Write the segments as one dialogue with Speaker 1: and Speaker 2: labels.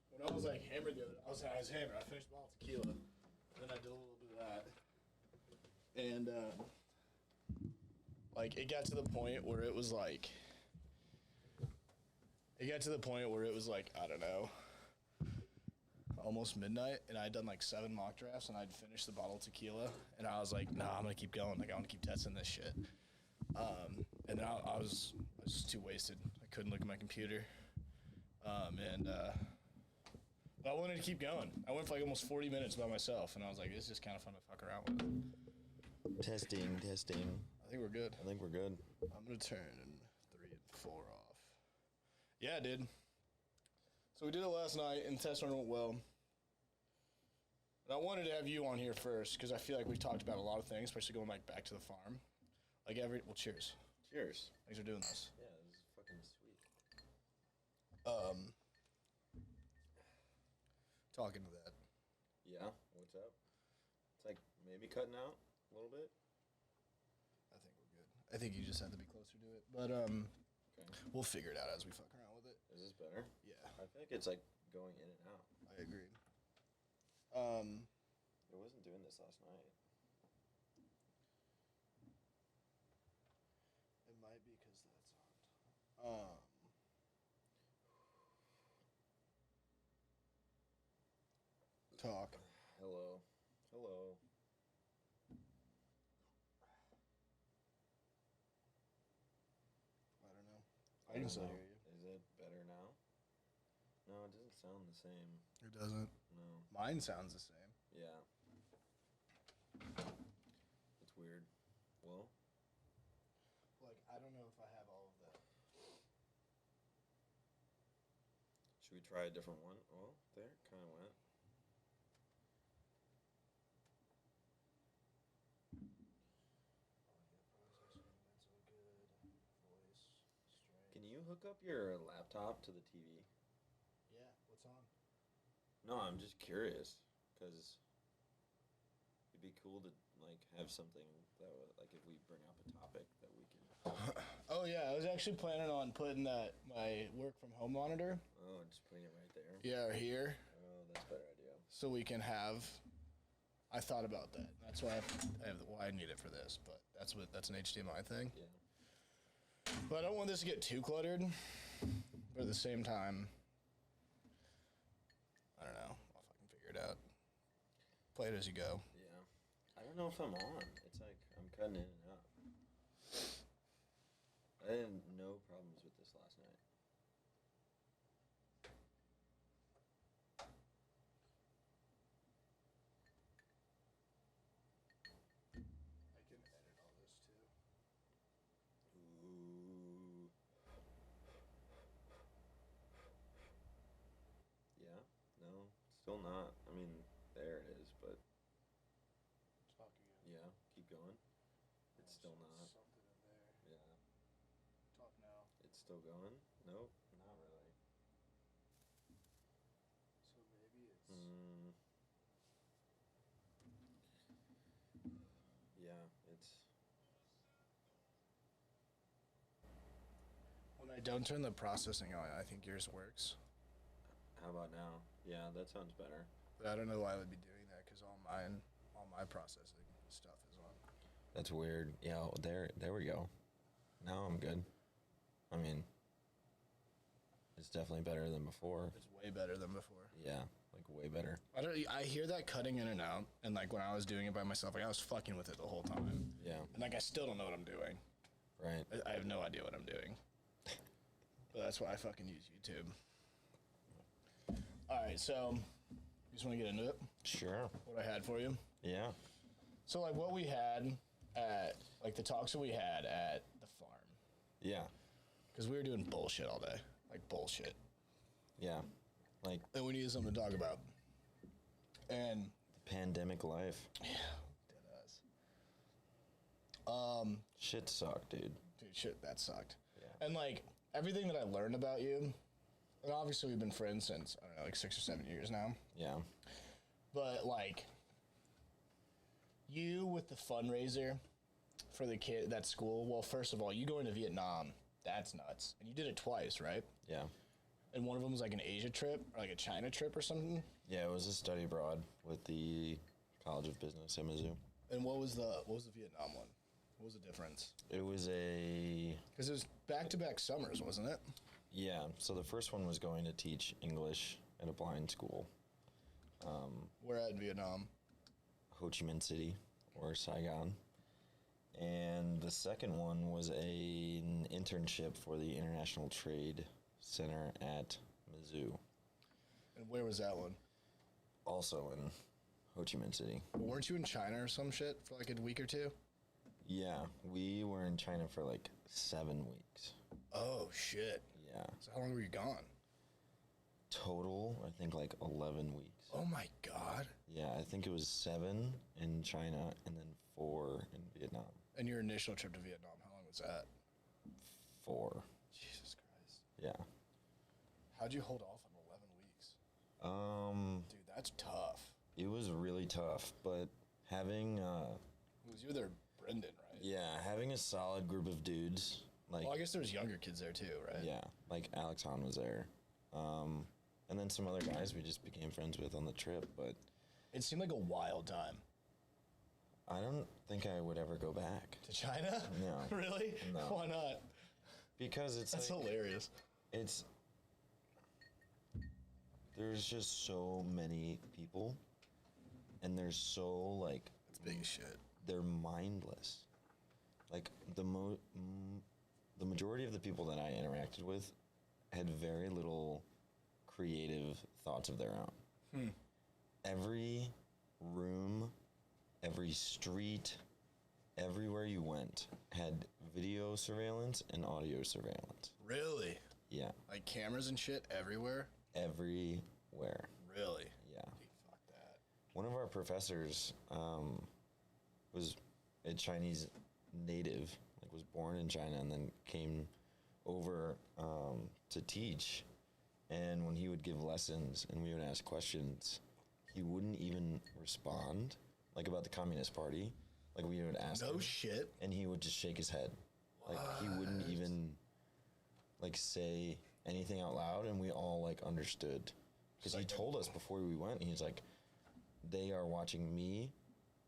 Speaker 1: When I was like hammered the other, I was hammered. I finished a bottle of tequila, and then I did a little bit of that, and like it got to the point where it was like, I don't know, almost midnight, and I'd done like 7 mock drafts, and I'd finished the bottle of tequila, and I was like, nah, I'm gonna keep going. Like I want to keep testing this shit. And then I was just too wasted. I couldn't look at my computer. But I wanted to keep going. I went for like almost 40 minutes by myself, and I was like, this is just kind of fun to fuck around with.
Speaker 2: Testing.
Speaker 1: I think we're good.
Speaker 2: I'm
Speaker 1: going to turn 3 and 4 off. Yeah, dude. So we did it last night, and the test run went well. And I wanted to have you on here first, because I feel like we've talked about a lot of things, especially going like back to the farm. Like well, cheers.
Speaker 2: Cheers.
Speaker 1: Thanks for doing this.
Speaker 2: Yeah, this is fucking sweet.
Speaker 1: Talking to that.
Speaker 2: Yeah, what's up? It's like maybe cutting out a little bit.
Speaker 1: I think we're good. I think you just have to be closer to it. But
Speaker 2: Okay.
Speaker 1: we'll figure it out as we fuck around with it.
Speaker 2: Is this better?
Speaker 1: Yeah.
Speaker 2: I feel like it's like going in and out.
Speaker 1: I agree.
Speaker 2: It wasn't doing this last night.
Speaker 1: It might be because that's on. Talk.
Speaker 2: Hello.
Speaker 1: I don't know. I can still hear you.
Speaker 2: Is it better now? No, it doesn't sound the same.
Speaker 1: It doesn't.
Speaker 2: No.
Speaker 1: Mine sounds the same.
Speaker 2: Yeah. It's weird. Well.
Speaker 1: Like, I don't know if I have all of that.
Speaker 2: Should we try a different one? Well, there it kind of went. Can you hook up your laptop to the TV?
Speaker 1: Yeah, what's on?
Speaker 2: No, I'm just curious, because it'd be cool to, like, have something that would, like, if we bring up a topic that we can...
Speaker 1: Oh, yeah, I was actually planning on putting my work from home monitor.
Speaker 2: Oh, just putting it right there?
Speaker 1: Yeah, or here.
Speaker 2: Oh, that's a better idea.
Speaker 1: So we can have... I thought about that. That's why I need it for this, but that's an HDMI thing.
Speaker 2: Yeah.
Speaker 1: But I don't want this to get too cluttered. But at the same time, I don't know. I'll fucking figure it out. Play it as you go.
Speaker 2: Yeah. I don't know if I'm on. It's like I'm cutting in and out. I had no problems with this last night.
Speaker 1: I can edit all this too.
Speaker 2: Ooh. Yeah? No, still not. I mean, there it is, but
Speaker 1: Talk again.
Speaker 2: yeah, keep going. It's still not.
Speaker 1: Something in there.
Speaker 2: Yeah.
Speaker 1: Talk now.
Speaker 2: It's still going? Nope, not really.
Speaker 1: So maybe it's...
Speaker 2: Yeah, it's...
Speaker 1: When I don't turn the processing on, I think yours works.
Speaker 2: How about now? Yeah, that sounds better.
Speaker 1: But I don't know why I would be doing that, because all my processing stuff is on.
Speaker 2: That's weird. Yeah, there we go. Now I'm good. I mean, it's definitely better than before.
Speaker 1: It's way better than before.
Speaker 2: Yeah, like way better.
Speaker 1: I hear that cutting in and out, and like when I was doing it by myself, like I was fucking with it the whole time.
Speaker 2: Yeah.
Speaker 1: And like I still don't know what I'm doing.
Speaker 2: Right.
Speaker 1: I have no idea what I'm doing. But that's why I fucking use YouTube. Alright, so you just want to get into it?
Speaker 2: Sure.
Speaker 1: What I had for you?
Speaker 2: Yeah.
Speaker 1: So like what we had at, like the talks that we had at the farm.
Speaker 2: Yeah.
Speaker 1: Because we were doing bullshit all day. Like bullshit.
Speaker 2: Yeah. Like...
Speaker 1: And we needed something to talk about. And...
Speaker 2: the pandemic life.
Speaker 1: Yeah. Dead ass.
Speaker 2: Shit sucked, dude.
Speaker 1: Dude, shit, that sucked.
Speaker 2: Yeah.
Speaker 1: And like, everything that I learned about you, and obviously we've been friends since, I don't know, like 6 or 7 years now.
Speaker 2: Yeah.
Speaker 1: But like, you with the fundraiser for the kid, that school, well, first of all, you going to Vietnam, that's nuts. And you did it twice, right?
Speaker 2: Yeah.
Speaker 1: And one of them was like an Asia trip or like a China trip or something.
Speaker 2: Yeah, it was a study abroad with the College of Business at Mizzou.
Speaker 1: And what was the Vietnam one? What was the difference?
Speaker 2: It was
Speaker 1: Because it was back-to-back summers, wasn't it?
Speaker 2: Yeah, so the first one was going to teach English at a blind school.
Speaker 1: Where at in Vietnam?
Speaker 2: Ho Chi Minh City or Saigon. And the second one was an internship for the International Trade Center at Mizzou.
Speaker 1: And where was that one?
Speaker 2: Also in Ho Chi Minh City.
Speaker 1: Weren't you in China or some shit for like a week or two?
Speaker 2: Yeah, we were in China for like 7 weeks.
Speaker 1: Oh, shit.
Speaker 2: Yeah.
Speaker 1: So how long were you gone?
Speaker 2: Total, I think like 11 weeks.
Speaker 1: Oh, my God.
Speaker 2: Yeah, I think it was 7 in China and then 4 in Vietnam.
Speaker 1: And your initial trip to Vietnam, how long was that?
Speaker 2: 4.
Speaker 1: Jesus Christ.
Speaker 2: Yeah.
Speaker 1: How'd you hold off on 11 weeks? Dude, that's tough.
Speaker 2: It was really tough, but having
Speaker 1: It was you there, Brendan, right?
Speaker 2: yeah, having a solid group of dudes like
Speaker 1: Well, I guess there was younger kids there too, right?
Speaker 2: yeah, like Alex Hahn was there. And then some other guys we just became friends with on the trip, but
Speaker 1: It seemed like a wild time.
Speaker 2: I don't think I would ever go back.
Speaker 1: To China?
Speaker 2: No.
Speaker 1: Really?
Speaker 2: No.
Speaker 1: Why not?
Speaker 2: Because it's
Speaker 1: That's
Speaker 2: like,
Speaker 1: hilarious.
Speaker 2: there's just so many people and they're so like
Speaker 1: It's big as shit.
Speaker 2: they're mindless. Like the majority of the people that I interacted with had very little creative thoughts of their own. Every room, every street, everywhere you went had video surveillance and audio surveillance.
Speaker 1: Really?
Speaker 2: Yeah,
Speaker 1: Like cameras and shit everywhere?
Speaker 2: everywhere.
Speaker 1: Really?
Speaker 2: Yeah.
Speaker 1: Dude, fuck that.
Speaker 2: One of our professors was a Chinese native, like was born in China and then came over to teach. And when he would give lessons and we would ask questions, he wouldn't even respond, like about the Communist Party. Like we would ask
Speaker 1: No
Speaker 2: him,
Speaker 1: shit.
Speaker 2: and he would just shake his head. Like he wouldn't even like say anything out loud, and we all like understood. Because he told us before we went, he's like, they are watching me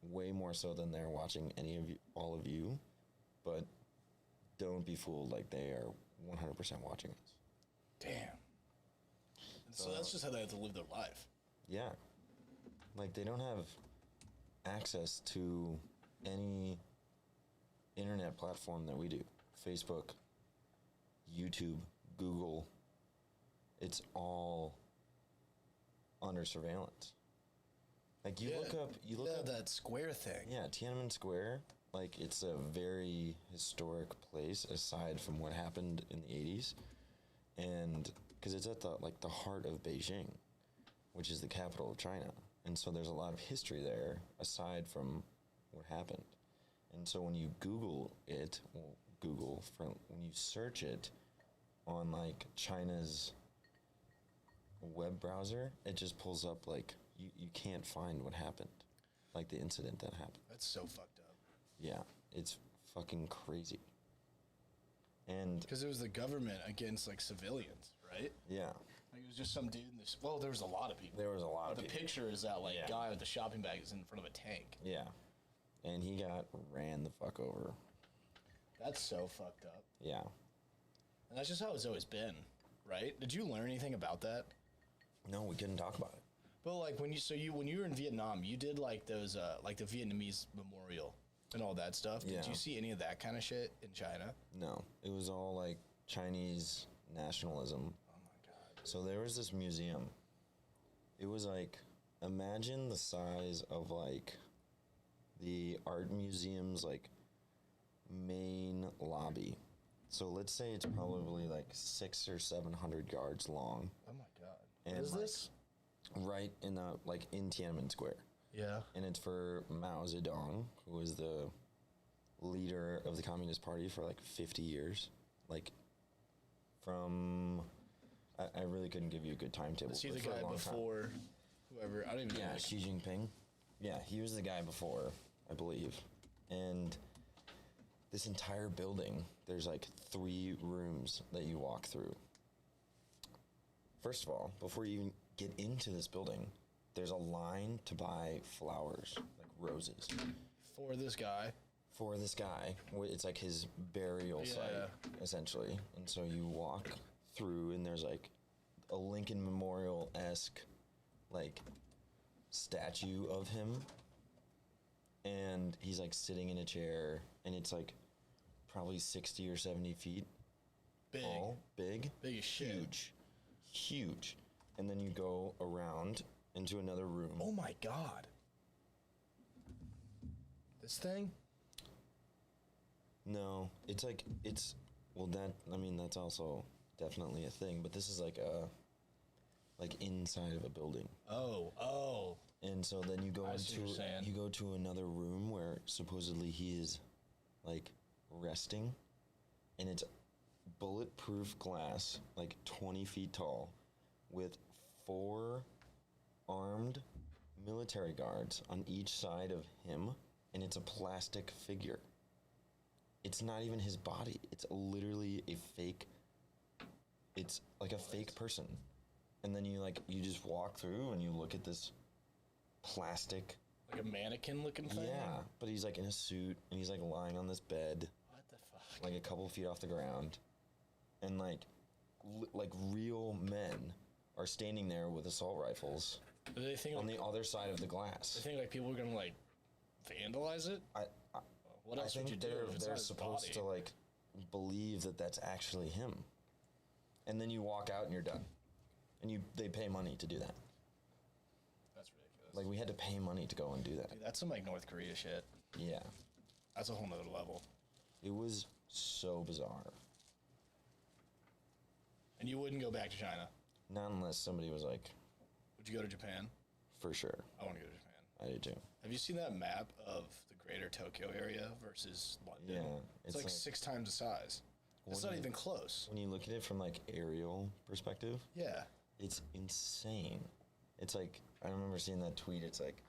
Speaker 2: way more so than they're watching any of you, all of you, but don't be fooled, like they are 100% watching us.
Speaker 1: Damn. And so that's just how they have to live their life.
Speaker 2: Yeah. Like they don't have access to any internet platform that we do. Facebook, YouTube, Google. It's all under surveillance. Like you look up
Speaker 1: that square thing.
Speaker 2: yeah, Tiananmen Square, like it's a very historic place aside from what happened in the 80s. And because it's at the heart of Beijing, which is the capital of China. And so there's a lot of history there aside from what happened. And so when you Google it, when you search it on like China's web browser, it just pulls up like you can't find what happened, like the incident that happened.
Speaker 1: That's so fucked up.
Speaker 2: Yeah, it's fucking crazy. And
Speaker 1: Because it was the government against like civilians, right?
Speaker 2: yeah,
Speaker 1: Like it was just some dude in this. Well, there was a lot of people.
Speaker 2: there was a lot
Speaker 1: But
Speaker 2: of
Speaker 1: the
Speaker 2: people.
Speaker 1: picture is that like
Speaker 2: Yeah.
Speaker 1: guy with the shopping bag is in front of a tank.
Speaker 2: Yeah, and he got ran the fuck over.
Speaker 1: That's so fucked up.
Speaker 2: Yeah.
Speaker 1: And that's just how it's always been, right? Did you learn anything about that?
Speaker 2: No, we couldn't talk about it.
Speaker 1: But like when you were in Vietnam, you did like those like the Vietnamese memorial and all that stuff. Did
Speaker 2: Yeah.
Speaker 1: you see any of that kind of shit in China?
Speaker 2: No, it was all like Chinese nationalism.
Speaker 1: Oh my god.
Speaker 2: So there was this museum. It was like, imagine the size of like the art museum's like main lobby. So let's say it's probably like 600 or 700 yards long.
Speaker 1: Oh my god.
Speaker 2: And
Speaker 1: What is
Speaker 2: like,
Speaker 1: this?
Speaker 2: Right in the like in Tiananmen Square.
Speaker 1: Yeah.
Speaker 2: And it's for Mao Zedong, who was the leader of the Communist Party for like 50 years. Like, from... I really couldn't give you a good timetable.
Speaker 1: Is he the
Speaker 2: but for a
Speaker 1: guy
Speaker 2: long time.
Speaker 1: before whoever? I don't even know.
Speaker 2: Yeah,
Speaker 1: like-
Speaker 2: Xi Jinping. Yeah, he was the guy before, I believe. And this entire building, there's like 3 rooms that you walk through. First of all, before you even get into this building, there's a line to buy flowers, like roses,
Speaker 1: For this guy.
Speaker 2: for this guy. It's like his burial site, essentially. And so you walk through, and there's like a Lincoln Memorial-esque, like, statue of him. And he's like sitting in a chair, and it's like probably 60 or 70 feet
Speaker 1: Big.
Speaker 2: tall. Big
Speaker 1: Big as shit.
Speaker 2: Huge. And then you go around into another room.
Speaker 1: Oh my god. This thing?
Speaker 2: No, it's like, that's also definitely a thing, but this is like inside of a building.
Speaker 1: Oh.
Speaker 2: And so then you go
Speaker 1: I see what you're saying.
Speaker 2: you go to another room where supposedly he is like resting, and it's bulletproof glass, like 20 feet tall, with 4 armed military guards on each side of him, and it's a plastic figure. It's not even his body. It's literally a fake. It's like a fake person. And then you just walk through and you look at this plastic.
Speaker 1: Like a mannequin looking thing?
Speaker 2: Yeah, but he's like in a suit, and he's like lying on this bed,
Speaker 1: What the fuck?
Speaker 2: like a couple feet off the ground, and like real men are standing there with assault rifles
Speaker 1: Do they think
Speaker 2: on the other side of the glass.
Speaker 1: they think like people are gonna like vandalize it? What else
Speaker 2: I
Speaker 1: would you
Speaker 2: think
Speaker 1: do?
Speaker 2: they're
Speaker 1: if it's
Speaker 2: they're
Speaker 1: not his
Speaker 2: supposed
Speaker 1: body?
Speaker 2: to like believe that that's actually him, and then you walk out and you're done, and they pay money to do that.
Speaker 1: That's ridiculous.
Speaker 2: Like we had to pay money to go and do that.
Speaker 1: Dude, that's some like North Korea shit.
Speaker 2: Yeah,
Speaker 1: That's a whole nother level.
Speaker 2: it was so bizarre.
Speaker 1: And you wouldn't go back to China.
Speaker 2: Not unless somebody was like,
Speaker 1: Would you go to Japan?
Speaker 2: for sure.
Speaker 1: I want to go to Japan.
Speaker 2: I did too.
Speaker 1: Have you seen that map of the greater Tokyo area versus London?
Speaker 2: Yeah,
Speaker 1: It's
Speaker 2: it's
Speaker 1: like 6 times the size. It's
Speaker 2: When
Speaker 1: not
Speaker 2: you-
Speaker 1: even close.
Speaker 2: When you look at it from like aerial perspective,
Speaker 1: Yeah.
Speaker 2: it's insane. It's like, I remember seeing that tweet. It's like,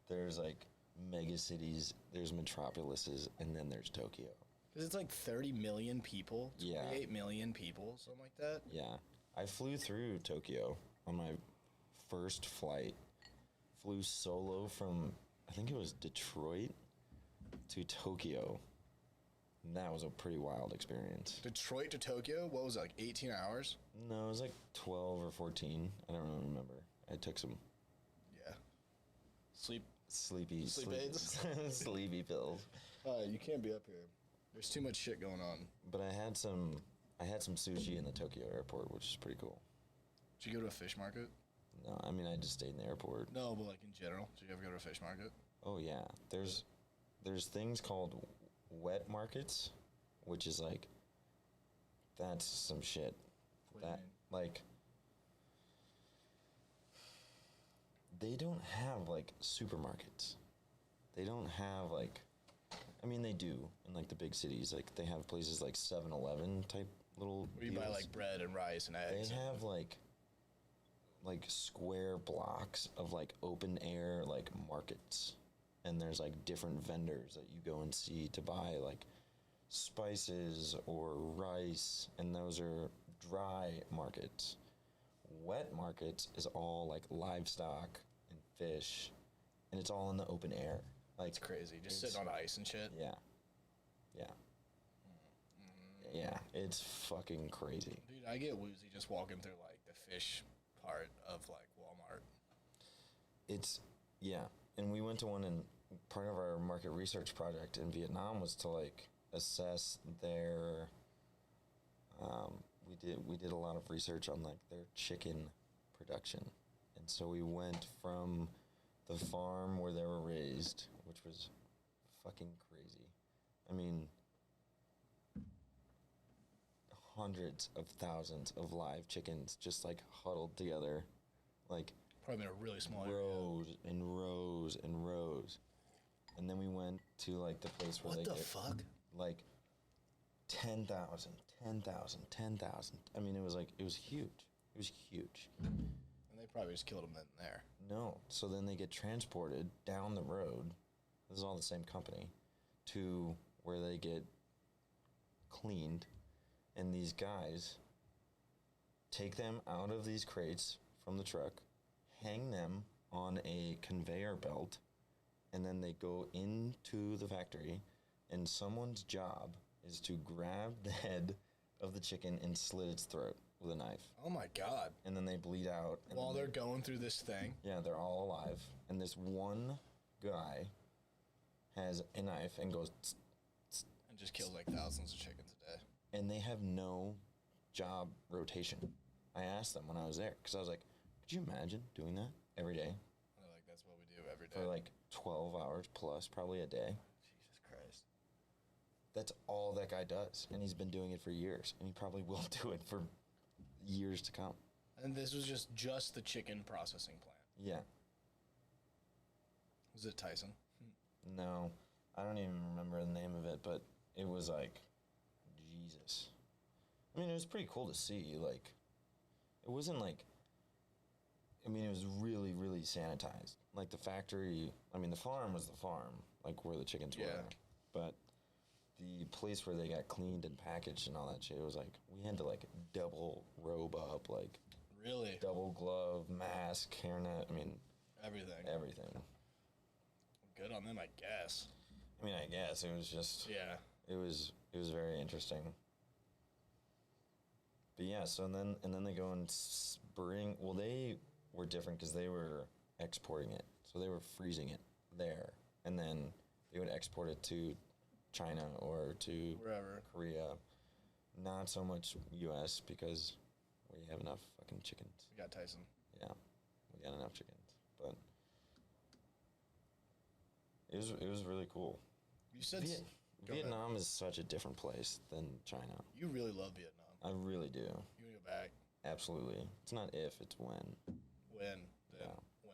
Speaker 2: there's like mega cities, there's metropolises, and then there's Tokyo.
Speaker 1: Because it's like 30 million people,
Speaker 2: Yeah.
Speaker 1: 28 million people, something like that.
Speaker 2: Yeah. I flew through Tokyo on my first flight. Flew solo from, I think it was Detroit to Tokyo. And that was a pretty wild experience.
Speaker 1: Detroit to Tokyo, what was it, like 18 hours?
Speaker 2: No, it was like 12 or 14. I don't really remember. I took some
Speaker 1: Yeah. Sleep
Speaker 2: sleep
Speaker 1: aids?
Speaker 2: sleepy pills.
Speaker 1: You can't be up here. There's too much shit going on.
Speaker 2: But I had some sushi in the Tokyo airport, which is pretty cool.
Speaker 1: Did you go to a fish market?
Speaker 2: No, I mean I just stayed in the airport.
Speaker 1: No, but like in general. Did you ever go to a fish market?
Speaker 2: Oh yeah, there's things called wet markets, which is like, that's some shit.
Speaker 1: What do you
Speaker 2: That
Speaker 1: mean?
Speaker 2: like, they don't have like supermarkets. They don't have like, I mean they do in like the big cities. Like they have places like 7-Eleven type little
Speaker 1: Where you buy
Speaker 2: deals.
Speaker 1: like bread and rice and eggs.
Speaker 2: They have like square blocks of like open air like markets, and there's like different vendors that you go and see to buy like spices or rice, and those are dry markets. Wet markets is all like livestock and fish, and it's all in the open air. Like
Speaker 1: It's crazy. Just sitting on ice and shit.
Speaker 2: yeah, it's fucking crazy.
Speaker 1: Dude, I get woozy just walking through like the fish part of like Walmart.
Speaker 2: It's, yeah, and we went to one, and part of our market research project in Vietnam was to like assess their, we did a lot of research on like their chicken production, and so we went from the farm where they were raised, which was fucking crazy. I mean, hundreds of thousands of live chickens just like huddled together, like
Speaker 1: Probably in a really small area.
Speaker 2: rows and rows and rows. And then we went to like the place where
Speaker 1: What
Speaker 2: they
Speaker 1: the
Speaker 2: get
Speaker 1: fuck?
Speaker 2: like 10,000. I mean, it was huge. It was huge.
Speaker 1: And they probably just killed them then and there.
Speaker 2: No. So then they get transported down the road. This is all the same company, to where they get cleaned. And these guys take them out of these crates from the truck, hang them on a conveyor belt, and then they go into the factory, and someone's job is to grab the head of the chicken and slit its throat with a knife.
Speaker 1: Oh my God.
Speaker 2: And then they bleed out. And
Speaker 1: While they're going through this thing?
Speaker 2: Yeah, they're all alive. And this one guy has a knife and goes...
Speaker 1: And just kills like thousands of chickens a day.
Speaker 2: And they have no job rotation. I asked them when I was there, because I was like, could you imagine doing that every day?
Speaker 1: They're like, that's what we do every day.
Speaker 2: For like 12 hours plus, probably a day.
Speaker 1: Jesus Christ.
Speaker 2: That's all that guy does. And he's been doing it for years. And he probably will do it for years to come.
Speaker 1: And this was just the chicken processing plant.
Speaker 2: Yeah.
Speaker 1: Was it Tyson?
Speaker 2: No, I don't even remember the name of it, but it was like, Jesus. I mean, it was pretty cool to see. Like, it wasn't like, I mean, it was really, really sanitized. Like, the factory, I mean, the farm was the farm, like where the chickens were. But the place where they got cleaned and packaged and all that shit, it was like, we had to, like, double robe up, like,
Speaker 1: really?
Speaker 2: Double glove, mask, hairnet, I mean,
Speaker 1: Everything.
Speaker 2: Everything.
Speaker 1: Good on them, I guess.
Speaker 2: I mean, I guess it was just...
Speaker 1: Yeah.
Speaker 2: It was very interesting. But yeah, so and then they go and bring... Well, they were different because they were exporting it. So they were freezing it there. And then they would export it to China or to...
Speaker 1: Wherever.
Speaker 2: Korea. Not so much U.S. because we have enough fucking chickens.
Speaker 1: We got Tyson.
Speaker 2: Yeah, we got enough chickens. But it was really cool.
Speaker 1: You said...
Speaker 2: Vietnam is such a different place than China.
Speaker 1: You really love Vietnam.
Speaker 2: I really do.
Speaker 1: You want to go back?
Speaker 2: Absolutely. It's not if, it's when.
Speaker 1: When?
Speaker 2: Yeah.
Speaker 1: When?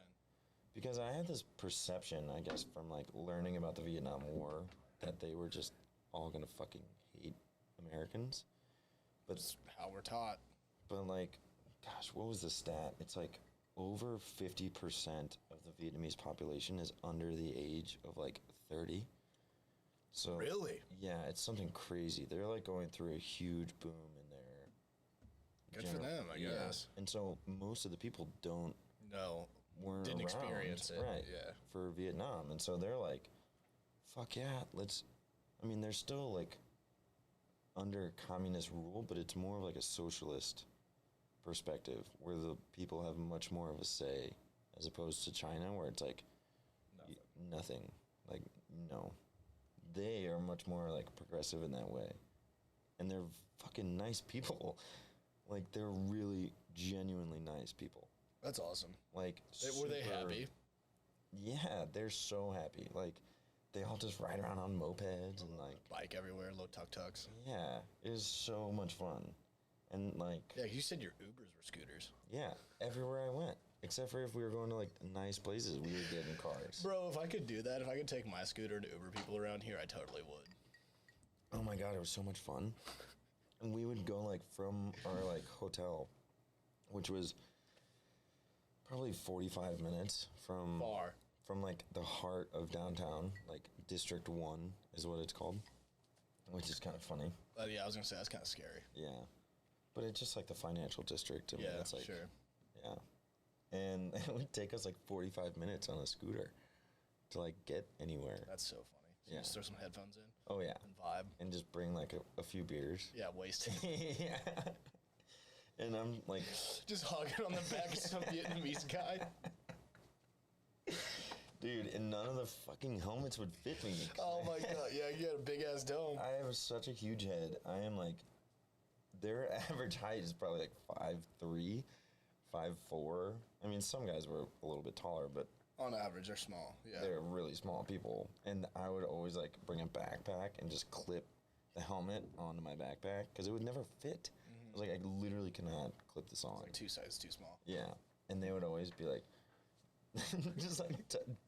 Speaker 2: Because I had this perception, I guess, from like learning about the Vietnam War, that they were just all gonna fucking hate Americans. But
Speaker 1: it's how we're taught.
Speaker 2: But like, gosh, what was the stat? It's like over 50% of the Vietnamese population is under the age of like 30. So
Speaker 1: really?
Speaker 2: Yeah, it's something crazy. They're like going through a huge boom in their...
Speaker 1: Good for them, I guess.
Speaker 2: And so most of the people weren't
Speaker 1: didn't
Speaker 2: around,
Speaker 1: experience it.
Speaker 2: Right,
Speaker 1: yeah.
Speaker 2: For Vietnam. And so they're like, fuck yeah, I mean, they're still like under communist rule, but it's more of like a socialist perspective where the people have much more of a say as opposed to China where it's like nothing. Like, no. They are much more like progressive in that way. And they're fucking nice people. Like, they're really genuinely nice people.
Speaker 1: That's awesome.
Speaker 2: Like,
Speaker 1: were they happy?
Speaker 2: Yeah, they're so happy. Like, they all just ride around on mopeds and like
Speaker 1: bike everywhere, low tuk-tuks.
Speaker 2: Yeah, it was so much fun. And like...
Speaker 1: Yeah, you said your Ubers were scooters.
Speaker 2: Yeah, everywhere I went. Except for if we were going to like nice places, we would get in cars.
Speaker 1: Bro, if I could do that, if I could take my scooter to Uber people around here, I totally would.
Speaker 2: Oh my God, it was so much fun. And we would go like from our like hotel, which was probably 45 minutes from...
Speaker 1: Far.
Speaker 2: From like the heart of downtown, like District 1 is what it's called, which is kind of funny.
Speaker 1: Yeah, I was going to say, that's kind of scary.
Speaker 2: Yeah. But it's just like the financial district. I mean, it's like,
Speaker 1: sure.
Speaker 2: Yeah. And it would take us like 45 minutes on a scooter to like get anywhere.
Speaker 1: That's so funny. So you just throw some headphones in.
Speaker 2: Oh, yeah.
Speaker 1: And vibe.
Speaker 2: And just bring like a few beers.
Speaker 1: Yeah, wasted.
Speaker 2: Yeah. And I'm like...
Speaker 1: just hogging on the back of some Vietnamese guy.
Speaker 2: Dude, and none of the fucking helmets would fit me.
Speaker 1: Oh my God, yeah, you got a big ass dome.
Speaker 2: I have such a huge head. I am like, their average height is probably like 5'3", 5'4". I mean, some guys were a little bit taller, but...
Speaker 1: On average, they're small, yeah.
Speaker 2: They're really small people. And I would always like bring a backpack and just clip the helmet onto my backpack, because it would never fit. I was like, I literally cannot clip this on.
Speaker 1: It's like 2 sizes too small.
Speaker 2: Yeah. And they would always be like, just like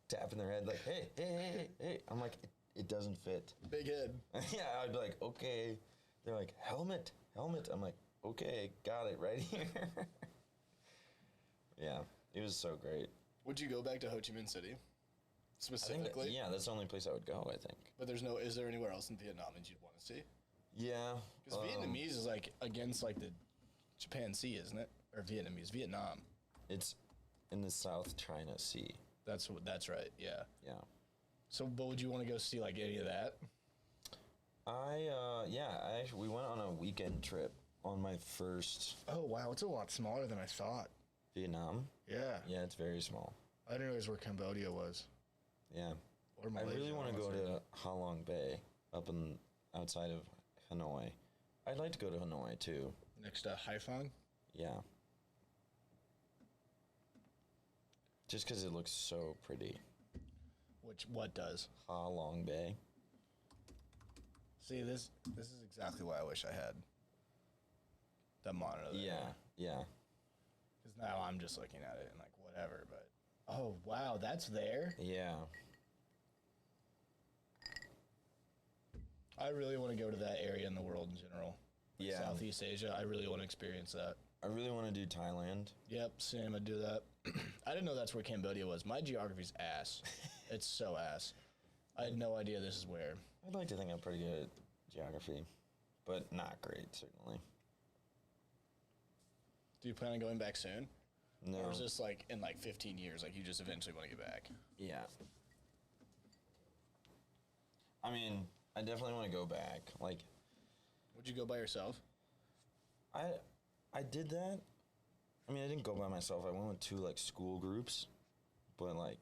Speaker 2: tapping their head like, hey. I'm like, it doesn't fit.
Speaker 1: Big head.
Speaker 2: Yeah, I'd be like, okay. They're like, helmet. I'm like, okay, got it right here. Yeah, it was so great.
Speaker 1: Would you go back to Ho Chi Minh City? Specifically?
Speaker 2: Yeah, that's the only place I would go, I think.
Speaker 1: But is there anywhere else in Vietnam that you'd want to see?
Speaker 2: Yeah.
Speaker 1: Because Vietnamese is like against like the Japan Sea, isn't it? Or Vietnamese, Vietnam.
Speaker 2: It's in the South China Sea.
Speaker 1: That's right. Yeah.
Speaker 2: Yeah.
Speaker 1: So, but would you want to go see like any of that?
Speaker 2: We went on a weekend trip on my first
Speaker 1: Oh wow, it's a lot smaller than I thought.
Speaker 2: Vietnam.
Speaker 1: Yeah.
Speaker 2: Yeah, it's very small.
Speaker 1: I didn't realize where Cambodia was.
Speaker 2: Yeah.
Speaker 1: Or Malaysia,
Speaker 2: I really want to go
Speaker 1: honestly.
Speaker 2: to Ha Long Bay outside of Hanoi. I'd like to go to Hanoi too.
Speaker 1: Next to Haiphong.
Speaker 2: Yeah. Just because it looks so pretty.
Speaker 1: What does?
Speaker 2: Ha Long Bay.
Speaker 1: See, this is exactly why I wish I had the monitor there.
Speaker 2: Yeah.
Speaker 1: Because now I'm just looking at it and like whatever, but oh wow, that's there.
Speaker 2: Yeah.
Speaker 1: I really want to go to that area in the world in general. Like
Speaker 2: Yeah.
Speaker 1: Southeast Asia. I really want to experience that.
Speaker 2: I really want to do Thailand.
Speaker 1: Yep, same. I'd do that. I didn't know that's where Cambodia was. My geography's ass. It's so ass. I had no idea this is where.
Speaker 2: I'd like to think I'm pretty good at geography, but not great, certainly.
Speaker 1: Do you plan on going back soon?
Speaker 2: No.
Speaker 1: Or is this like in like 15 years? Like you just eventually want to get back?
Speaker 2: Yeah. I mean, I definitely want to go back. Like,
Speaker 1: Would you go by yourself?
Speaker 2: I did that. I mean, I didn't go by myself. I went with 2 like school groups, but like,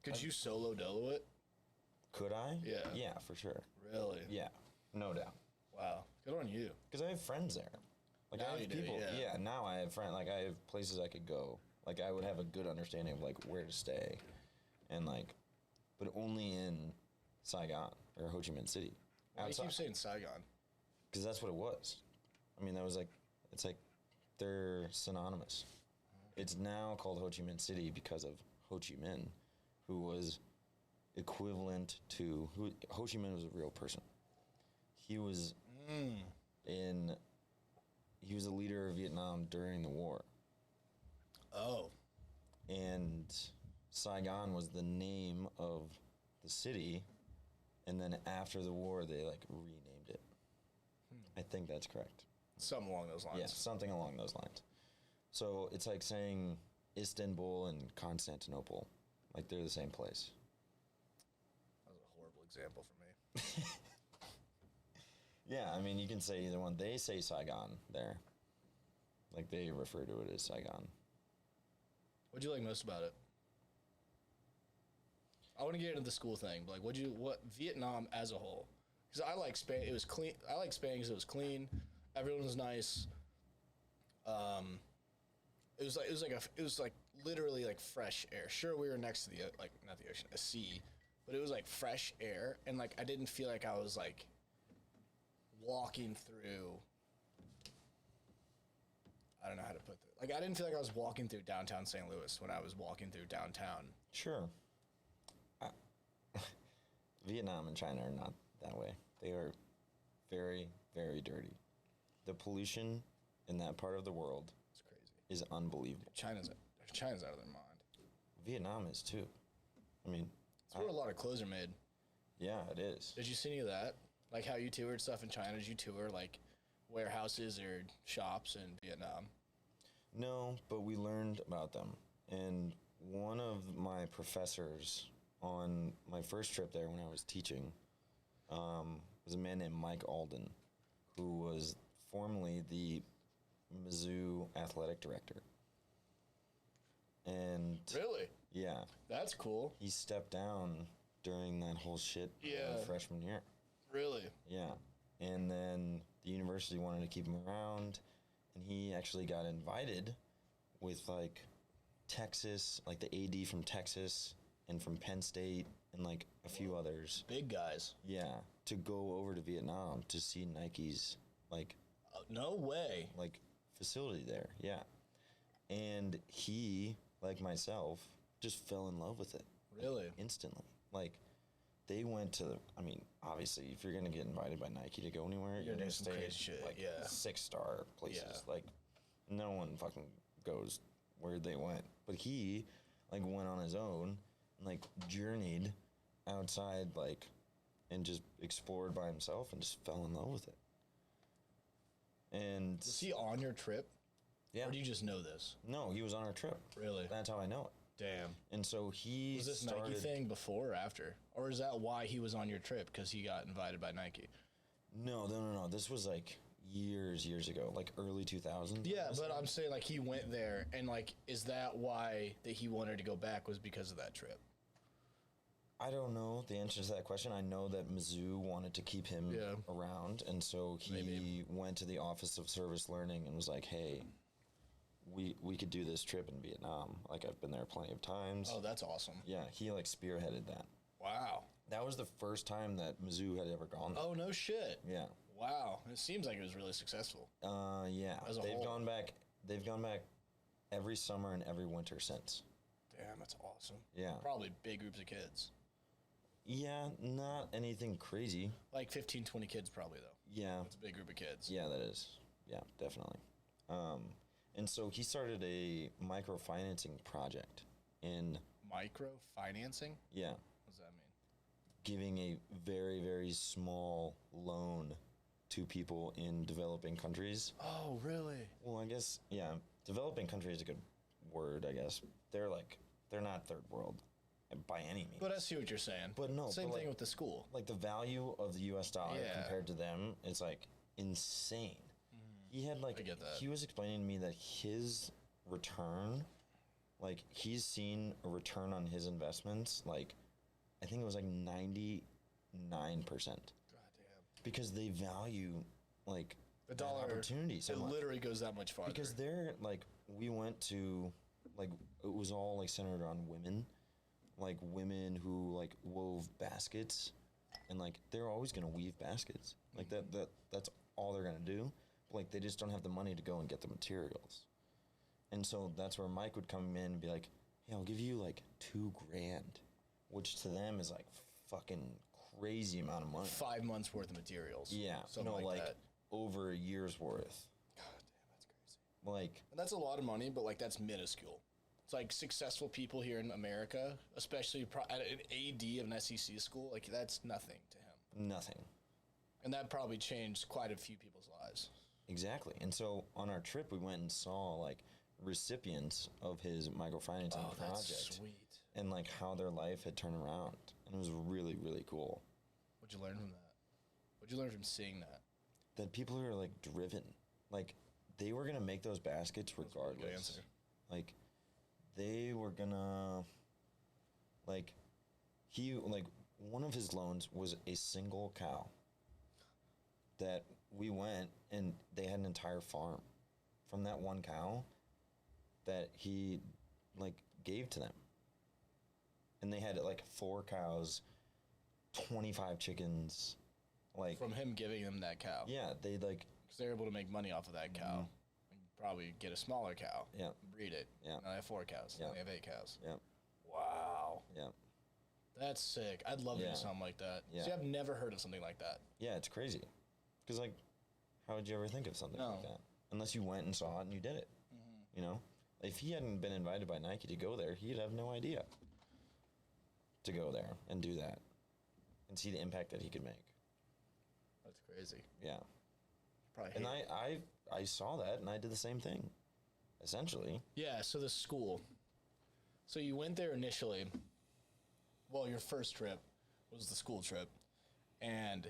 Speaker 1: Could you solo dolo it?
Speaker 2: could I?
Speaker 1: Yeah.
Speaker 2: Yeah, for sure.
Speaker 1: Really?
Speaker 2: Yeah, no doubt.
Speaker 1: Wow. Good on you.
Speaker 2: Because I have friends there. Like
Speaker 1: Now
Speaker 2: I
Speaker 1: you
Speaker 2: have
Speaker 1: do,
Speaker 2: people.
Speaker 1: yeah.
Speaker 2: Now I have friends. Like I have places I could go. Like I would have a good understanding of like where to stay, and like, but only in Saigon or Ho Chi Minh City.
Speaker 1: Why do you keep saying Saigon?
Speaker 2: Because that's what it was. I mean, that was like, it's like they're synonymous. It's now called Ho Chi Minh City because of Ho Chi Minh, who was equivalent to Ho Chi Minh was a real person. He was he was a leader of Vietnam during the war,
Speaker 1: Oh.
Speaker 2: and Saigon was the name of the city, and then after the war they like renamed it. I think that's correct.
Speaker 1: Something along those lines.
Speaker 2: Yeah, something along those lines. So it's like saying Istanbul and Constantinople, like they're the same place.
Speaker 1: That was a horrible example for me.
Speaker 2: Yeah, I mean, you can say either one. They say Saigon there. Like, they refer to it as Saigon.
Speaker 1: What'd you like most about it? I want to get into the school thing, but like, what Vietnam as a whole? Because I like Spain. It was clean. I like Spain because it was clean. Everyone was nice. It was like literally like fresh air. Sure, we were next to the like not the ocean, a sea, but it was like fresh air, and like I didn't feel like I was like walking through. I don't know how to put that. Like I didn't feel like I was walking through downtown St. Louis when I was walking through downtown.
Speaker 2: Sure. Vietnam and China are not that way. They are very, very dirty. The pollution in that part of the world
Speaker 1: It's crazy.
Speaker 2: is unbelievable.
Speaker 1: China's out of their mind.
Speaker 2: Vietnam is too. I mean,
Speaker 1: It's where a lot of clothes are made.
Speaker 2: yeah, it is.
Speaker 1: Did you see any of that? Like how you toured stuff in China? Did you tour like warehouses or shops in Vietnam?
Speaker 2: No, but we learned about them. And one of my professors on my first trip there when I was teaching was a man named Mike Alden, who was formerly the Mizzou athletic director. And
Speaker 1: Really?
Speaker 2: yeah,
Speaker 1: That's cool.
Speaker 2: he stepped down during that whole shit freshman year.
Speaker 1: Really?
Speaker 2: Yeah. And then the university wanted to keep him around, and he actually got invited with like Texas, like the AD from Texas and from Penn State and like a few others.
Speaker 1: Big guys.
Speaker 2: Yeah, to go over to Vietnam to see Nike's like
Speaker 1: No way.
Speaker 2: facility there. Yeah. And he, like myself, just fell in love with it.
Speaker 1: Really?
Speaker 2: Instantly. Like they went to, I mean, obviously, if you're gonna get invited by Nike to go anywhere, you're
Speaker 1: do
Speaker 2: gonna
Speaker 1: some
Speaker 2: stay
Speaker 1: crazy
Speaker 2: at
Speaker 1: shit,
Speaker 2: like
Speaker 1: yeah.
Speaker 2: 6-star places.
Speaker 1: Yeah.
Speaker 2: Like, no one fucking goes where they went. But he, like, went on his own and like journeyed outside, like, and just explored by himself and just fell in love with it. And
Speaker 1: Was he on your trip?
Speaker 2: yeah,
Speaker 1: Or do you just know this?
Speaker 2: no, he was on our trip.
Speaker 1: Really?
Speaker 2: That's how I know it.
Speaker 1: Damn.
Speaker 2: And so he
Speaker 1: Was this
Speaker 2: started.
Speaker 1: Nike thing before or after? Or is that why he was on your trip? Because he got invited by Nike?
Speaker 2: No. This was like years ago, like early 2000s.
Speaker 1: Yeah, but I'm saying, like, he went there, and, like, is that why that he wanted to go back was because of that trip?
Speaker 2: I don't know the answer to that question. I know that Mizzou wanted to keep him around, and so he went to the Office of Service Learning and was like, hey, we could do this trip in Vietnam. Like, I've been there plenty of times.
Speaker 1: Oh, that's awesome.
Speaker 2: Yeah, he, like, spearheaded that.
Speaker 1: Wow.
Speaker 2: That was the first time that Mizzou had ever gone there.
Speaker 1: Oh, no shit.
Speaker 2: Yeah.
Speaker 1: Wow. It seems like it was really successful.
Speaker 2: Yeah.
Speaker 1: As a
Speaker 2: They've
Speaker 1: whole.
Speaker 2: gone back every summer and every winter since.
Speaker 1: Damn, that's awesome.
Speaker 2: Yeah.
Speaker 1: Probably big groups of kids.
Speaker 2: Yeah, not anything crazy.
Speaker 1: Like 15, 20 kids probably, though.
Speaker 2: Yeah.
Speaker 1: That's a big group of kids.
Speaker 2: Yeah, that is. Yeah, definitely. And so he started a microfinancing project in...
Speaker 1: Microfinancing?
Speaker 2: Yeah.
Speaker 1: What does that mean?
Speaker 2: Giving a very, very small loan to people in developing countries.
Speaker 1: Oh, really?
Speaker 2: Well, I guess, yeah, developing country is a good word, I guess. They're not third world by any means.
Speaker 1: But I see what you're saying.
Speaker 2: But no,
Speaker 1: Same
Speaker 2: but
Speaker 1: thing
Speaker 2: like,
Speaker 1: with the school.
Speaker 2: Like the value of the U.S. dollar
Speaker 1: Yeah.
Speaker 2: compared to them is like insane. He had like,
Speaker 1: I get that.
Speaker 2: he was explaining to me that his return, like he's seen a return on his investments, like I think it was like 99%.
Speaker 1: God damn.
Speaker 2: Because they value like
Speaker 1: The
Speaker 2: that
Speaker 1: dollar
Speaker 2: opportunity so
Speaker 1: it
Speaker 2: much.
Speaker 1: literally goes that much farther.
Speaker 2: Because they're like, we went to like, it was all like centered on women, like women who like wove baskets, and like they're always gonna weave baskets. Like that's all they're gonna do. But like they just don't have the money to go and get the materials. And so that's where Mike would come in and be like, hey, I'll give you like $2,000, which to them is like fucking crazy amount of money.
Speaker 1: 5 months worth of materials.
Speaker 2: Yeah,
Speaker 1: Something
Speaker 2: no, like
Speaker 1: that.
Speaker 2: over a year's worth.
Speaker 1: God damn, that's crazy.
Speaker 2: Like,
Speaker 1: And that's a lot of money, but like that's minuscule. It's like successful people here in America, especially at an AD of an SEC school, like that's nothing to him.
Speaker 2: nothing.
Speaker 1: And that probably changed quite a few people's lives.
Speaker 2: Exactly. And so on our trip, we went and saw like recipients of his microfinancing
Speaker 1: Oh, that's
Speaker 2: project
Speaker 1: sweet.
Speaker 2: and like how their life had turned around. And it was really, really cool.
Speaker 1: What'd you learn from that? What'd you learn from seeing that?
Speaker 2: That people are like driven. Like they were going to make those baskets
Speaker 1: That's a really good
Speaker 2: regardless.
Speaker 1: answer.
Speaker 2: Like they were going to like one of his loans was a single cow that we went and they had an entire farm from that one cow that he like gave to them. And they had like 4 cows, 25 chickens, like
Speaker 1: From him giving them that cow.
Speaker 2: yeah, they like
Speaker 1: Because they're able to make money off of that cow. And probably get a smaller cow.
Speaker 2: yeah,
Speaker 1: Breed it.
Speaker 2: Yeah.
Speaker 1: Now they have 4 cows.
Speaker 2: Yeah.
Speaker 1: Now they have 8 cows.
Speaker 2: yeah,
Speaker 1: Wow.
Speaker 2: yeah.
Speaker 1: That's sick. I'd love to
Speaker 2: Yeah.
Speaker 1: do something like that.
Speaker 2: Yeah.
Speaker 1: See, I've never heard of something like that.
Speaker 2: Yeah, it's crazy. Cuz like how would you ever think of something like
Speaker 1: No.
Speaker 2: that? Unless you went and saw it and you did it. You know? If he hadn't been invited by Nike to go there, he'd have no idea to go there and do that and see the impact that he could make.
Speaker 1: That's crazy.
Speaker 2: Yeah.
Speaker 1: Probably
Speaker 2: And
Speaker 1: hate
Speaker 2: I saw that and I did the same thing. Essentially.
Speaker 1: Yeah, so the school. So you went there initially. Well, your first trip was the school trip. And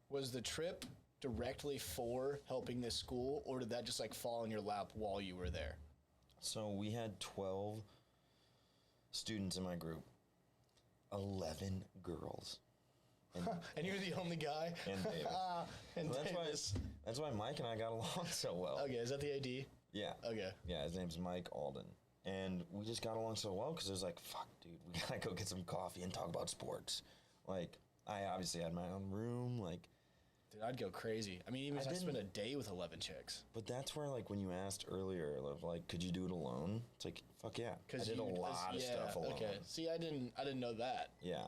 Speaker 1: was the trip directly for helping this school, or did that just like fall in your lap while you were there?
Speaker 2: So we had 12 students in my group. 11 girls. And,
Speaker 1: And you're the only guy?
Speaker 2: and Davis.
Speaker 1: And
Speaker 2: So
Speaker 1: Davis.
Speaker 2: that's why Mike and I got along so well.
Speaker 1: Okay, is that the AD?
Speaker 2: Yeah.
Speaker 1: Okay.
Speaker 2: Yeah, his name's Mike Alden. And we just got along so well because it was like, fuck, dude, we gotta go get some coffee and talk about sports. Like, I obviously had my own room, like,
Speaker 1: Dude, I'd go crazy. I mean, even if I spent a day with 11 chicks.
Speaker 2: but that's where, like, when you asked earlier, of like, could you do it alone? It's like, fuck yeah. I did a lot of stuff alone.
Speaker 1: Okay. See, I didn't know that.
Speaker 2: Yeah.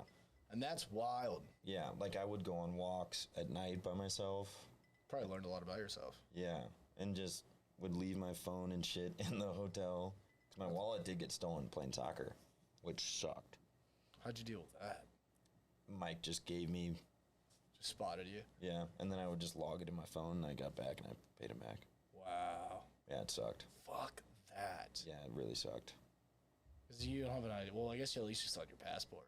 Speaker 1: And that's wild.
Speaker 2: Yeah. Like, I would go on walks at night by myself.
Speaker 1: Probably learned a lot about yourself.
Speaker 2: Yeah. And just would leave my phone and shit in the hotel. Because my wallet did get stolen playing soccer, which sucked.
Speaker 1: How'd you deal with that?
Speaker 2: Mike just gave me
Speaker 1: Spotted you.
Speaker 2: Yeah, and then I would just log it in my phone, and I got back, and I paid him back.
Speaker 1: Wow.
Speaker 2: Yeah, it sucked.
Speaker 1: Fuck that.
Speaker 2: Yeah, it really sucked.
Speaker 1: Because you don't have an ID. Well, I guess you at least just on your passport.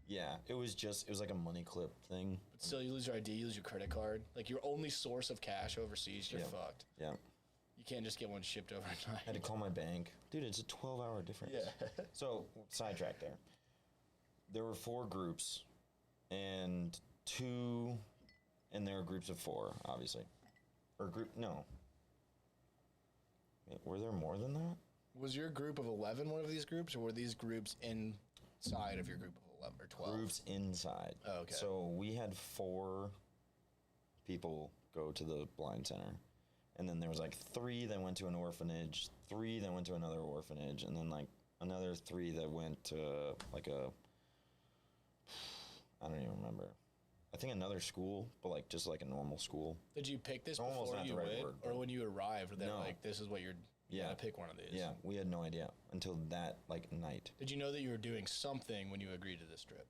Speaker 2: Yeah, it was like a money clip thing.
Speaker 1: But still, you lose your ID, you lose your credit card. Like, your only source of cash overseas, you're
Speaker 2: Yeah.
Speaker 1: fucked.
Speaker 2: Yeah.
Speaker 1: You can't just get one shipped overnight.
Speaker 2: I had to call my bank. Dude, it's a 12-hour difference.
Speaker 1: Yeah.
Speaker 2: So, sidetrack there. There were 4 groups, and there were groups of 4, obviously. No. Wait, were there more than that?
Speaker 1: Was your group of 11 one of these groups, or were these groups inside of your group of 11 or 12?
Speaker 2: Groups inside.
Speaker 1: Oh, okay.
Speaker 2: So we had 4 people go to the blind center. And then there was like 3 that went to an orphanage, 3 that went to another orphanage, and then like another 3 that went to like I don't even remember. I think another school, but like just like a normal school.
Speaker 1: Did you pick this
Speaker 2: Almost
Speaker 1: before
Speaker 2: not
Speaker 1: you
Speaker 2: the right
Speaker 1: went?
Speaker 2: word,
Speaker 1: Or
Speaker 2: but-
Speaker 1: when you arrived, they're
Speaker 2: No.
Speaker 1: like, this is what you gotta pick one of these?
Speaker 2: Yeah, we had no idea until that like night.
Speaker 1: Did you know that you were doing something when you agreed to this trip?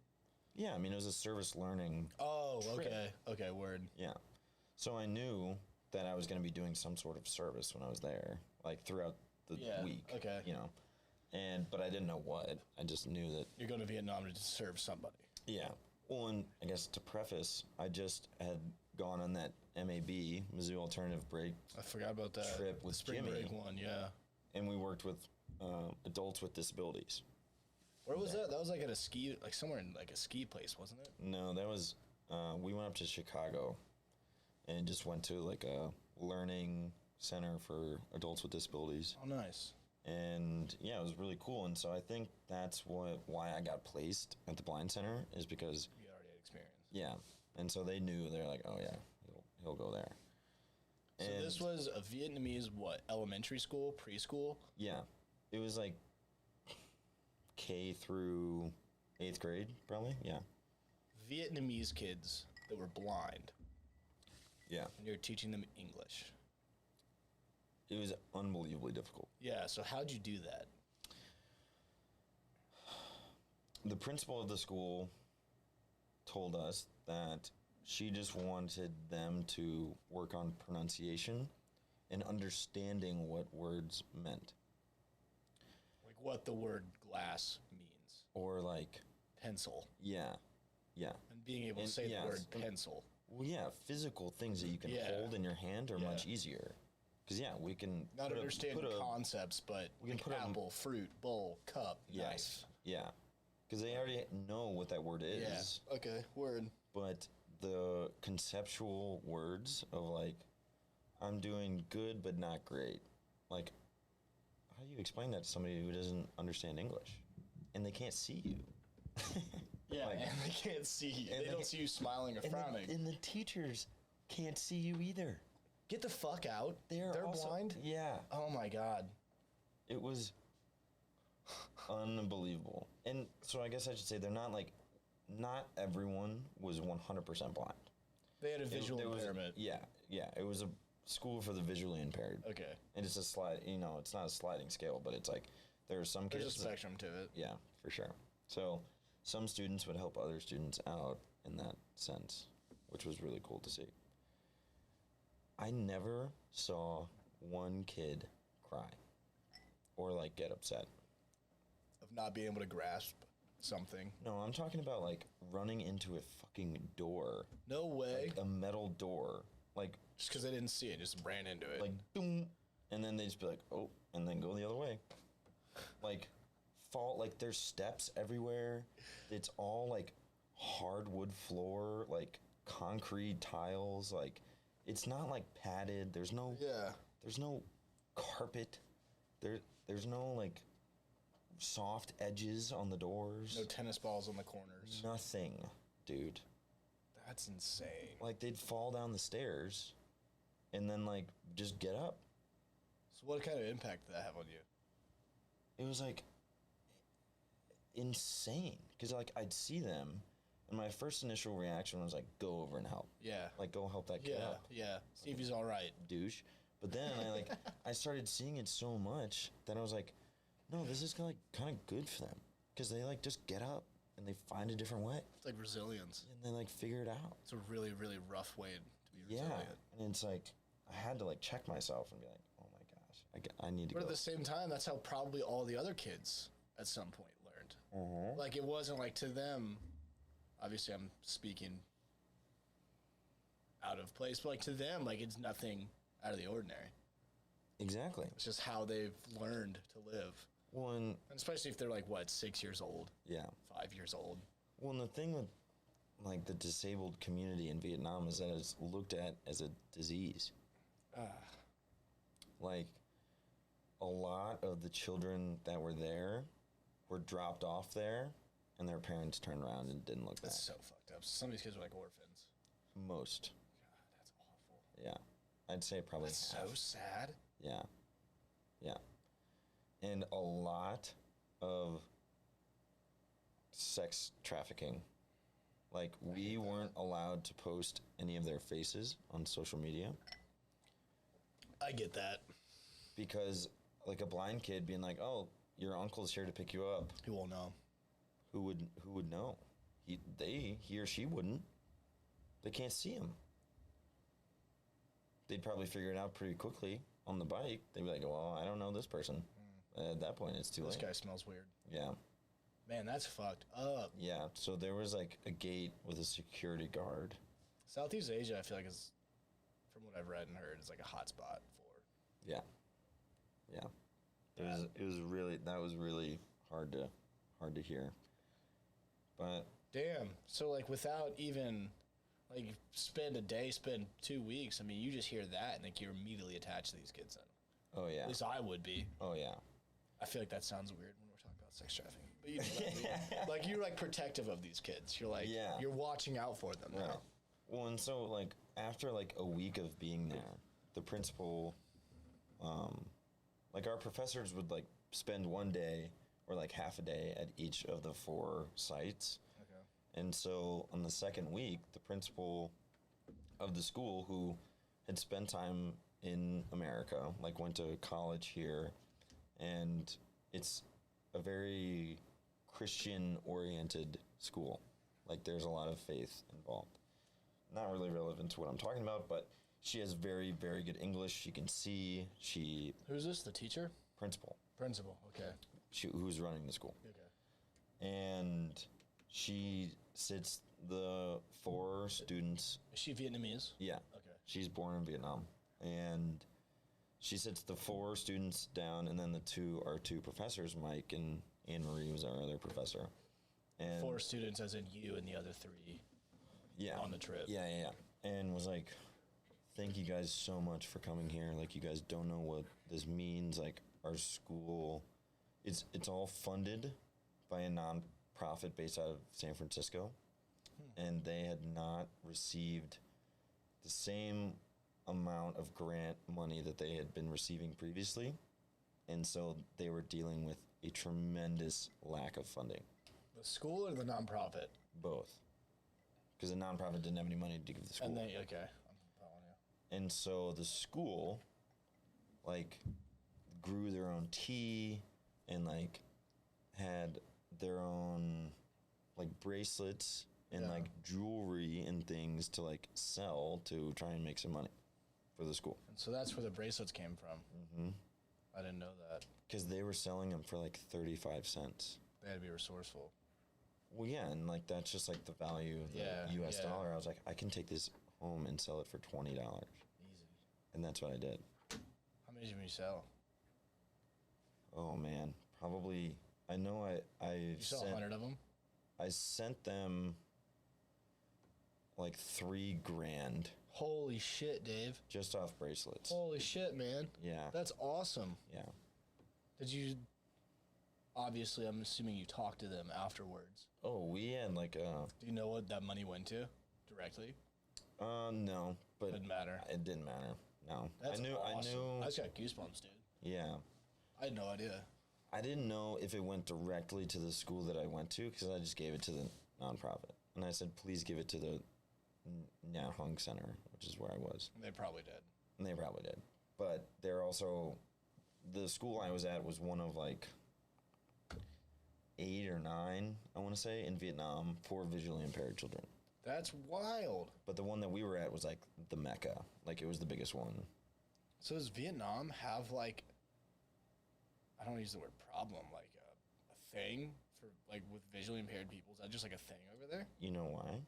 Speaker 2: Yeah, I mean it was a service learning.
Speaker 1: Oh,
Speaker 2: Trip.
Speaker 1: okay. Okay, word.
Speaker 2: Yeah. So I knew that I was going to be doing some sort of service when I was there, like throughout the
Speaker 1: Yeah,
Speaker 2: week.
Speaker 1: okay.
Speaker 2: You know, but I didn't know what. I just knew that.
Speaker 1: You're going to Vietnam to serve somebody.
Speaker 2: Yeah. Well, and I guess to preface, I just had gone on that MAB, Mizzou Alternative Break,
Speaker 1: I forgot about that.
Speaker 2: Trip with
Speaker 1: Spring
Speaker 2: Jimmy.
Speaker 1: break one, yeah.
Speaker 2: and we worked with adults with disabilities.
Speaker 1: Where was that? That was like at a ski, like somewhere in like a ski place, wasn't it?
Speaker 2: No, that was we went up to Chicago, and just went to like a learning center for adults with disabilities.
Speaker 1: Oh, nice.
Speaker 2: And yeah, it was really cool. And so I think that's why I got placed at the blind center, is because
Speaker 1: You already had experience.
Speaker 2: yeah. And so they knew, they're like, oh yeah, he'll go there.
Speaker 1: So
Speaker 2: And
Speaker 1: this was a Vietnamese, what, elementary school, preschool?
Speaker 2: yeah, it was like K through 8th grade, probably. Yeah.
Speaker 1: Vietnamese kids that were blind,
Speaker 2: Yeah.
Speaker 1: and you're teaching them English.
Speaker 2: It was unbelievably difficult.
Speaker 1: Yeah, so how'd you do that?
Speaker 2: The principal of the school told us that she just wanted them to work on pronunciation and understanding what words meant.
Speaker 1: Like what the word glass means.
Speaker 2: Or like,
Speaker 1: Pencil.
Speaker 2: yeah,
Speaker 1: And being able to
Speaker 2: And-
Speaker 1: say
Speaker 2: yeah,
Speaker 1: the word
Speaker 2: and-
Speaker 1: pencil.
Speaker 2: well, yeah, physical things that you can
Speaker 1: Yeah.
Speaker 2: hold in your hand are
Speaker 1: Yeah.
Speaker 2: much easier. Because yeah, we can
Speaker 1: Not
Speaker 2: put
Speaker 1: understanding
Speaker 2: put
Speaker 1: concepts, but
Speaker 2: we can
Speaker 1: like
Speaker 2: put a-
Speaker 1: apple, fruit, bowl, cup,
Speaker 2: yes,
Speaker 1: knife.
Speaker 2: yeah, because they already know what that word is.
Speaker 1: Yeah. Okay. Word.
Speaker 2: But the conceptual words of like, I'm doing good but not great. Like, how do you explain that to somebody who doesn't understand English? And they can't see you.
Speaker 1: Yeah.
Speaker 2: Like-
Speaker 1: and they can't see you.
Speaker 2: and
Speaker 1: They don't see you smiling or
Speaker 2: and
Speaker 1: frowning.
Speaker 2: and the teachers can't see you either.
Speaker 1: Get the fuck out.
Speaker 2: They're also,
Speaker 1: blind?
Speaker 2: Yeah.
Speaker 1: Oh my god.
Speaker 2: It was unbelievable. And so I guess I should say not everyone was 100% blind.
Speaker 1: They had a visual
Speaker 2: there was-
Speaker 1: impairment.
Speaker 2: yeah. It was a school for the visually impaired.
Speaker 1: Okay.
Speaker 2: And it's a it's not a sliding scale, but it's like there are some
Speaker 1: There's a
Speaker 2: kids.
Speaker 1: spectrum to it.
Speaker 2: Yeah, for sure. So some students would help other students out in that sense, which was really cool to see. I never saw one kid cry or like get upset.
Speaker 1: Of not being able to grasp something.
Speaker 2: No, I'm talking about like running into a fucking door,
Speaker 1: No way.
Speaker 2: like a metal door, like
Speaker 1: Just because they didn't see it, just ran into it.
Speaker 2: boom, and then they just be like, oh, and then go the other way. Like fall, like there's steps everywhere. It's all like hardwood floor, like concrete tiles, like it's not like padded. There's no carpet. There's no like soft edges on the doors.
Speaker 1: no tennis balls on the corners.
Speaker 2: Nothing, dude.
Speaker 1: That's insane.
Speaker 2: Like they'd fall down the stairs and then like just get up.
Speaker 1: So what kind of impact did that have on you?
Speaker 2: It was like insane because like I'd see them and my first initial reaction was like, go over and help.
Speaker 1: Yeah.
Speaker 2: Like go help that kid
Speaker 1: Yeah.
Speaker 2: up.
Speaker 1: Yeah. See if he's all right.
Speaker 2: Douche. But then I started seeing it so much that I was like, no, this is kind of good for them because they like just get up and they find a different way.
Speaker 1: It's like resilience.
Speaker 2: And they like figure it out.
Speaker 1: It's a really, really rough way to be
Speaker 2: Yeah.
Speaker 1: resilient.
Speaker 2: And it's like, I had to like check myself and be like, oh my gosh, I need to
Speaker 1: But
Speaker 2: go.
Speaker 1: at the same time, that's how probably all the other kids at some point learned.
Speaker 2: Mm-hmm.
Speaker 1: Like, it wasn't like to them, obviously I'm speaking out of place, but like to them, like it's nothing out of the ordinary.
Speaker 2: Exactly.
Speaker 1: It's just how they've learned to live.
Speaker 2: Well, and
Speaker 1: especially if they're like, what, 6 years old?
Speaker 2: yeah.
Speaker 1: 5 years old?
Speaker 2: Well, and the thing with like the disabled community in Vietnam is that it's looked at as a disease. Like, a lot of the children that were there were dropped off there, and their parents turned around and didn't look back.
Speaker 1: That's so fucked up. Some of these kids are like orphans.
Speaker 2: Most.
Speaker 1: God, that's awful.
Speaker 2: Yeah. I'd say probably
Speaker 1: That's
Speaker 2: half.
Speaker 1: so sad.
Speaker 2: Yeah. Yeah. And a lot of sex trafficking. Like, we weren't allowed to post any of their faces on social media.
Speaker 1: I get that.
Speaker 2: Because, like, a blind kid being like, oh, your uncle's here to pick you up.
Speaker 1: Who will know?
Speaker 2: Who would know? He or she wouldn't. They can't see him. They'd probably figure it out pretty quickly on the bike. They'd be like, well, I don't know this person. At that point, it's too late.
Speaker 1: This guy smells weird.
Speaker 2: Yeah.
Speaker 1: Man, that's fucked up.
Speaker 2: Yeah. So there was like a gate with a security guard.
Speaker 1: Southeast Asia, I feel like, is, from what I've read and heard, is like a hot spot for.
Speaker 2: Yeah. Yeah. It was really hard to hear. But
Speaker 1: Damn. So like without even like spend 2 weeks, I mean, you just hear that and like you're immediately attached to these kids then.
Speaker 2: oh yeah.
Speaker 1: At least I would be.
Speaker 2: Oh yeah.
Speaker 1: I feel like that sounds weird when we're talking about sex trafficking. But you know what I mean? Like you're like protective of these kids. You're like you're watching out for them now.
Speaker 2: Right. Well, and so like after like a week of being there, the principal, like our professors would like spend one day or like half a day at each of the 4 sites. Okay. And so on the second week, the principal of the school, who had spent time in America, like went to college here, and it's a very Christian-oriented school. Like, there's a lot of faith involved. Not really relevant to what I'm talking about, but she has very, very good English. She can see.
Speaker 1: Who's this? The teacher?
Speaker 2: Principal.
Speaker 1: Principal. Okay.
Speaker 2: Who's running the school.
Speaker 1: Okay.
Speaker 2: And she sits the 4 students.
Speaker 1: Is she Vietnamese?
Speaker 2: Yeah.
Speaker 1: Okay.
Speaker 2: She's born in Vietnam. And she sits the 4 students down, and then our two professors, Mike and Anne Marie was our other professor. And
Speaker 1: 4 students as in you and the other 3 on the trip.
Speaker 2: Yeah. And was like, thank you guys so much for coming here. Like, you guys don't know what this means. Like, our school, it's all funded by a non-profit based out of San Francisco. And they had not received the same amount of grant money that they had been receiving previously. And so they were dealing with a tremendous lack of funding.
Speaker 1: The school or the nonprofit?
Speaker 2: Both. Because the nonprofit didn't have any money to give the school.
Speaker 1: And they, okay. I'm following you.
Speaker 2: And so the school, like, grew their own tea and, like, had their own, like, bracelets and, like, jewelry and things to, like, sell to try and make some money for the school.
Speaker 1: And so that's where the bracelets came from. Mm-hmm. I didn't know that.
Speaker 2: Because they were selling them for, like, 35 cents.
Speaker 1: They had to be resourceful.
Speaker 2: Well, yeah, and, like, that's just, like, the value of the U.S. dollar. I was like, I can take this home and sell it for $20. Easy. And that's what I did.
Speaker 1: How many did you sell?
Speaker 2: Oh, man. Probably, I know I
Speaker 1: You sold 100 of them?
Speaker 2: I sent them, like, $3,000.
Speaker 1: Holy shit, Dave.
Speaker 2: Just off bracelets.
Speaker 1: Holy shit, man.
Speaker 2: Yeah.
Speaker 1: That's awesome.
Speaker 2: Yeah.
Speaker 1: Did you... Obviously, I'm assuming you talked to them afterwards.
Speaker 2: Oh, we had, like,
Speaker 1: Do you know what that money went to directly?
Speaker 2: No, but...
Speaker 1: Didn't matter.
Speaker 2: It didn't matter. No.
Speaker 1: That's awesome. I
Speaker 2: I
Speaker 1: just got goosebumps, dude.
Speaker 2: Yeah.
Speaker 1: I had no idea.
Speaker 2: I didn't know if it went directly to the school that I went to, because I just gave it to the nonprofit. And I said, please give it to the Nha Hung Center, which is where I was.
Speaker 1: They probably did.
Speaker 2: And they probably did. But they're also... The school I was at was one of, like, 8 or 9, I want to say, in Vietnam for visually impaired children.
Speaker 1: That's wild.
Speaker 2: But the one that we were at was like the Mecca. Like it was the biggest one.
Speaker 1: So does Vietnam have like, I don't use the word problem, like a thing for like with visually impaired people? Is that just like a thing over there?
Speaker 2: You know why?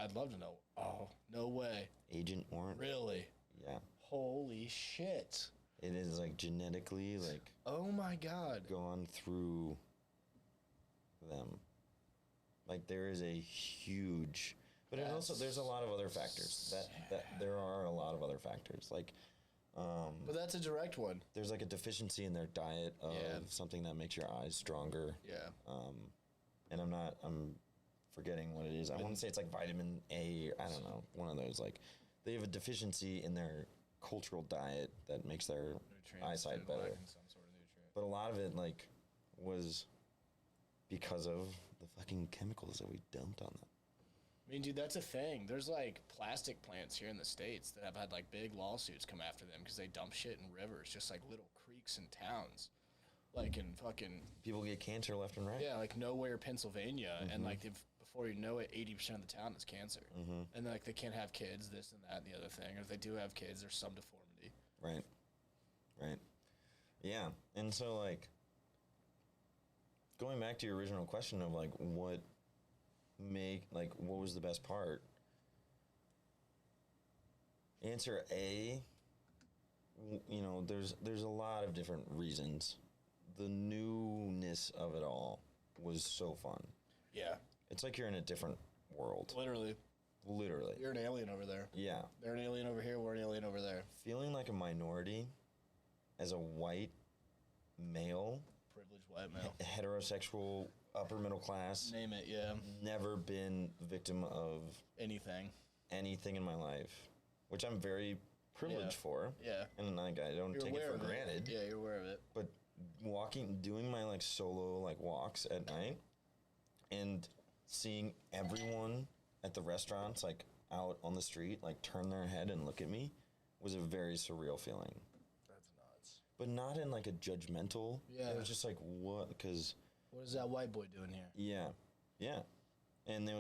Speaker 1: I'd love to know. Oh, no way.
Speaker 2: Agent Orange.
Speaker 1: Really?
Speaker 2: Yeah.
Speaker 1: Holy shit.
Speaker 2: It is like genetically like.
Speaker 1: Oh my God.
Speaker 2: Gone through them. Like there is a huge, but it also there's a lot of other factors. That there are a lot of other factors. Like.
Speaker 1: But that's a direct one.
Speaker 2: There's like a deficiency in their diet of something that makes your eyes stronger.
Speaker 1: Yeah.
Speaker 2: And I'm forgetting what it is. I want to say it's like vitamin A. I don't know. One of those. Like they have a deficiency in their cultural diet that makes their eyesight better. But a lot of it like was because of the fucking chemicals that we dumped on them.
Speaker 1: I mean, dude, that's a thing. There's, like, plastic plants here in the States that have had, like, big lawsuits come after them because they dump shit in rivers, just, like, little creeks and towns. Like, in fucking...
Speaker 2: People get cancer left and right.
Speaker 1: Yeah, like, nowhere, Pennsylvania. And, like, before you know it, 80% of the town is cancer. And, like, they can't have kids, this and that and the other thing. And if they do have kids, there's some deformity.
Speaker 2: Right. Right. Yeah. And so, like, going back to your original question of, like, what was the best part? Answer A, you know, there's a lot of different reasons. The newness of it all was so fun.
Speaker 1: Yeah.
Speaker 2: It's like you're in a different world.
Speaker 1: Literally. You're an alien over there.
Speaker 2: Yeah.
Speaker 1: They're an alien over here, we're an alien over there.
Speaker 2: Feeling like a minority as a white male.
Speaker 1: Privileged white male.
Speaker 2: Heterosexual, upper middle class.
Speaker 1: Name it, yeah.
Speaker 2: Never been victim of
Speaker 1: anything
Speaker 2: in my life, which I'm very privileged for.
Speaker 1: Yeah.
Speaker 2: And like I don't take it for granted.
Speaker 1: Yeah, you're aware of it.
Speaker 2: But doing my like solo like walks at night and seeing everyone at the restaurants like out on the street like turn their head and look at me was a very surreal feeling.
Speaker 1: That's nuts.
Speaker 2: But not in like a judgmental.
Speaker 1: Yeah.
Speaker 2: It was just like what? Because
Speaker 1: what is that white boy doing here?
Speaker 2: Yeah, yeah. And there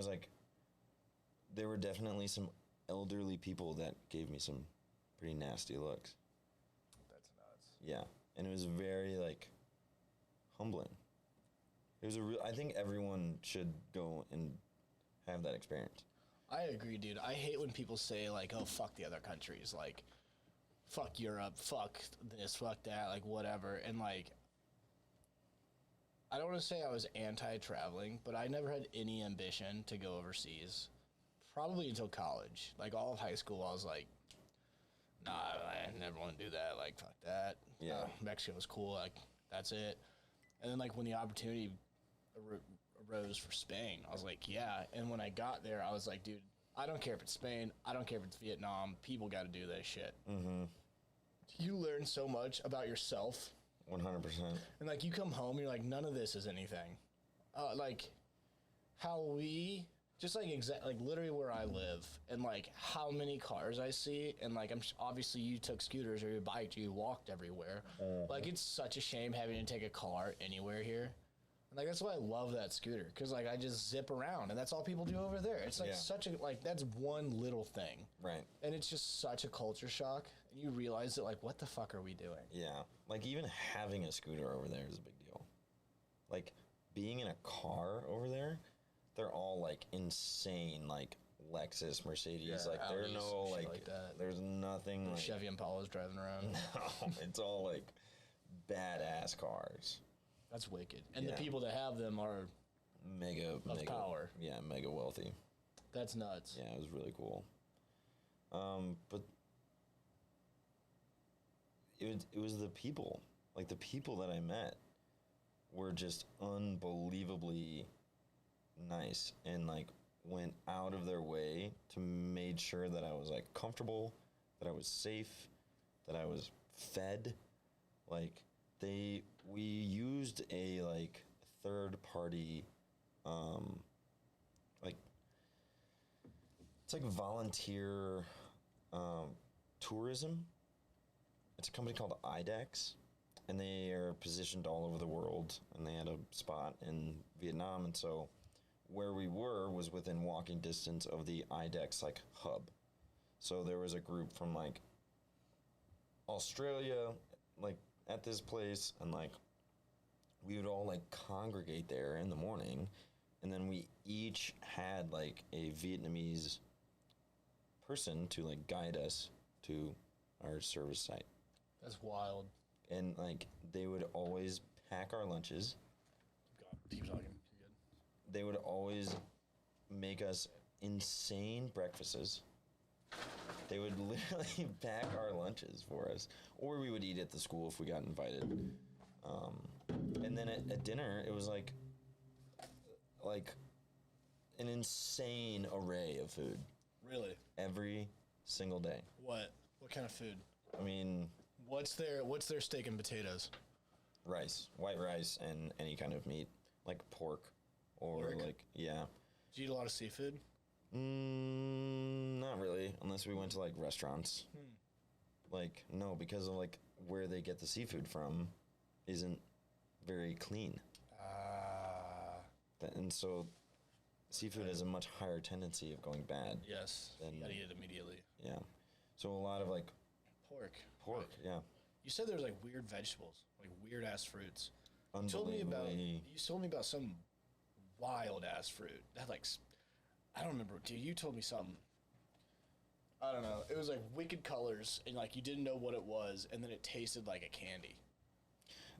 Speaker 2: were definitely some elderly people that gave me some pretty nasty looks.
Speaker 1: That's nuts.
Speaker 2: Yeah, and it was very like humbling. It was I think everyone should go and have that experience.
Speaker 1: I agree, dude. I hate when people say like, "Oh, fuck the other countries," like, "Fuck Europe," "Fuck this," "Fuck that," like whatever, and like. I don't want to say I was anti-traveling, but I never had any ambition to go overseas. Probably until college. Like, all of high school, I was like, nah, I never want to do that. Like, fuck that.
Speaker 2: Yeah.
Speaker 1: Mexico's cool. Like, that's it. And then, like, when the opportunity arose for Spain, I was like, yeah. And when I got there, I was like, dude, I don't care if it's Spain. I don't care if it's Vietnam. People got to do this shit. Mm-hmm. You learn so much about yourself.
Speaker 2: 100%.
Speaker 1: And, like, you come home, you're like, none of this is anything. Like, how we, just, like, like, literally where I live, and, like, how many cars I see, and, like, obviously you took scooters or you biked, you walked everywhere. Like, it's such a shame having to take a car anywhere here. And, like, that's why I love that scooter, because, like, I just zip around, and that's all people do over there. It's, like, such a, like, that's one little thing.
Speaker 2: Right.
Speaker 1: And it's just such a culture shock, and you realize that, like, what the fuck are we doing?
Speaker 2: Yeah. Like, even having a scooter over there is a big deal. Like, being in a car over there, they're all, like, insane, like, Lexus, Mercedes. Like,
Speaker 1: Audis,
Speaker 2: there are no,
Speaker 1: like that.
Speaker 2: There's nothing, like...
Speaker 1: Chevy Impalas driving around.
Speaker 2: No, it's all, like, badass cars.
Speaker 1: That's wicked. And the people that have them are...
Speaker 2: Mega
Speaker 1: power.
Speaker 2: Yeah, mega wealthy.
Speaker 1: That's nuts.
Speaker 2: Yeah, it was really cool. But... It was the people. Like, the people that I met were just unbelievably nice and, like, went out of their way to made sure that I was, like, comfortable, that I was safe, that I was fed. Like, we used a, like, third-party, like, it's like volunteer tourism. It's a company called IDEX, and they are positioned all over the world, and they had a spot in Vietnam, and so where we were was within walking distance of the IDEX like hub. So there was a group from like Australia, like at this place, and like we would all like congregate there in the morning, and then we each had like a Vietnamese person to like guide us to our service site.
Speaker 1: That's wild.
Speaker 2: And like they would always pack our lunches.
Speaker 1: Keep talking. You're good.
Speaker 2: They would always make us insane breakfasts. They would literally pack our lunches for us, or we would eat at the school if we got invited. And then at dinner, it was like an insane array of food
Speaker 1: Really?
Speaker 2: every single day.
Speaker 1: What? What kind of food?
Speaker 2: I mean,
Speaker 1: What's their steak and potatoes?
Speaker 2: rice, white rice, and any kind of meat, like pork, or
Speaker 1: Pork?
Speaker 2: like yeah.
Speaker 1: Do you eat a lot of seafood?
Speaker 2: Not really, unless we went to like restaurants. Like no, because of like where they get the seafood from, isn't very clean. And so, seafood has a much higher tendency of going bad.
Speaker 1: Yes.
Speaker 2: Then-
Speaker 1: You gotta eat it immediately.
Speaker 2: Yeah. So a lot of like
Speaker 1: Pork.
Speaker 2: pork. Yeah.
Speaker 1: You said there was like weird vegetables, like weird ass fruits. You
Speaker 2: Unbelievably.
Speaker 1: told me about some wild ass fruit that like I don't remember. Dude, you told me something. I don't know. It was like wicked colors and like you didn't know what it was, and then it tasted like a candy.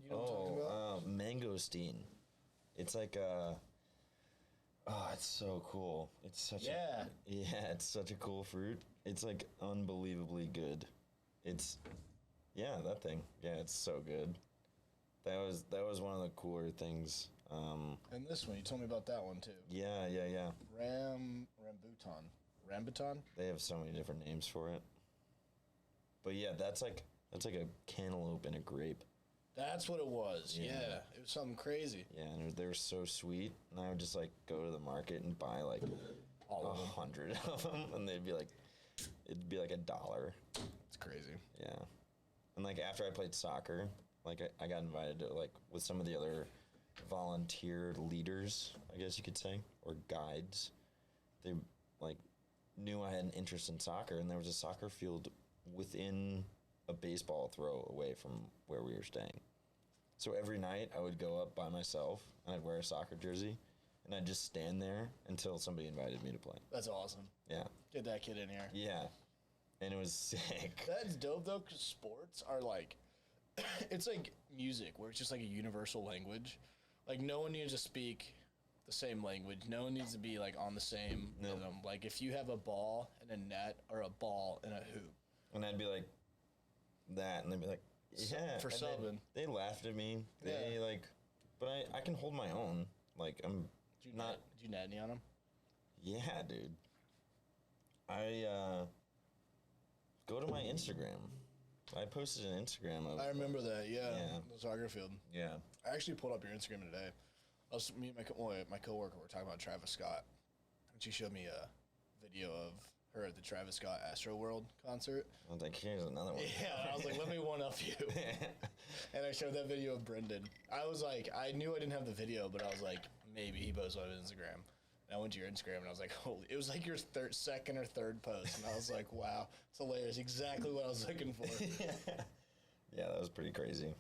Speaker 1: You know what I'm talking about?
Speaker 2: Mangosteen. It's like it's so cool. It's such it's such a cool fruit. It's like unbelievably good. It's that thing. Yeah, it's so good. That was one of the cooler things.
Speaker 1: And this one, you told me about that one too.
Speaker 2: Yeah.
Speaker 1: Rambutan?
Speaker 2: They have so many different names for it. But yeah, that's like a cantaloupe and a grape.
Speaker 1: That's what it was.
Speaker 2: Yeah.
Speaker 1: Yeah. It was something crazy.
Speaker 2: Yeah, and they were so sweet. And I would just like go to the market and buy like
Speaker 1: All of them.
Speaker 2: 100 of them, and it'd be like $1.
Speaker 1: It's crazy.
Speaker 2: Yeah. And like after I played soccer, like I got invited to like with some of the other volunteer leaders, I guess you could say, or guides. They like knew I had an interest in soccer, and there was a soccer field within a baseball throw away from where we were staying. So every night I would go up by myself and I'd wear a soccer jersey and I'd just stand there until somebody invited me to play.
Speaker 1: That's awesome.
Speaker 2: Yeah.
Speaker 1: Get that kid in here.
Speaker 2: Yeah. And it was sick.
Speaker 1: That's dope though, because sports are like, it's like music where it's just like a universal language. Like no one needs to speak the same language. No one needs to be like on the same rhythm. Like if you have a ball and a net or a ball and a hoop.
Speaker 2: And I'd be like that, and they'd be like, yeah.
Speaker 1: For
Speaker 2: and
Speaker 1: subbing.
Speaker 2: They laughed at me. They like, but I can hold my own. Like I'm
Speaker 1: Do you
Speaker 2: not.
Speaker 1: Do you net any on them?
Speaker 2: Yeah, dude. I go to my Instagram. I posted an Instagram of.
Speaker 1: I remember that. Yeah.
Speaker 2: Yeah.
Speaker 1: The soccer field.
Speaker 2: Yeah.
Speaker 1: I actually pulled up your Instagram today. Me and my coworker were talking about Travis Scott, and she showed me a video of her at the Travis Scott Astro World concert.
Speaker 2: I was like, here's another one.
Speaker 1: Yeah, I was like, let me one up you. And I showed that video of Brendan. I was like, I knew I didn't have the video, but I was like, maybe he posted on Instagram. And I went to your Instagram and I was like, holy, it was like your second or third post. And I was like, wow, it's hilarious. Exactly what I was looking for.
Speaker 2: Yeah, that was pretty crazy.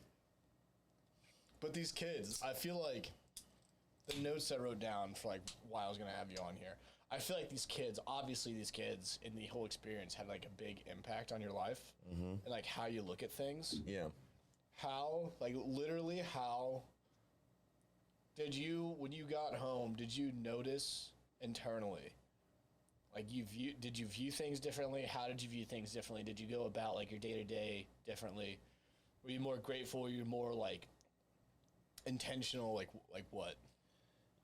Speaker 1: But these kids, I feel like the notes I wrote down for like why I was going to have you on here, I feel like these kids, obviously these kids in the whole experience had like a big impact on your life and like how you look at things.
Speaker 2: Yeah.
Speaker 1: How, like literally how did you, when you got home, did you notice internally? Like did you view things differently? How did you view things differently? Did you go about like your day-to-day differently? Were you more grateful? Were you more like intentional? Like what?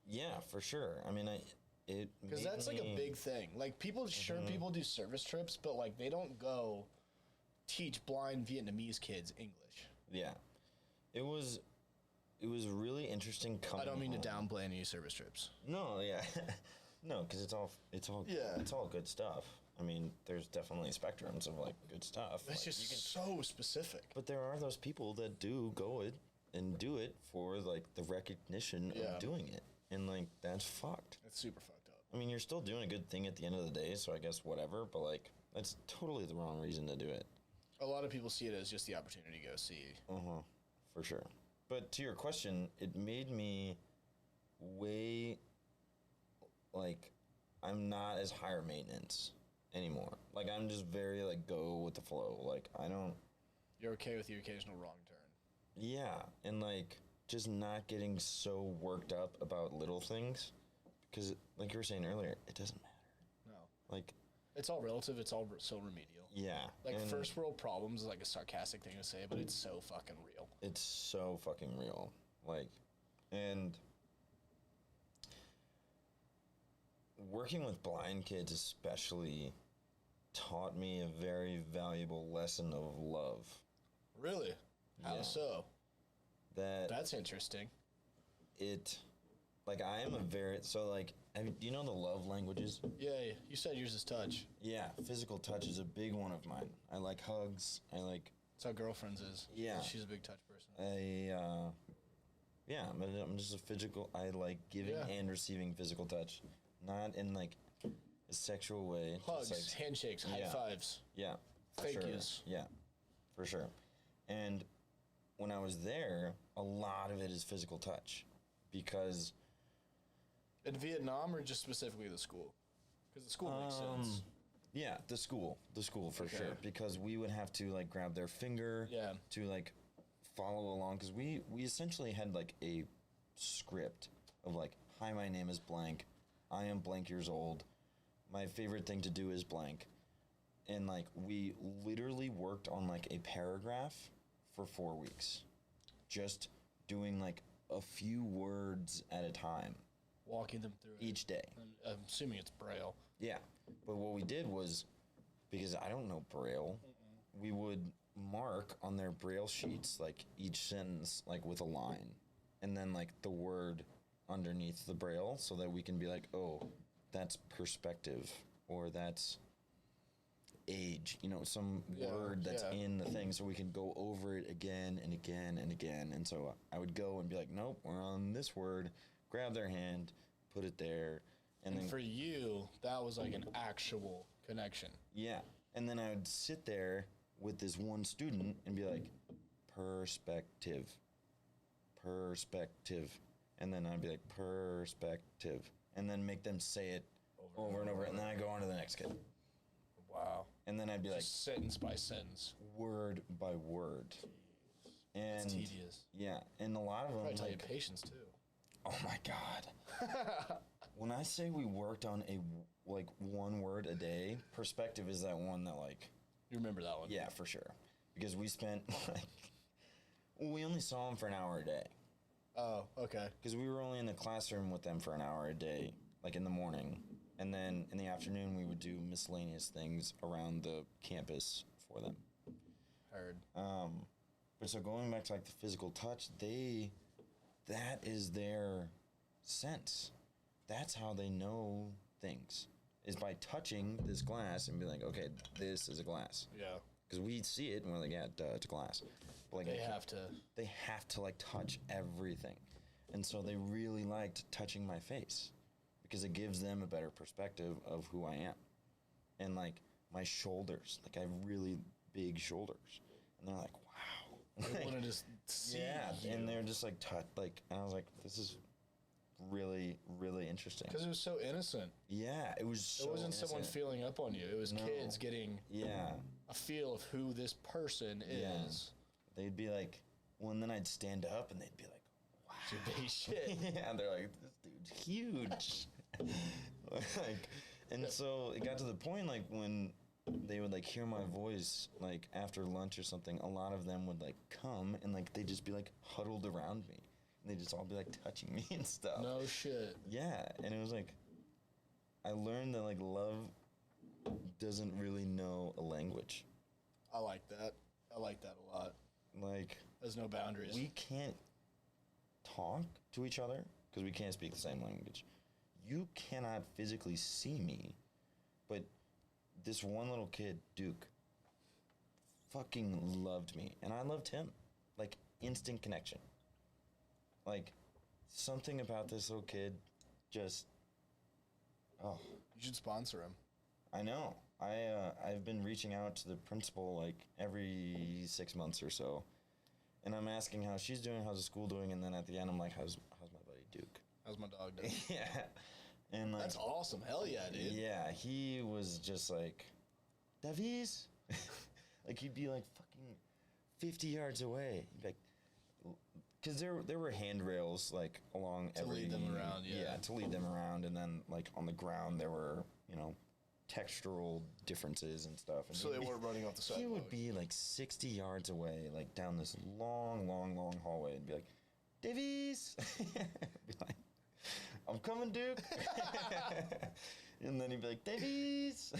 Speaker 2: Yeah, for sure. I mean,
Speaker 1: Because that's like a big thing. Like people do service trips, but like they don't go teach blind Vietnamese kids English.
Speaker 2: Yeah. It was really interesting coming
Speaker 1: I don't mean
Speaker 2: home.
Speaker 1: to downplay any service trips.
Speaker 2: No, yeah. No, because it's all
Speaker 1: Yeah.
Speaker 2: it's all good stuff. I mean, there's definitely spectrums of like good stuff.
Speaker 1: That's
Speaker 2: Like,
Speaker 1: just so specific.
Speaker 2: but there are those people that do go it and do it for like the recognition
Speaker 1: Yeah.
Speaker 2: of doing it, and like that's fucked.
Speaker 1: It's super fucked up.
Speaker 2: I mean, you're still doing a good thing at the end of the day, so I guess whatever. But like, that's totally the wrong reason to do it.
Speaker 1: A lot of people see it as just the opportunity to go see.
Speaker 2: For sure. But to your question, it made me way like I'm not as higher maintenance anymore. Like I'm just very like go with the flow. Like I don't.
Speaker 1: You're okay with the occasional wrong turn.
Speaker 2: Yeah, and like just not getting so worked up about little things, because like you were saying earlier, it doesn't matter.
Speaker 1: No.
Speaker 2: Like
Speaker 1: It's all relative. It's all so remedial.
Speaker 2: yeah,
Speaker 1: Like
Speaker 2: and
Speaker 1: first world problems is like a sarcastic thing to say, but it's so fucking real.
Speaker 2: it's so fucking real. Like, and working with blind kids especially taught me a very valuable lesson of love.
Speaker 1: Really? How
Speaker 2: Yeah.
Speaker 1: so?
Speaker 2: That
Speaker 1: That's interesting.
Speaker 2: it, like I am a very, so like, do you know the love languages?
Speaker 1: Yeah, you said yours is touch.
Speaker 2: Yeah, physical touch is a big one of mine. I like hugs. I like,
Speaker 1: That's how girlfriend's is.
Speaker 2: Yeah.
Speaker 1: She's a big touch person.
Speaker 2: yeah, I'm just a physical, I like giving
Speaker 1: Yeah.
Speaker 2: and receiving physical touch. Not in like a sexual way.
Speaker 1: Hugs,
Speaker 2: just like,
Speaker 1: handshakes, high
Speaker 2: yeah.
Speaker 1: fives.
Speaker 2: yeah. for
Speaker 1: Thank
Speaker 2: sure.
Speaker 1: yous.
Speaker 2: Yeah, for sure. And when I was there, a lot of it is physical touch because
Speaker 1: In Vietnam or just specifically the school? Because the school makes sense.
Speaker 2: yeah, the school for
Speaker 1: Okay.
Speaker 2: sure, because we would have to like grab their finger
Speaker 1: Yeah.
Speaker 2: to like follow along, because we essentially had like a script of like, hi, my name is blank, I am blank years old, my favorite thing to do is blank, and like we literally worked on like a paragraph for 4 weeks, just doing like a few words at a time
Speaker 1: Walking them through it.
Speaker 2: each day.
Speaker 1: I'm assuming it's Braille.
Speaker 2: Yeah, but what we did was, because I don't know Braille, we would mark on their Braille sheets like each sentence like with a line, and then like the word underneath the Braille, so that we can be like, oh, that's perspective, or that's age, some
Speaker 1: Yeah,
Speaker 2: word that's
Speaker 1: yeah.
Speaker 2: in the thing, so we can go over it again and again and again. And so I would go and be like, nope, we're on this word, grab their hand, put it there, and
Speaker 1: And
Speaker 2: then
Speaker 1: for you, that was like an actual connection.
Speaker 2: yeah. And then I would sit there with this one student and be like, perspective. And then I'd be like, perspective. And then make them say it over and over. And then I'd go on to the next kid.
Speaker 1: Wow.
Speaker 2: And then I'd be like,
Speaker 1: Just sentence by sentence.
Speaker 2: word by word. And
Speaker 1: It's tedious.
Speaker 2: yeah. And a lot of them,
Speaker 1: Probably tell you
Speaker 2: like,
Speaker 1: patience too.
Speaker 2: oh my God. When I say we worked on like one word a day, perspective is that one that like,
Speaker 1: You remember that one?
Speaker 2: yeah, for sure. Because we spent like, we only saw them for an hour a day.
Speaker 1: Oh, okay.
Speaker 2: Because we were only in the classroom with them for an hour a day, like in the morning. And then in the afternoon, we would do miscellaneous things around the campus for them.
Speaker 1: Heard.
Speaker 2: But so going back to like the physical touch, that is their sense. That's how they know things, is by touching this glass and be like, okay, this is a glass.
Speaker 1: Yeah.
Speaker 2: Because we see it and we're like, yeah, duh, it's a glass. But like,
Speaker 1: They have to.
Speaker 2: they have to like touch everything. And so they really liked touching my face, because it gives them a better perspective of who I am. And like my shoulders, like I have really big shoulders. And they're like, wow.
Speaker 1: They wanted to see
Speaker 2: yeah,
Speaker 1: you.
Speaker 2: and they're just like and I was like, this is really, really interesting.
Speaker 1: Because it was so innocent.
Speaker 2: Yeah, it was so
Speaker 1: It wasn't someone
Speaker 2: innocent.
Speaker 1: feeling up on you. It was
Speaker 2: No.
Speaker 1: kids getting
Speaker 2: Yeah.
Speaker 1: a feel of who this person
Speaker 2: Yeah.
Speaker 1: is.
Speaker 2: They'd be like, well, and then I'd stand up and they'd be like, wow.
Speaker 1: It's your big shit.
Speaker 2: Yeah, they're like, this dude's huge. Like, and so it got to the point, like, when they would, like, hear my voice, like, after lunch or something, a lot of them would, like, come and, like, they'd just be, like, huddled around me. And they'd just all be, like, touching me and stuff.
Speaker 1: No shit.
Speaker 2: Yeah, and it was, like, I learned that, like, love doesn't really know a language.
Speaker 1: I like that. I like that a lot.
Speaker 2: Like,
Speaker 1: There's no boundaries.
Speaker 2: we can't talk to each other because we can't speak the same language. You cannot physically see me, but this one little kid, Duke, fucking loved me, and I loved him. Like, instant connection. Like, something about this little kid just, oh.
Speaker 1: You should sponsor him.
Speaker 2: I know. I've been reaching out to the principal, like, every 6 months or so, and I'm asking how she's doing, how's the school doing, and then at the end, I'm like, how's my buddy Duke?
Speaker 1: How's my dog doing?
Speaker 2: Yeah. And, like,
Speaker 1: that's awesome. Hell yeah, dude.
Speaker 2: Yeah, he was just like, Davis? Like, he'd be like fucking 50 yards away. He'd be like, because there were handrails like along
Speaker 1: to lead them around. Yeah,
Speaker 2: to lead them around, and then like on the ground there were textural differences and stuff. And
Speaker 1: so they weren't running off the sidewalk.
Speaker 2: He would be like 60 yards away, like down this long hallway, and be like, Davis. Be like, I'm coming, Duke. And then he'd be like, Davies,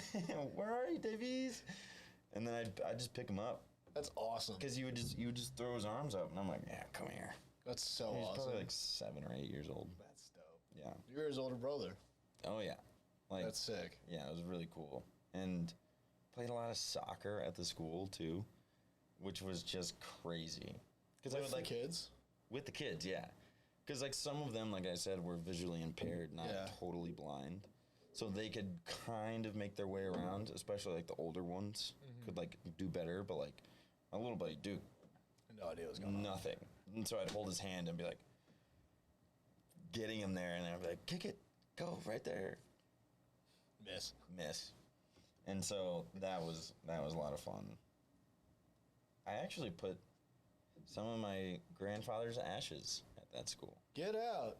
Speaker 2: where are you, Davies? And then I'd just pick him up.
Speaker 1: That's awesome.
Speaker 2: Because you would just throw his arms up, and I'm like, yeah, come here.
Speaker 1: That's so
Speaker 2: He's
Speaker 1: awesome.
Speaker 2: probably like 7 or 8 years old.
Speaker 1: That's dope.
Speaker 2: Yeah.
Speaker 1: You're his older brother.
Speaker 2: Oh yeah. Like,
Speaker 1: that's sick.
Speaker 2: Yeah, it was really cool. And played a lot of soccer at the school too, which was just crazy.
Speaker 1: Because I would like kids.
Speaker 2: With the kids, yeah. Because like some of them, like I said, were visually impaired, not totally blind. So they could kind of make their way around, especially like the older ones could like do better. But like my little buddy Duke,
Speaker 1: no idea what's going on.
Speaker 2: Nothing. And so I'd hold his hand and be like, getting him there, and I'd be like, kick it, go right there. Miss. And so that was a lot of fun. I actually put some of my grandfather's ashes at that school.
Speaker 1: Get out.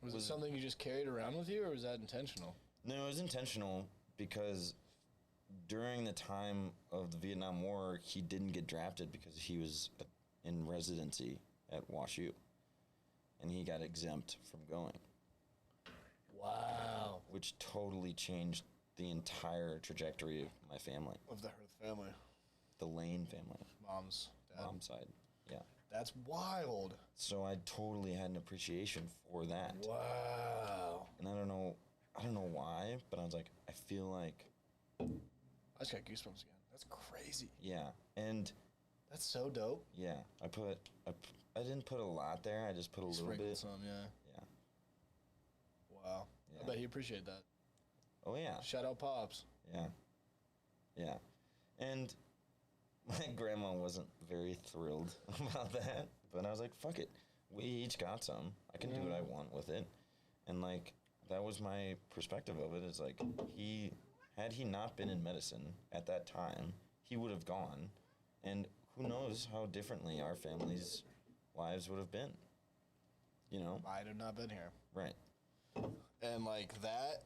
Speaker 1: Was it something you just carried around with you, or was that intentional?
Speaker 2: No, it was intentional because during the time of the Vietnam War, he didn't get drafted because he was in residency at WashU, and he got exempt from going.
Speaker 1: Wow.
Speaker 2: Which totally changed the entire trajectory of my family.
Speaker 1: Of the Hurth family.
Speaker 2: The Lane family.
Speaker 1: Mom's
Speaker 2: side, yeah.
Speaker 1: That's wild.
Speaker 2: So I totally had an appreciation for that.
Speaker 1: Wow.
Speaker 2: And I don't know why, but I was like, I feel like
Speaker 1: I just got goosebumps again. That's crazy.
Speaker 2: Yeah, and
Speaker 1: that's so dope.
Speaker 2: Yeah, I didn't put a lot there. I just put a little bit.
Speaker 1: Some, yeah.
Speaker 2: Yeah.
Speaker 1: Wow. Yeah. I bet he appreciated that.
Speaker 2: Oh yeah.
Speaker 1: Shout out Pops.
Speaker 2: Yeah. Yeah, and my grandma wasn't very thrilled about that, but I was like, fuck it. We each got some. I can do what I want with it. And, like, that was my perspective of it. It's like, had he not been in medicine at that time, he would have gone. And who knows how differently our family's lives would have been. You know?
Speaker 1: Might have not been here.
Speaker 2: Right.
Speaker 1: And, like, that,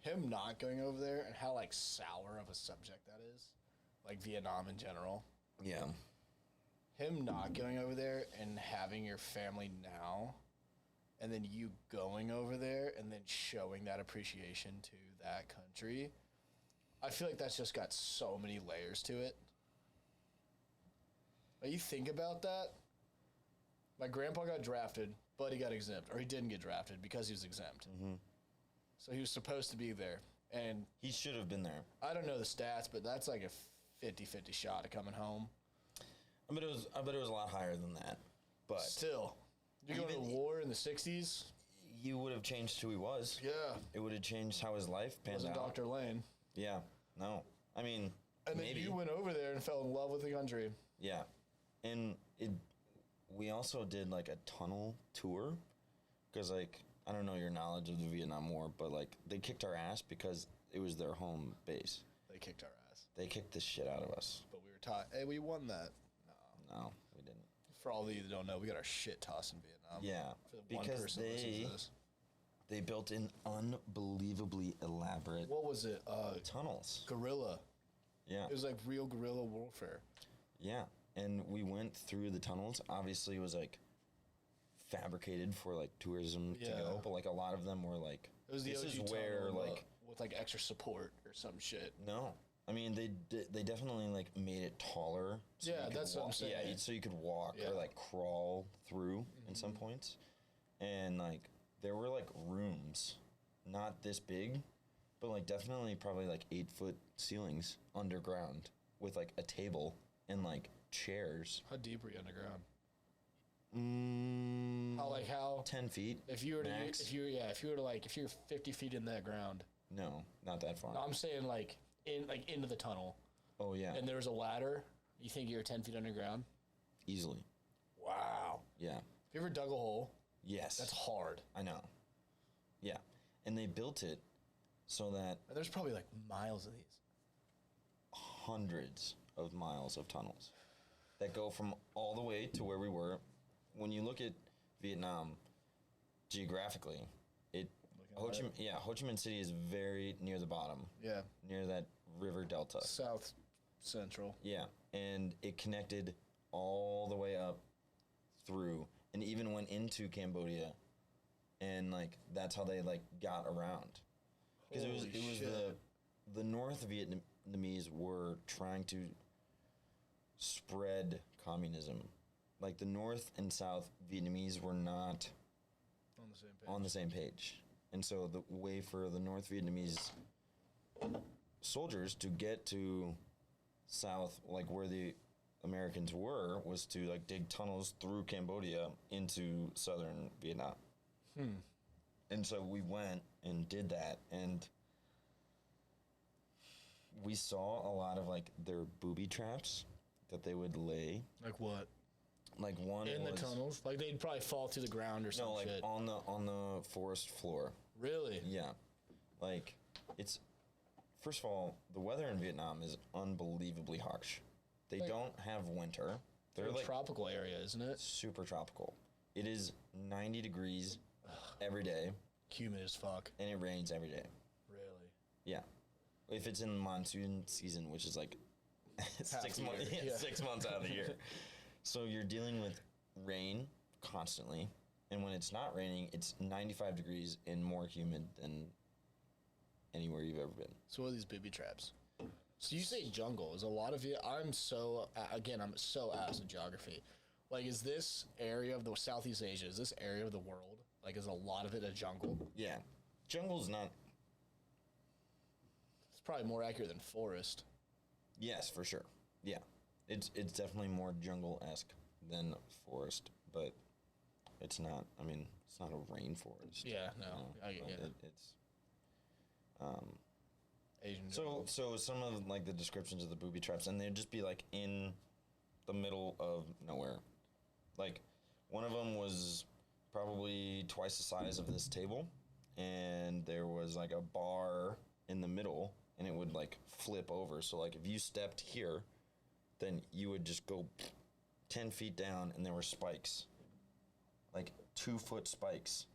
Speaker 1: him not going over there and how, like, sour of a subject that is. Like Vietnam in general.
Speaker 2: Yeah.
Speaker 1: Him not going over there and having your family now, and then you going over there and then showing that appreciation to that country, I feel like that's just got so many layers to it. Like, you think about that, my grandpa got drafted, but he got exempt. Or he didn't get drafted because he was exempt. Mm-hmm. So he was supposed to be there. And
Speaker 2: he should have been there.
Speaker 1: I don't know the stats, but that's like a 50-50 shot of coming home.
Speaker 2: I bet it was a lot higher than that. But
Speaker 1: still, you go to war in the 60s.
Speaker 2: You would have changed who he was.
Speaker 1: Yeah.
Speaker 2: It would have changed how his life panned out.
Speaker 1: Wasn't Dr. Lane.
Speaker 2: Yeah. No. I mean,
Speaker 1: and then you went over there and fell in love with the country.
Speaker 2: Yeah. And we also did like a tunnel tour because, like, I don't know your knowledge of the Vietnam War, but like they kicked our ass because it was their home base.
Speaker 1: They kicked our ass.
Speaker 2: They kicked the shit out of us.
Speaker 1: But we were taught, hey, we won that.
Speaker 2: No, we didn't.
Speaker 1: For all of you that don't know, we got our shit tossed in Vietnam.
Speaker 2: Yeah, because they built an unbelievably elaborate.
Speaker 1: What was it?
Speaker 2: Tunnels.
Speaker 1: Guerrilla.
Speaker 2: Yeah.
Speaker 1: It was like real guerrilla warfare.
Speaker 2: Yeah, and we went through the tunnels. Obviously, it was like fabricated for like tourism to go, but like a lot of them were like.
Speaker 1: It was the
Speaker 2: this
Speaker 1: OG
Speaker 2: is where like
Speaker 1: with like extra support or some shit.
Speaker 2: No. I mean, they definitely, like, made it taller. So
Speaker 1: that's what I'm saying.
Speaker 2: Yeah, so you could walk or, like, crawl through in some points. And, like, there were, like, rooms, not this big, but like definitely probably like 8-foot ceilings underground with like a table and like chairs.
Speaker 1: How deep were you underground? How
Speaker 2: 10 feet.
Speaker 1: if you were to
Speaker 2: max.
Speaker 1: if you're 50 feet in that ground.
Speaker 2: No, not that far.
Speaker 1: No, I'm saying like into the tunnel.
Speaker 2: Oh yeah,
Speaker 1: And there was a ladder. You think you're 10 feet underground?
Speaker 2: easily.
Speaker 1: Wow.
Speaker 2: Yeah.
Speaker 1: Have you ever dug a hole?
Speaker 2: Yes.
Speaker 1: That's hard.
Speaker 2: I know. Yeah, and they built it so that
Speaker 1: There's probably like miles of these.
Speaker 2: hundreds of miles of tunnels that go from all the way to where we were. When you look at Vietnam geographically, Ho Chi Minh City is very near the bottom,
Speaker 1: Yeah.
Speaker 2: near that river delta.
Speaker 1: South Central.
Speaker 2: Yeah, and it connected all the way up through, and even went into Cambodia, and like that's how they like got around, because it was the North Vietnamese were trying to spread communism, like the North and South Vietnamese were not
Speaker 1: On the same page.
Speaker 2: and so the way for the North Vietnamese soldiers to get to South, like where the Americans were, was to like dig tunnels through Cambodia into southern Vietnam. And so we went and did that, and we saw a lot of like their booby traps that they would lay.
Speaker 1: Like what?
Speaker 2: Like one
Speaker 1: In
Speaker 2: was,
Speaker 1: the tunnels? Like they'd probably fall through the ground or some
Speaker 2: no, like
Speaker 1: shit.
Speaker 2: on the forest floor.
Speaker 1: Really?
Speaker 2: Yeah, like it's first of all, the weather in Vietnam is unbelievably harsh. They don't have winter. They're
Speaker 1: It's a
Speaker 2: like
Speaker 1: tropical area, isn't it?
Speaker 2: super tropical. It is 90 degrees every day,
Speaker 1: Humid as fuck.
Speaker 2: and it rains every day.
Speaker 1: Really?
Speaker 2: Yeah, if it's in monsoon season, which is like 6
Speaker 1: the
Speaker 2: months,
Speaker 1: year, yeah.
Speaker 2: 6 months out of the year. So you're dealing with rain constantly, and when it's not raining, it's 95 degrees and more humid than anywhere you've ever been.
Speaker 1: So what are these booby traps? So you say jungle. Is a lot of it? I'm so ass at geography. Like, is this area of the Southeast Asia? Is this area of the world? Like, is a lot of it a jungle?
Speaker 2: Yeah, jungle's not.
Speaker 1: It's probably more accurate than forest.
Speaker 2: Yes, for sure. Yeah, it's definitely more jungle-esque than forest, but it's not. I mean, it's not a rainforest.
Speaker 1: Yeah, no,
Speaker 2: No,
Speaker 1: I get
Speaker 2: but
Speaker 1: it.
Speaker 2: it's.
Speaker 1: Asian
Speaker 2: So
Speaker 1: jungle.
Speaker 2: so some of like the descriptions of the booby traps, and they'd just be like in the middle of nowhere. Like one of them was probably twice the size of this table, and there was like a bar in the middle, and it would like flip over. So like if you stepped here, then you would just go 10 feet down, and there were spikes, like 2-foot spikes,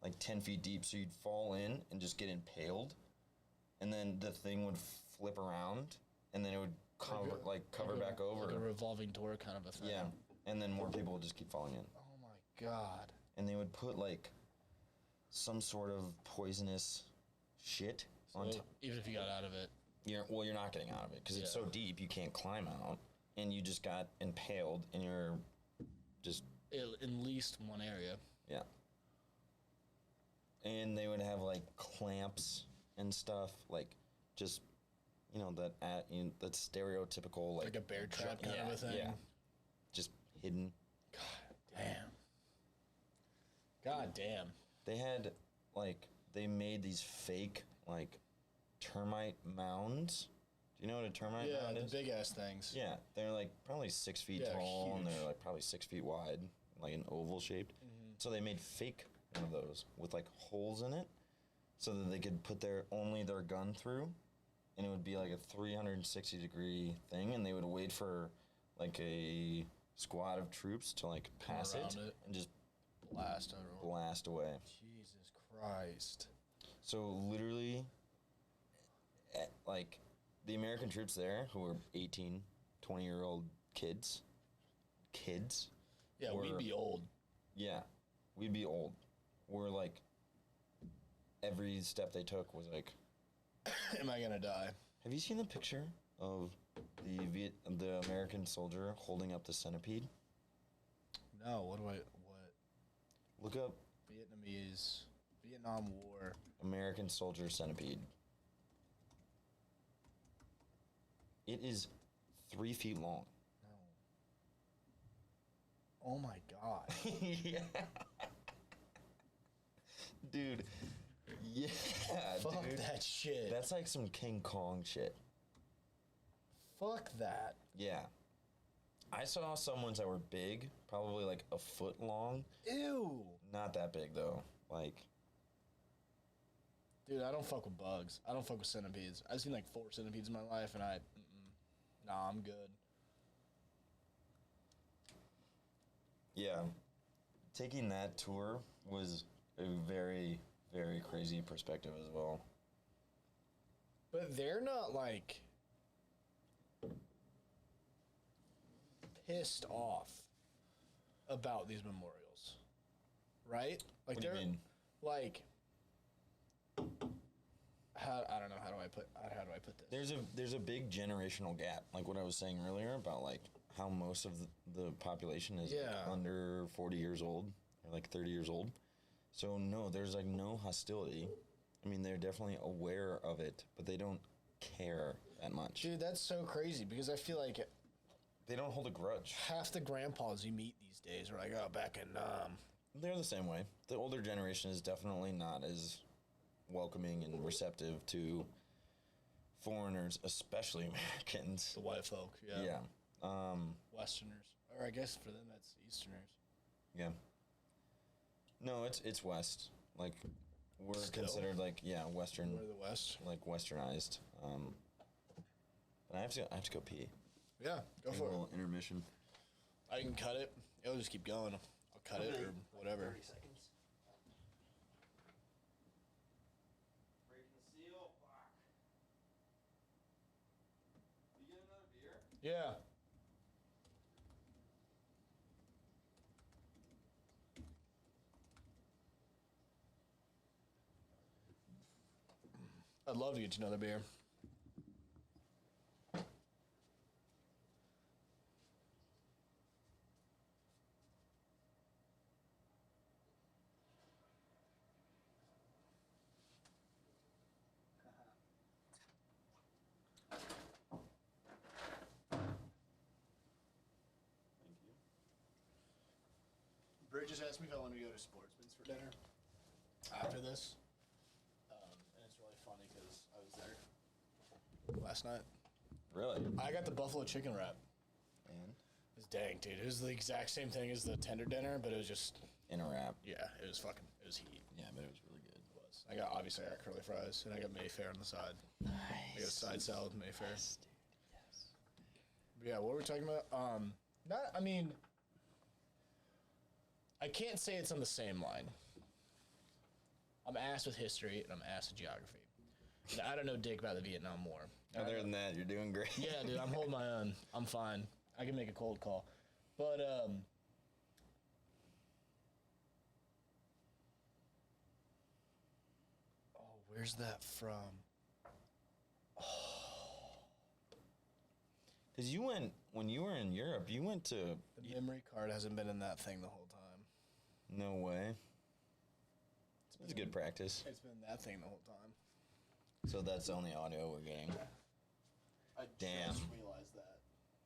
Speaker 2: like 10 feet deep. So you'd fall in and just get impaled, and then the thing would flip around, and then it would cover back over.
Speaker 1: Like a revolving door kind of a thing.
Speaker 2: Yeah, and then more people would just keep falling in.
Speaker 1: Oh my god.
Speaker 2: And they would put like some sort of poisonous shit on top.
Speaker 1: Even if you got out of it.
Speaker 2: You're not getting out of it because it's so deep you can't climb out, and you just got impaled, and you're just
Speaker 1: In least one area.
Speaker 2: yeah. And they would have like clamps and stuff, like just that stereotypical
Speaker 1: Like a bear trap kind of a thing.
Speaker 2: Yeah, just hidden.
Speaker 1: God damn.
Speaker 2: They had they made these fake like termite mounds. Do you know what a termite mound is?
Speaker 1: The big ass things.
Speaker 2: Yeah, they're like probably 6 feet tall, and
Speaker 1: huge.
Speaker 2: they're like probably 6 feet wide, like an oval shaped. So they made fake one of those with like holes in it, so that they could put their gun through, and it would be like a 360-degree thing, and they would wait for like a squad of troops to like pass it and just blast away.
Speaker 1: Jesus Christ.
Speaker 2: So literally, like the American troops there, who were 18, 20-year-old kids.
Speaker 1: Yeah, we'd be old.
Speaker 2: Yeah, we'd be old. We're like, every step they took was like,
Speaker 1: am I gonna die?
Speaker 2: have you seen the picture of the American soldier holding up the centipede?
Speaker 1: No, what?
Speaker 2: Look up
Speaker 1: Vietnam War.
Speaker 2: American soldier centipede. It is 3 feet long.
Speaker 1: Oh my god.
Speaker 2: Yeah. Dude. Yeah,
Speaker 1: Fuck
Speaker 2: dude.
Speaker 1: that shit.
Speaker 2: That's like some King Kong shit.
Speaker 1: Fuck that.
Speaker 2: Yeah. I saw some ones that were big, probably like a foot long.
Speaker 1: Ew.
Speaker 2: Not that big though. Like,
Speaker 1: dude, I don't fuck with bugs. I don't fuck with centipedes. I've seen like 4 centipedes in my life, and nah, I'm good.
Speaker 2: yeah. Taking that tour was a very, very crazy perspective as well.
Speaker 1: But they're not like pissed off about these memorials, right? Like
Speaker 2: What do you
Speaker 1: they're
Speaker 2: mean?
Speaker 1: like, I don't know how do I put this.
Speaker 2: There's a big generational gap, like what I was saying earlier about like how most of the population is like, under 40 years old or like 30 years old. So no, there's like no hostility. I mean, they're definitely aware of it, but they don't care that much.
Speaker 1: Dude, that's so crazy because I feel like
Speaker 2: They don't hold a grudge.
Speaker 1: half the grandpas you meet these days are like, oh, back in
Speaker 2: They're the same way. The older generation is definitely not as welcoming and receptive to foreigners, especially Americans.
Speaker 1: the white folk, yeah.
Speaker 2: Yeah.
Speaker 1: Westerners, or I guess for them that's Easterners.
Speaker 2: Yeah. No, it's West. Like we're
Speaker 1: Still?
Speaker 2: considered like Western,
Speaker 1: We're the West.
Speaker 2: like Westernized. But I have to go pee.
Speaker 1: Yeah, go
Speaker 2: Take a
Speaker 1: for it.
Speaker 2: little intermission.
Speaker 1: I can cut it. It'll just keep going. I'll cut it or whatever.
Speaker 2: 30 seconds. Breaking the seal. Fuck. You get another beer?
Speaker 1: Yeah. I'd love to get you another beer.
Speaker 2: Thank you.
Speaker 1: Bridge just asked me if I wanted to go to Sportsman's for dinner after this. And it's really funny because I was there last night.
Speaker 2: Really?
Speaker 1: I got the buffalo chicken wrap.
Speaker 2: And
Speaker 1: It was dang, dude. It was the exact same thing as the tender dinner, but it was just,
Speaker 2: in a wrap.
Speaker 1: yeah, it was heat.
Speaker 2: Yeah, but it was really good.
Speaker 1: It was. I got curly fries, and I got Mayfair on the side. I got a side salad with Mayfair.
Speaker 2: Yes, dude. Yes.
Speaker 1: But yeah, what were we talking about? I mean, I can't say it's on the same line. I'm ass with history, and I'm ass with geography. And I don't know dick about the Vietnam War.
Speaker 2: Other than that, you're doing great.
Speaker 1: Yeah, dude, I'm holding my own. I'm fine. I can make a cold call. But, oh, where's that from?
Speaker 2: Because you went, when you were in Europe, you went to...
Speaker 1: The memory card hasn't been in that thing the whole time.
Speaker 2: No way. It's good practice.
Speaker 1: It's been that thing the whole time.
Speaker 2: So that's the only audio we're getting.
Speaker 1: I
Speaker 2: Damn.
Speaker 1: just realized that.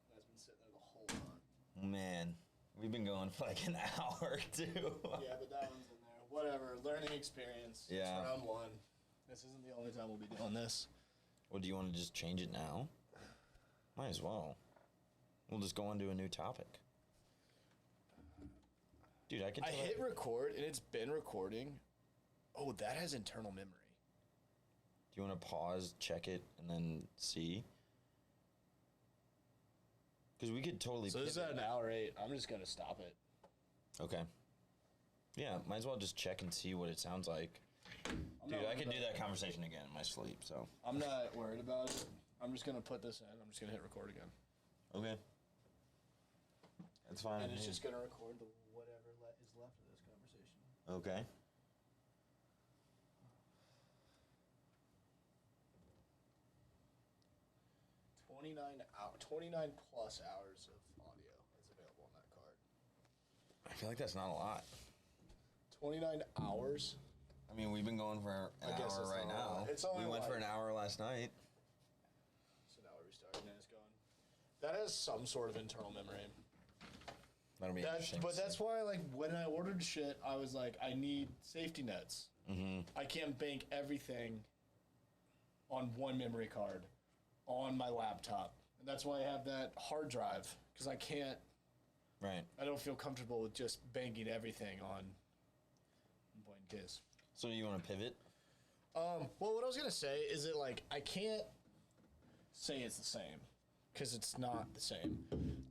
Speaker 1: That's been sitting there the whole time.
Speaker 2: Man, we've been going for like an hour, too.
Speaker 1: Yeah, but that one's in there. Whatever. Learning experience.
Speaker 2: Yeah.
Speaker 1: It's round 1. This isn't the only time we'll be doing this.
Speaker 2: Well, do you want to just change it now? Might as well. We'll just go on to a new topic. Dude, I can
Speaker 1: I
Speaker 2: tell
Speaker 1: hit record, and it's been recording. Oh, that has internal memory.
Speaker 2: Do you want to pause, check it, and then see? Because we could totally...
Speaker 1: So this is
Speaker 2: pivot.
Speaker 1: at an hour 8. I'm just going to stop it.
Speaker 2: Okay. Yeah, might as well just check and see what it sounds like. Dude, I could do that conversation again in my sleep, so...
Speaker 1: I'm not worried about it. I'm just going to put this in. I'm just going to hit record again.
Speaker 2: Okay. That's fine.
Speaker 1: And it's just going to record the whatever is left of this conversation.
Speaker 2: Okay.
Speaker 1: $29 plus hours of audio is available on that card.
Speaker 2: I feel like that's not a lot.
Speaker 1: 29 hours?
Speaker 2: I mean, we've been going for an
Speaker 1: I guess
Speaker 2: hour
Speaker 1: it's
Speaker 2: right
Speaker 1: not a
Speaker 2: now.
Speaker 1: lot. It's only
Speaker 2: We went for
Speaker 1: like-
Speaker 2: an hour last night.
Speaker 1: So now we're restarting, and it's going That has some sort of internal memory.
Speaker 2: That'll be interesting.
Speaker 1: But that's why, like, when I ordered shit, I was like, I need safety nets. Mm-hmm. I can't bank everything on one memory card on my laptop. And that's why I have that hard drive, because I can't.
Speaker 2: Right.
Speaker 1: I don't feel comfortable with just banking everything on point in case.
Speaker 2: So you want to pivot?
Speaker 1: Well, what I was gonna say is that, like, I can't say it's the same because it's not the same.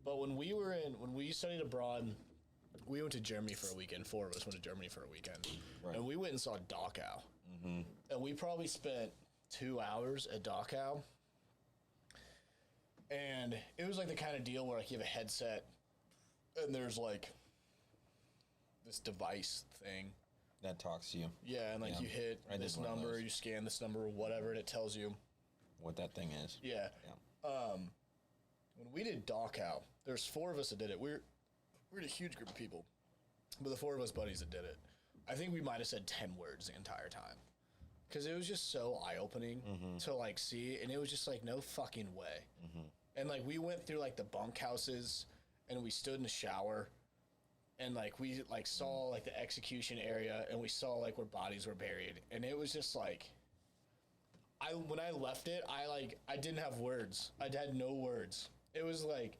Speaker 1: But when we studied abroad, we went to Germany for a weekend. 4 of us went to Germany for a weekend, and we went and saw Dachau. Mm-hmm. And we probably spent 2 hours at Dachau, and it was like the kind of deal where, like, you have a headset, and there's like this device thing
Speaker 2: that talks to you.
Speaker 1: Yeah, and like you hit this number, you scan this number or whatever, and it tells you
Speaker 2: what that thing is.
Speaker 1: Yeah. When we did Dachau, there's 4 of us that did it. We're a huge group of people, but the 4 of us buddies that did it, I think we might have said 10 words the entire time, because it was just so eye-opening to like see, and it was just like no fucking way. And like we went through like the bunkhouses, and we stood in the shower, and like we like saw like the execution area, and we saw like where bodies were buried, and it was just like. When I left it, I didn't have words. I had no words. It was like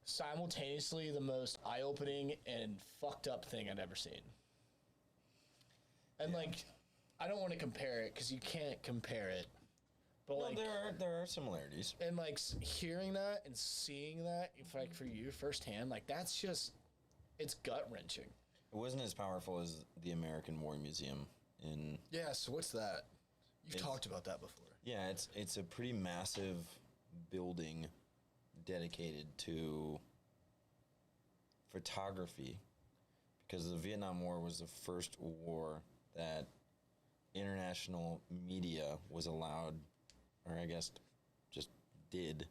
Speaker 1: simultaneously the most eye-opening and fucked up thing I'd ever seen. And like, I don't want to compare it because you can't compare it. But
Speaker 2: no,
Speaker 1: like,
Speaker 2: there are similarities.
Speaker 1: And like hearing that and seeing that, if like for you firsthand, like that's just, it's gut wrenching.
Speaker 2: It wasn't as powerful as the American War Museum in.
Speaker 1: Yeah. So what's that? You've talked about that before.
Speaker 2: Yeah, it's a pretty massive building dedicated to photography, because the Vietnam War was the first war that international media was allowed, or I guess just did,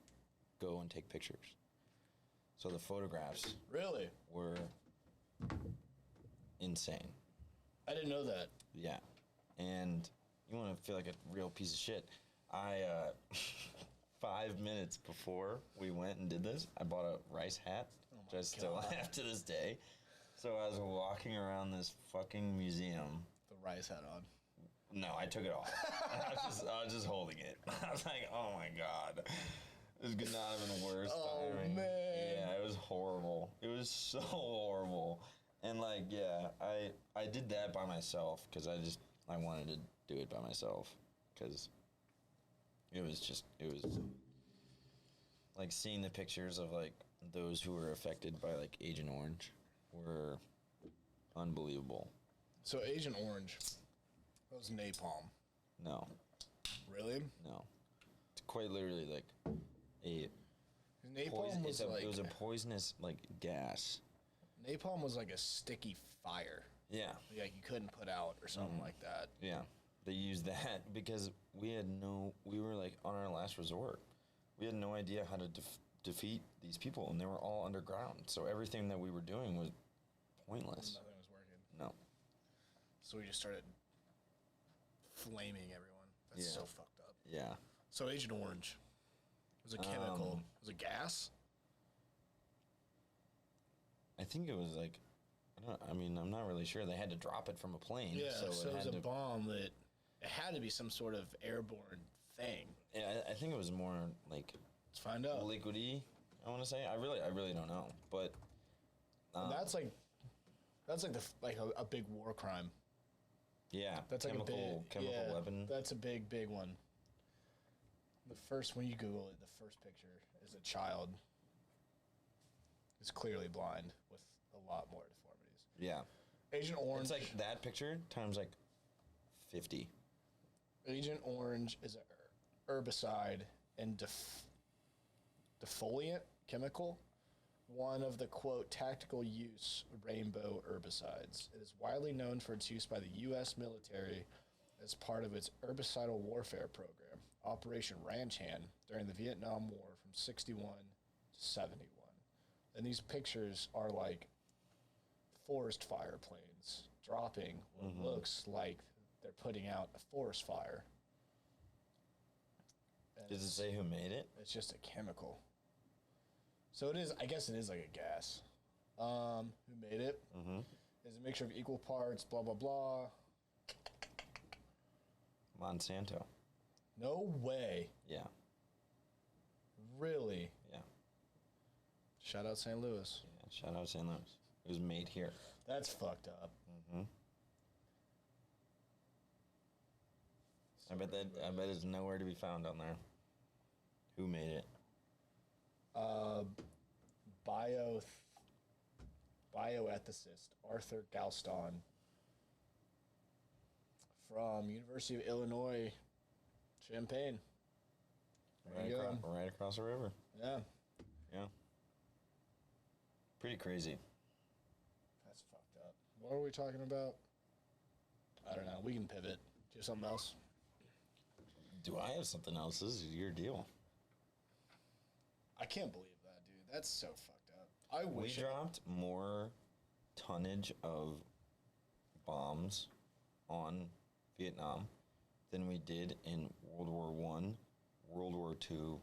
Speaker 2: go and take pictures. So the photographs
Speaker 1: really
Speaker 2: were insane.
Speaker 1: I didn't know that.
Speaker 2: Yeah, and you want to feel like a real piece of shit. I 5 minutes before we went and did this, I bought a rice hat, which I still have to this day. So I was walking around this fucking museum.
Speaker 1: The rice hat on.
Speaker 2: No, I took it off. I was just holding it. I was like, oh my god. This could not have been worse.
Speaker 1: Oh, man.
Speaker 2: Yeah, it was horrible. It was so horrible. And like, yeah, I did that by myself because I wanted to do it by myself because it was like seeing the pictures of like those who were affected by like Agent Orange were unbelievable.
Speaker 1: So Agent Orange, that was napalm.
Speaker 2: No.
Speaker 1: Really?
Speaker 2: No. It's quite literally like a
Speaker 1: napalm
Speaker 2: it was a poisonous like gas.
Speaker 1: Napalm was like a sticky fire.
Speaker 2: Yeah.
Speaker 1: Like you couldn't put out or something like that.
Speaker 2: Yeah. They used that because we were like on our last resort. We had no idea how to defeat these people, and they were all underground. So everything that we were doing was pointless.
Speaker 1: Nothing was working.
Speaker 2: No.
Speaker 1: So we just started flaming everyone. That's so fucked up.
Speaker 2: Yeah.
Speaker 1: So Agent Orange was a chemical. Was it gas?
Speaker 2: I think it was like, I'm not really sure. They had to drop it from a plane.
Speaker 1: Yeah, so it was a
Speaker 2: to,
Speaker 1: bomb that it had to be some sort of airborne thing.
Speaker 2: Yeah, I think it was more like
Speaker 1: let's find out.
Speaker 2: Liquidy, I want to say. I really don't know, but
Speaker 1: that's like a big war crime.
Speaker 2: Yeah,
Speaker 1: that's like
Speaker 2: chemical weapon.
Speaker 1: That's a big one. The first, when you Google it, the first picture is a child. Is clearly blind with a lot more deformities.
Speaker 2: Yeah.
Speaker 1: Agent Orange.
Speaker 2: It's like that picture times like 50.
Speaker 1: Agent Orange is an herbicide and defoliant chemical, one of the, quote, tactical use rainbow herbicides. It is widely known for its use by the U.S. military as part of its herbicidal warfare program, Operation Ranch Hand, during the Vietnam War from 61 to 71. And these pictures are like forest fire planes dropping what looks like they're putting out a forest fire. And
Speaker 2: Does it say who made it?
Speaker 1: It's just a chemical. So it is. I guess it is like a gas. Who made it?
Speaker 2: Mm-hmm.
Speaker 1: Is a mixture of equal parts. Blah blah blah.
Speaker 2: Monsanto.
Speaker 1: No way.
Speaker 2: Yeah.
Speaker 1: Really?
Speaker 2: Yeah.
Speaker 1: Shout out St. Louis.
Speaker 2: Yeah. Shout out St. Louis. It was made here.
Speaker 1: That's fucked up.
Speaker 2: Mm-hmm. I bet it's nowhere to be found on there. Who made it?
Speaker 1: Bioethicist Arthur Galston from University of Illinois, Champaign.
Speaker 2: Right across the river.
Speaker 1: Yeah.
Speaker 2: Yeah. Pretty crazy.
Speaker 1: That's fucked up. What are we talking about? I don't know. We can pivot to something else.
Speaker 2: Do I have something else? This is your deal.
Speaker 1: I can't believe that, dude. That's so fucked up. I wish
Speaker 2: We dropped more tonnage of bombs on Vietnam than we did in World War One, World War Two,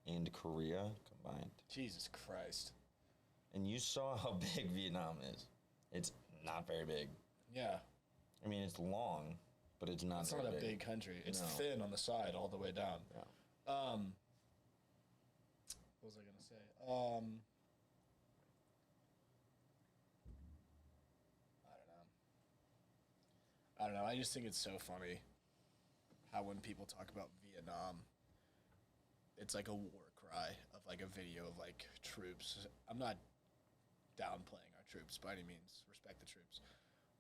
Speaker 2: and Korea combined.
Speaker 1: Jesus Christ.
Speaker 2: And you saw how big Vietnam is. It's not very big.
Speaker 1: Yeah.
Speaker 2: I mean, it's long, but it's not.
Speaker 1: It's
Speaker 2: very
Speaker 1: not a big country. It's thin on the side all the way down.
Speaker 2: Yeah.
Speaker 1: What was I gonna say? I don't know. I just think it's so funny how when people talk about Vietnam, it's like a war cry of like a video of like troops. I'm not downplaying our troops by any means. Respect the troops.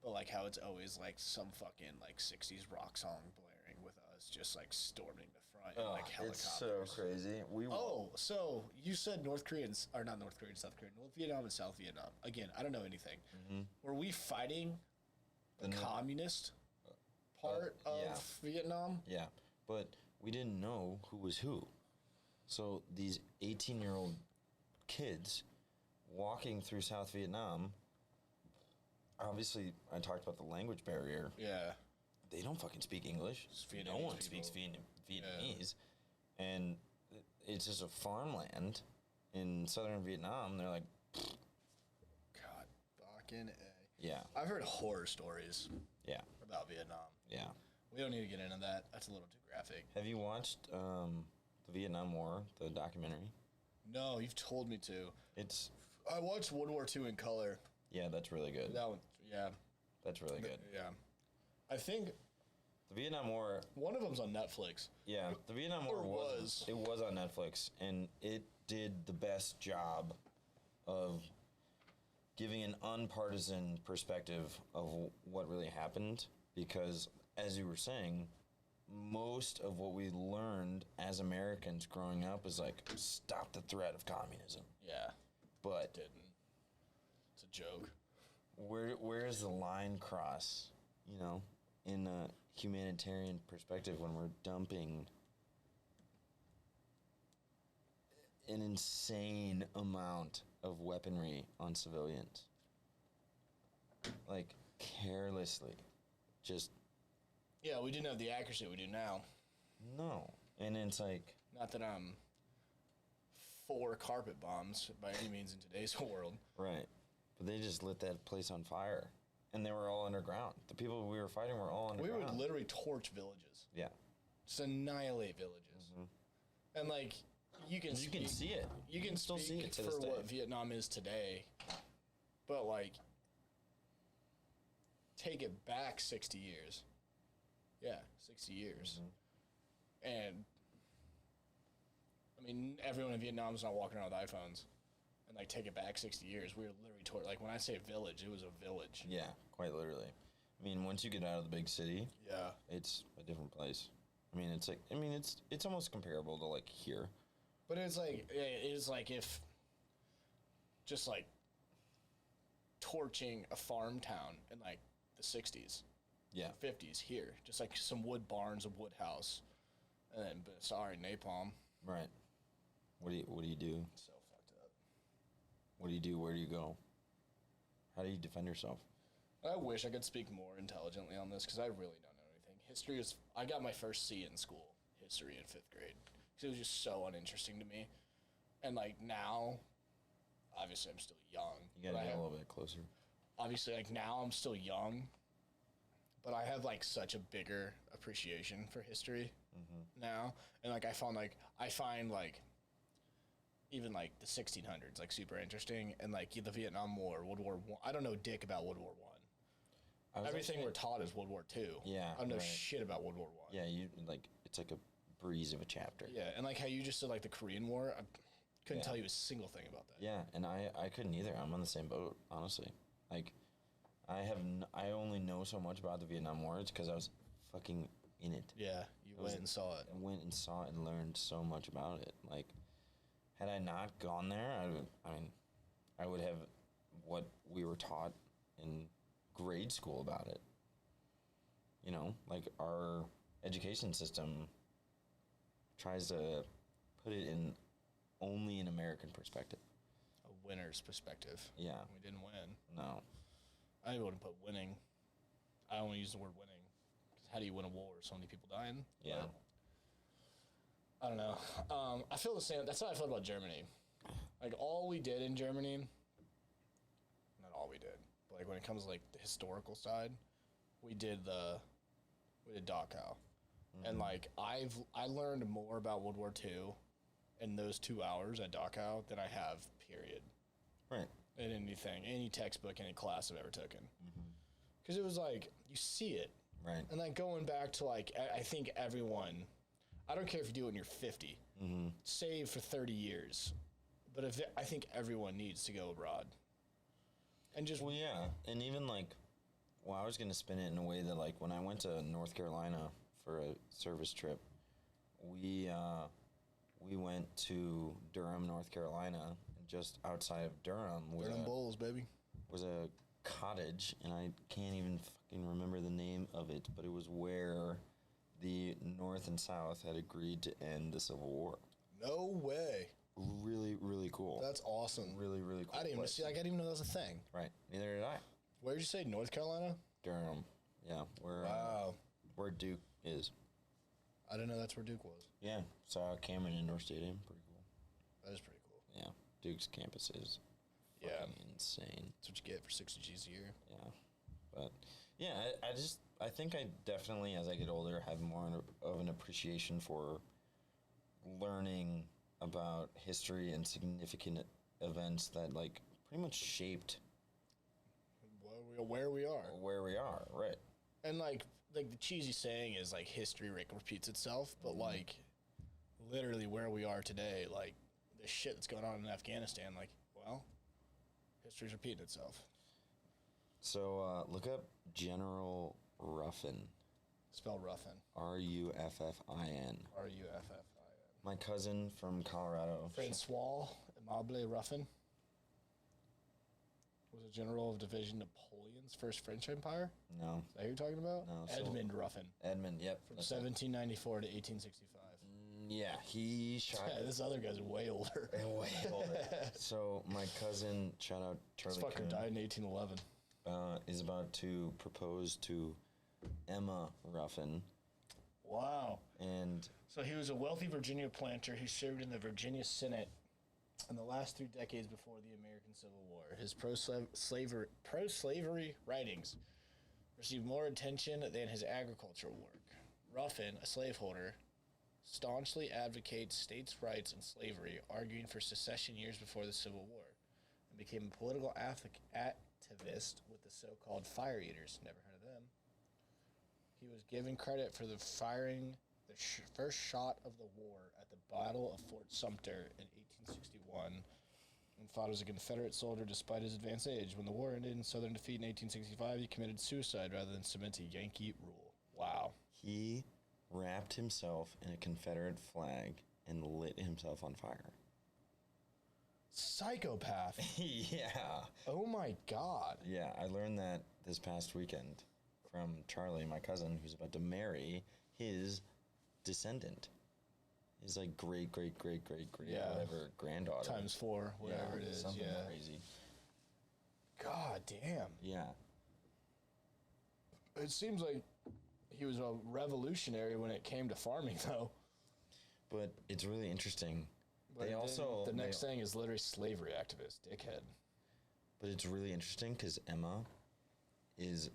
Speaker 1: But like how it's always like some fucking like 60s rock song blaring with us just like storming the front in like helicopters.
Speaker 2: It's so crazy.
Speaker 1: So you said North Koreans, or not North Korea, South Korea, North Vietnam and South Vietnam. Again, I don't know anything.
Speaker 2: Mm-hmm.
Speaker 1: Were we fighting the communist part of Vietnam?
Speaker 2: Yeah, but we didn't know who was who. So these 18-year-old kids walking through South Vietnam, obviously, I talked about the language barrier.
Speaker 1: Yeah.
Speaker 2: They don't fucking speak English. No one speaks Vietnamese. Yeah. And it's just a farmland in southern Vietnam. They're like,
Speaker 1: God, fucking A.
Speaker 2: Yeah.
Speaker 1: I've heard horror stories.
Speaker 2: Yeah.
Speaker 1: About Vietnam.
Speaker 2: Yeah.
Speaker 1: We don't need to get into that. That's a little too graphic.
Speaker 2: Have you watched the Vietnam War, the documentary?
Speaker 1: No, you've told me to. I watched World War II in color.
Speaker 2: Yeah, that's really good.
Speaker 1: That one, yeah.
Speaker 2: That's really good.
Speaker 1: Yeah. I think
Speaker 2: the Vietnam War.
Speaker 1: One of them's on Netflix.
Speaker 2: Yeah, the Vietnam War was. It was on Netflix, and it did the best job of giving an unpartisan perspective of what really happened. Because, as you were saying, most of what we learned as Americans growing up is like, stop the threat of communism.
Speaker 1: Yeah.
Speaker 2: But
Speaker 1: it didn't. It's a joke.
Speaker 2: Where is the line cross, you know, in a humanitarian perspective when we're dumping an insane amount of weaponry on civilians? Like, carelessly. Just...
Speaker 1: Yeah, we didn't have the accuracy we do now.
Speaker 2: No. And it's like...
Speaker 1: Not that I'm for carpet bombs by any means in today's world.
Speaker 2: Right. But they just lit that place on fire. And they were all underground. The people we were fighting were all underground.
Speaker 1: We would literally torch villages.
Speaker 2: Yeah.
Speaker 1: Just annihilate villages. Mm-hmm. And, like, you can
Speaker 2: see it.
Speaker 1: You can still see it for what Vietnam is today. But, like, take it back 60 years. Yeah, 60 years. Mm-hmm. And, I mean, everyone in Vietnam is not walking around with iPhones. And, like, take it back 60 years. We were literally like, when I say village, it was a village.
Speaker 2: Yeah, quite literally. I mean, once you get out of the big city,
Speaker 1: yeah,
Speaker 2: it's a different place. I mean, it's almost comparable to, like, here.
Speaker 1: But it's like if just, like, torching a farm town in, like, the 60s.
Speaker 2: Yeah.
Speaker 1: 50s here. Just, like, some wood barns, a wood house. And then, sorry, napalm.
Speaker 2: Right. What do you do?
Speaker 1: So fucked up.
Speaker 2: What do you do? Where do you go? How do you defend yourself?
Speaker 1: I wish I could speak more intelligently on this because I really don't know anything. History is... I got my first C in school, history in 5th grade. Because it was just so uninteresting to me. And, like, now, obviously I'm still young.
Speaker 2: You gotta get a little bit closer.
Speaker 1: Obviously, like now I'm still young, but I have like such a bigger appreciation for history now, and like I find like even like the 1600s like super interesting, and like the Vietnam War, World War I. I don't know dick about World War One. Everything we're taught is World War Two.
Speaker 2: Yeah,
Speaker 1: I don't know shit about World War One.
Speaker 2: Yeah, you like it's like a breeze of a chapter.
Speaker 1: Yeah, and like how you just said like the Korean War, I couldn't tell you a single thing about that.
Speaker 2: Yeah, and I couldn't either. I'm on the same boat, honestly. Like, I only know so much about the Vietnam War because I was fucking in it.
Speaker 1: Yeah, you went and saw it.
Speaker 2: I went and saw it and learned so much about it. Like, had I not gone there, I would have what we were taught in grade school about it. You know, like our education system tries to put it in only an American perspective.
Speaker 1: A winner's perspective.
Speaker 2: Yeah.
Speaker 1: We didn't win.
Speaker 2: No.
Speaker 1: I wouldn't put winning. I only use the word winning. How do you win a war? So many people dying?
Speaker 2: Yeah.
Speaker 1: But I don't know. I feel the same. That's how I feel about Germany. Like, all we did in Germany, not all we did, but like when it comes to like the historical side, we did Dachau. And like I learned more about World War II in those 2 hours at Dachau than I have, period.
Speaker 2: Right.
Speaker 1: In any textbook, any class I've ever taken. Because it was like, you see it.
Speaker 2: Right.
Speaker 1: And like going back to like, I think everyone, I don't care if you do it when you're 50, save for 30 years. But I think everyone needs to go abroad. And just.
Speaker 2: Well, yeah. And even like, well, I was going to spin it in a way that like when I went to North Carolina for a service trip, we went to Durham, North Carolina, and just outside of Durham was
Speaker 1: Durham Bulls, baby.
Speaker 2: Was a cottage, and I can't even fucking remember the name of it, but it was where the North and South had agreed to end the Civil War.
Speaker 1: No way.
Speaker 2: Really, really cool.
Speaker 1: That's awesome.
Speaker 2: Really, really cool.
Speaker 1: I didn't even see. Like, I didn't even know that was a thing.
Speaker 2: Right. Neither did I.
Speaker 1: Where did you say? North Carolina?
Speaker 2: Durham. Yeah. Where Duke is.
Speaker 1: I didn't know that's where Duke was.
Speaker 2: Yeah. Saw Cameron Indoor Stadium. Pretty cool.
Speaker 1: That is pretty cool.
Speaker 2: Yeah. Duke's campus is fucking insane.
Speaker 1: That's what you get for 60 G's a year.
Speaker 2: Yeah. But yeah, I think I definitely, as I get older, have more of an appreciation for learning about history and significant events that like pretty much shaped
Speaker 1: where we are.
Speaker 2: Where we are, right.
Speaker 1: And like the cheesy saying is like history repeats itself, but like literally where we are today, like the shit that's going on in Afghanistan, like, well, history's repeating itself.
Speaker 2: So look up General Ruffin.
Speaker 1: Spell Ruffin.
Speaker 2: Ruffin.
Speaker 1: Ruffin.
Speaker 2: My cousin from Colorado.
Speaker 1: Francois Aimable Ruffin was a general of Division Napoleon's First French Empire.
Speaker 2: No.
Speaker 1: Is that who you're talking about?
Speaker 2: No.
Speaker 1: Edmund Ruffin.
Speaker 2: Edmund, yep.
Speaker 1: From 1794 to 1865.
Speaker 2: Yeah, he shot.
Speaker 1: Yeah, this other guy's way older.
Speaker 2: Way older. So my cousin, shout out Charlie.
Speaker 1: This fucker
Speaker 2: Coon,
Speaker 1: died in 1811.
Speaker 2: is about to propose to Emma Ruffin.
Speaker 1: Wow.
Speaker 2: And
Speaker 1: so he was a wealthy Virginia planter who served in the Virginia Senate in the last 3 decades before the American Civil War. His pro-slavery writings received more attention than his agricultural work. Ruffin, a slaveholder, staunchly advocates states' rights and slavery, arguing for secession years before the Civil War, and became a political activist with the so-called Fire Eaters. Never heard of them. He was given credit for firing the first shot of the war at the Battle of Fort Sumter in 1861 and fought as a Confederate soldier despite his advanced age. When the war ended in Southern defeat in 1865, he committed suicide rather than submit to Yankee rule. Wow.
Speaker 2: He wrapped himself in a Confederate flag and lit himself on fire.
Speaker 1: Psychopath.
Speaker 2: Yeah.
Speaker 1: Oh my God.
Speaker 2: Yeah, I learned that this past weekend from Charlie, my cousin, who's about to marry his descendant. His like great whatever granddaughter.
Speaker 1: Times 4, whatever it is.
Speaker 2: Something crazy.
Speaker 1: God damn.
Speaker 2: Yeah.
Speaker 1: It seems like he was a revolutionary when it came to farming, though.
Speaker 2: But it's really interesting
Speaker 1: But
Speaker 2: They also
Speaker 1: the next thing is literally slavery activist, dickhead.
Speaker 2: But it's really interesting because Emma is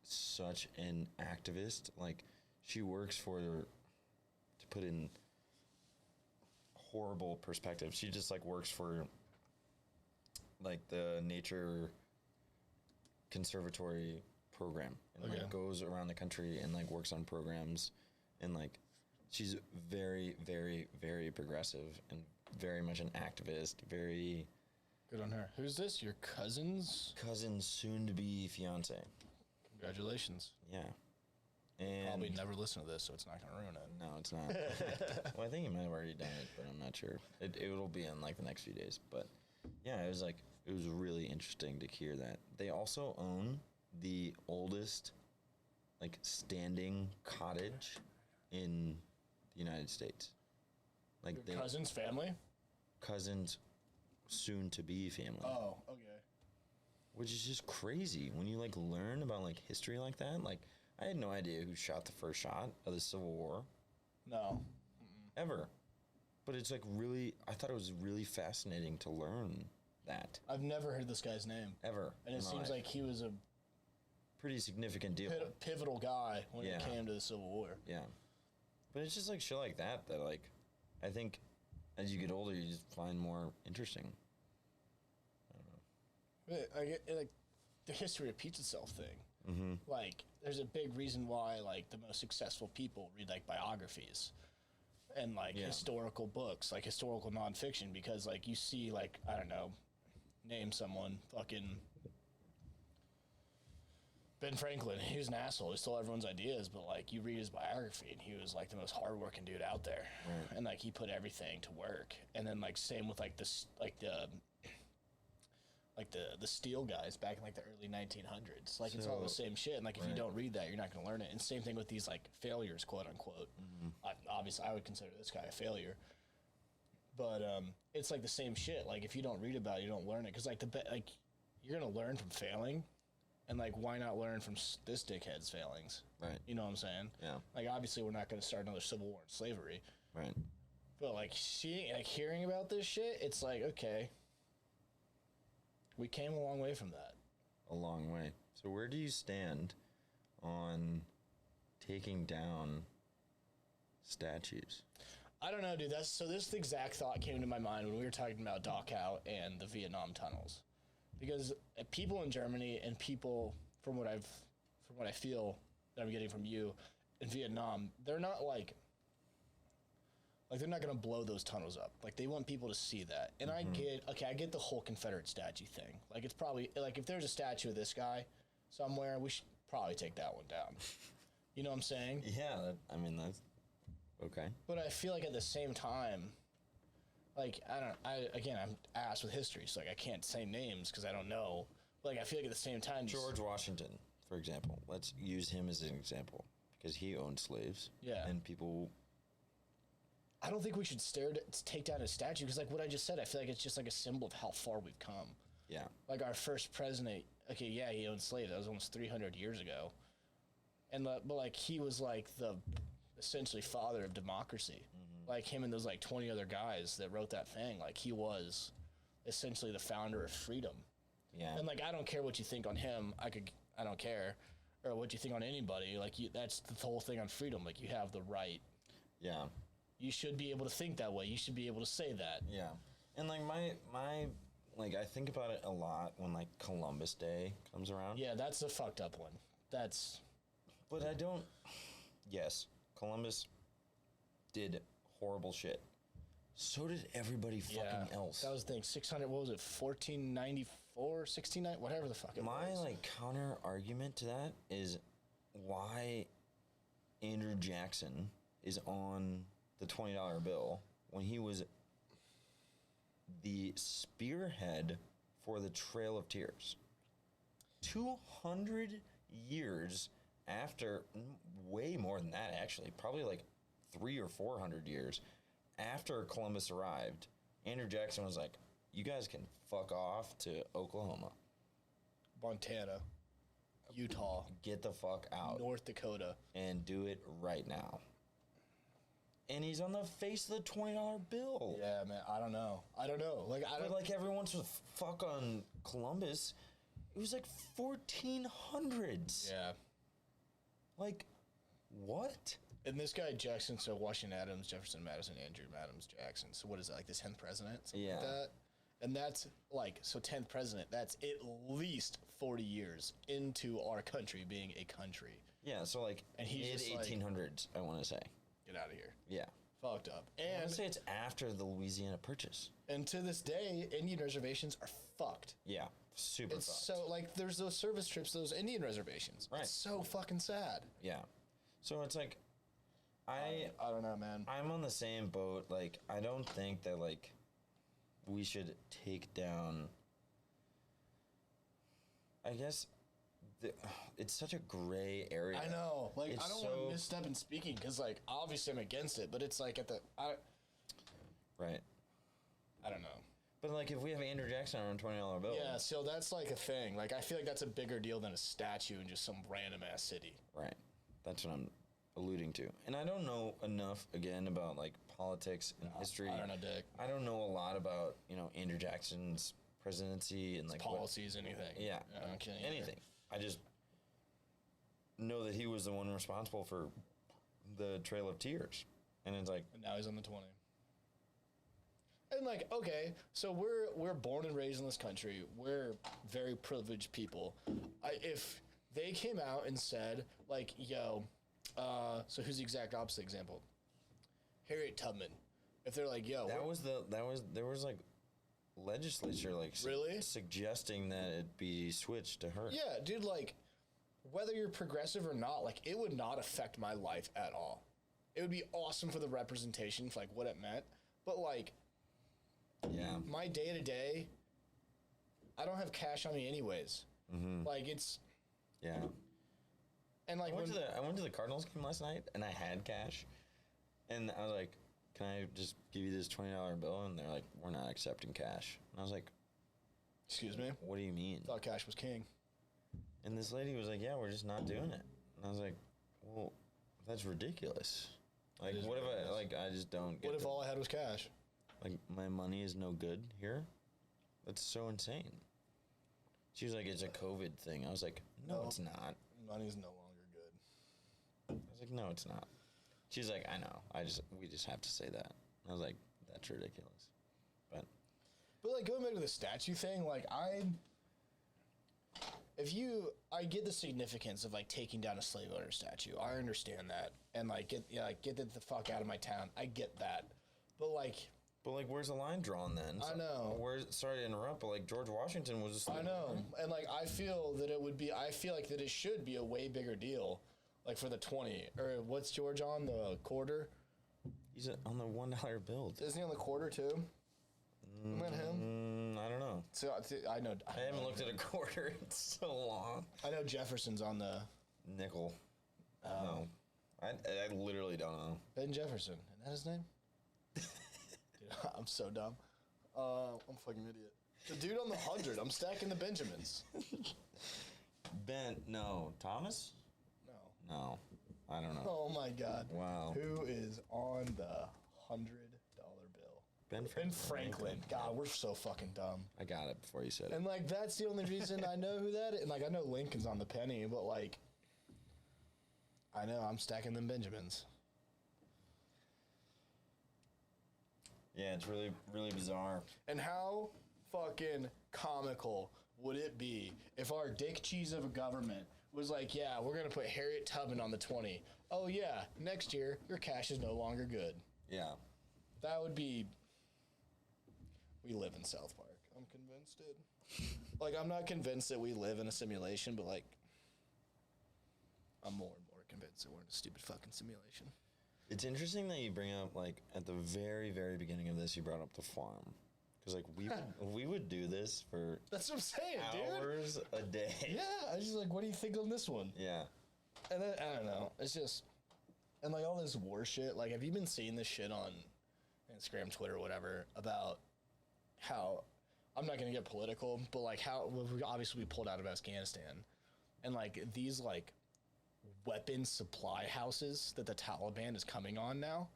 Speaker 2: such an activist. Like, she works for, to put in horrible perspective, she just like works for like the nature conservatory program and like goes around the country and like works on programs, and like she's very, very, very progressive and very much an activist. Very
Speaker 1: good on her. Who's this? Your cousin's
Speaker 2: soon to be fiance.
Speaker 1: Congratulations.
Speaker 2: Yeah. And
Speaker 1: probably never listen to this, so it's not gonna ruin it.
Speaker 2: No, it's not. Well, I think he might have already done it, but I'm not sure. It'll be in like the next few days. But yeah, it was really interesting to hear that. They also own the oldest like standing cottage in the United States. Like
Speaker 1: your cousin's family?
Speaker 2: Cousins soon to be family.
Speaker 1: Oh, okay.
Speaker 2: Which is just crazy when you like learn about like history like that. Like, I had no idea who shot the first shot of the Civil War.
Speaker 1: No.
Speaker 2: Ever. But it's like really, I thought it was really fascinating to learn that.
Speaker 1: I've never heard this guy's name.
Speaker 2: Ever.
Speaker 1: And it seems like he was a
Speaker 2: pretty significant deal.
Speaker 1: Pivotal guy when it came to the Civil War.
Speaker 2: Yeah. But it's just like shit like that like, I think as you get older, you just find more interesting.
Speaker 1: I don't know. I get, like, the history repeats itself thing.
Speaker 2: Mm-hmm.
Speaker 1: Like, there's a big reason why, like, the most successful people read, like, biographies and, like, historical books, like, historical nonfiction, because, like, you see, like, I don't know, name someone, fucking Ben Franklin. He was an asshole. He stole everyone's ideas, but, like, you read his biography, and he was, like, the most hardworking dude out there. Right. And, like, he put everything to work. And then, like, same with, like, this, like, the steel guys back in like the early 1900s. Like, it's all the same shit. And like, if you don't read that, you're not going to learn it. And same thing with these like failures, quote unquote. Obviously, I would consider this guy a failure. But it's like the same shit. Like, if you don't read about it, you don't learn it. Because like you're going to learn from failing. And like, why not learn from this dickhead's failings?
Speaker 2: Right.
Speaker 1: You know what I'm saying?
Speaker 2: Yeah.
Speaker 1: Like, obviously, we're not going to start another civil war and slavery.
Speaker 2: Right.
Speaker 1: But like hearing about this shit, it's like, okay. We came a long way from that.
Speaker 2: A long way. So where do you stand on taking down statues?
Speaker 1: I don't know, dude. This exact thought came to my mind when we were talking about Dachau and the Vietnam tunnels, because people in Germany and people from what I feel that I'm getting from you in Vietnam, they're not like they're not going to blow those tunnels up. Like, they want people to see that. And I get the whole Confederate statue thing. Like, it's probably, like, if there's a statue of this guy somewhere, we should probably take that one down. You know what I'm saying?
Speaker 2: Yeah, that's okay.
Speaker 1: But I feel like at the same time, like, I'm ass with history, so, like, I can't say names because I don't know. But, like, I feel like at the same time...
Speaker 2: George Washington, for example. Let's use him as an example because he owned slaves.
Speaker 1: Yeah.
Speaker 2: And people...
Speaker 1: I don't think we should take down his statue because, like what I just said, I feel like it's just like a symbol of how far we've come.
Speaker 2: Yeah. Like
Speaker 1: our first president, okay, yeah, he owned slaves. That was almost 300 years ago. And but like he was like the essentially father of democracy. Mm-hmm. Like him and those like 20 other guys that wrote that thing. Like he was essentially the founder of freedom.
Speaker 2: Yeah.
Speaker 1: And like I don't care what you think on him. I don't care, or what you think on anybody. Like that's the whole thing on freedom. Like you have the right.
Speaker 2: Yeah.
Speaker 1: You should be able to think that way. You should be able to say that.
Speaker 2: Yeah. And, like, my like, I think about it a lot when, like, Columbus Day comes around.
Speaker 1: Yeah, that's a fucked up one.
Speaker 2: But I don't... Yes, Columbus did horrible shit. So did everybody fucking else.
Speaker 1: That was the thing. 600, what was it, 1494, 69, whatever the fuck it was.
Speaker 2: My, like, counter-argument to that is why Andrew Jackson is on... the $20 bill when he was the spearhead for the Trail of Tears. 200 years after, way more than that actually, probably like 300 or 400 years after Columbus arrived, Andrew Jackson was like, you guys can fuck off to Oklahoma.
Speaker 1: Montana. Utah.
Speaker 2: Get the fuck out.
Speaker 1: North Dakota.
Speaker 2: And do it right now. And he's on the face of the $20 bill.
Speaker 1: Yeah, man. I don't know. Like,
Speaker 2: But like everyone's fuck on Columbus. It was like 1400s.
Speaker 1: Yeah.
Speaker 2: Like, what?
Speaker 1: And this guy Jackson, so Washington Adams, Jefferson Madison, Andrew Adams Jackson. So what is it, like the 10th president? Something like that? And that's like, so 10th president, that's at least 40 years into our country being a country.
Speaker 2: Yeah, so like
Speaker 1: and he's
Speaker 2: mid 1800s, I want to say.
Speaker 1: Get out of here.
Speaker 2: Yeah.
Speaker 1: Fucked up.
Speaker 2: I
Speaker 1: And
Speaker 2: want to say it's after the Louisiana Purchase.
Speaker 1: And to this day, Indian reservations are fucked.
Speaker 2: Yeah, super
Speaker 1: It's
Speaker 2: fucked.
Speaker 1: so, like, there's those service trips, those Indian reservations.
Speaker 2: Right.
Speaker 1: It's so fucking sad.
Speaker 2: Yeah. So it's like,
Speaker 1: I don't know, man.
Speaker 2: I'm on the same boat. Like, I don't think that, like, we should take down, I guess, it's such a gray area.
Speaker 1: I know. Like,
Speaker 2: It's
Speaker 1: I don't want to misstep in speaking because, like, obviously I'm against it, but it's like
Speaker 2: Right.
Speaker 1: I don't know.
Speaker 2: But, like, if we have Andrew Jackson on a $20 bill.
Speaker 1: Yeah, so that's like a thing. Like, I feel like that's a bigger deal than a statue in just some random ass city.
Speaker 2: Right. That's what I'm alluding to. And I don't know enough, again, about, like, politics and history.
Speaker 1: I don't know, Dick.
Speaker 2: I don't know a lot about, Andrew Jackson's presidency and, like,
Speaker 1: Policies, anything.
Speaker 2: Yeah.
Speaker 1: Okay.
Speaker 2: Anything. I just know that he was the one responsible for the Trail of Tears. And it's like...
Speaker 1: And now he's on the 20. And, like, okay, so we're born and raised in this country. We're very privileged people. If they came out and said, like, yo, so who's the exact opposite example? Harriet Tubman. If they're like, yo,
Speaker 2: there was like legislature like
Speaker 1: really
Speaker 2: suggesting that it be switched to her.
Speaker 1: Yeah, dude, like, whether you're progressive or not, like, it would not affect my life at all. It would be awesome for the representation, for, like, what it meant. But, like,
Speaker 2: yeah,
Speaker 1: my day to day, I don't have cash on me anyways.
Speaker 2: Mm-hmm.
Speaker 1: Like, it's...
Speaker 2: Yeah.
Speaker 1: And, like,
Speaker 2: I went to the Cardinals game last night, and I had cash. And I was like, can I just give you this $20 bill? And they're like, we're not accepting cash. And I was like...
Speaker 1: Excuse me?
Speaker 2: What do you mean?
Speaker 1: Thought cash was king.
Speaker 2: And this lady was like, yeah, we're just not doing it. And I was like, well, that's ridiculous. Like, what if I just don't get
Speaker 1: What if all I had was cash?
Speaker 2: Like, my money is no good here? That's so insane. She was like, it's a COVID thing. I was like, no, it's not.
Speaker 1: Money's no longer good.
Speaker 2: I was like, no, it's not. She's like, I know. We just have to say that. I was like, that's ridiculous. But
Speaker 1: like, going back to the statue thing, like, I get the significance of, like, taking down a slave owner statue. I understand that. And, like, get the fuck out of my town. I get that. But, like,
Speaker 2: where's the line drawn then?
Speaker 1: I know.
Speaker 2: Sorry to interrupt, but, like, George Washington was a slave
Speaker 1: I know.
Speaker 2: owner.
Speaker 1: And, like, I feel like that it should be a way bigger deal, like, for the 20. Or what's George on, the quarter?
Speaker 2: He's on the $1 bill.
Speaker 1: Isn't he on the quarter, too? Isn't that him?
Speaker 2: I don't know.
Speaker 1: So, I know.
Speaker 2: I haven't looked at a quarter in so long.
Speaker 1: I know Jefferson's on the...
Speaker 2: Nickel. No. I literally don't know.
Speaker 1: Ben Jefferson. Isn't that his name? Dude, I'm so dumb. I'm a fucking idiot. The dude on the 100. I'm stacking the Benjamins.
Speaker 2: Thomas? No. I don't know.
Speaker 1: Oh my God.
Speaker 2: Wow.
Speaker 1: Who is on the $100 bill? Ben Franklin. God, we're so fucking dumb.
Speaker 2: I got it before you said it.
Speaker 1: And, like, that's the only reason I know who that is. And, like, I know Lincoln's on the penny, but, like, I know I'm stacking them Benjamins.
Speaker 2: Yeah, it's really, really bizarre.
Speaker 1: And how fucking comical would it be if our dick cheese of a government was like, yeah, we're going to put Harriet Tubman on the 20. Oh, yeah, next year, your cash is no longer good.
Speaker 2: Yeah.
Speaker 1: That would be... We live in South Park. I'm convinced, dude. Like, I'm not convinced that we live in a simulation, but, like, I'm more and more convinced that we're in a stupid fucking simulation.
Speaker 2: It's interesting that you bring up, like, at the very, very beginning of this, you brought up the farm. Because, like, we would do this for...
Speaker 1: That's what I'm saying,
Speaker 2: hours a day.
Speaker 1: Yeah, I was just like, what do you think on this one?
Speaker 2: Yeah.
Speaker 1: And then, I don't know, it's just... And, like, all this war shit, like, have you been seeing this shit on Instagram, Twitter, whatever, about how... I'm not going to get political, but, like, how... Obviously, we pulled out of Afghanistan. And, like, these, like, weapon supply houses that the Taliban is coming on now,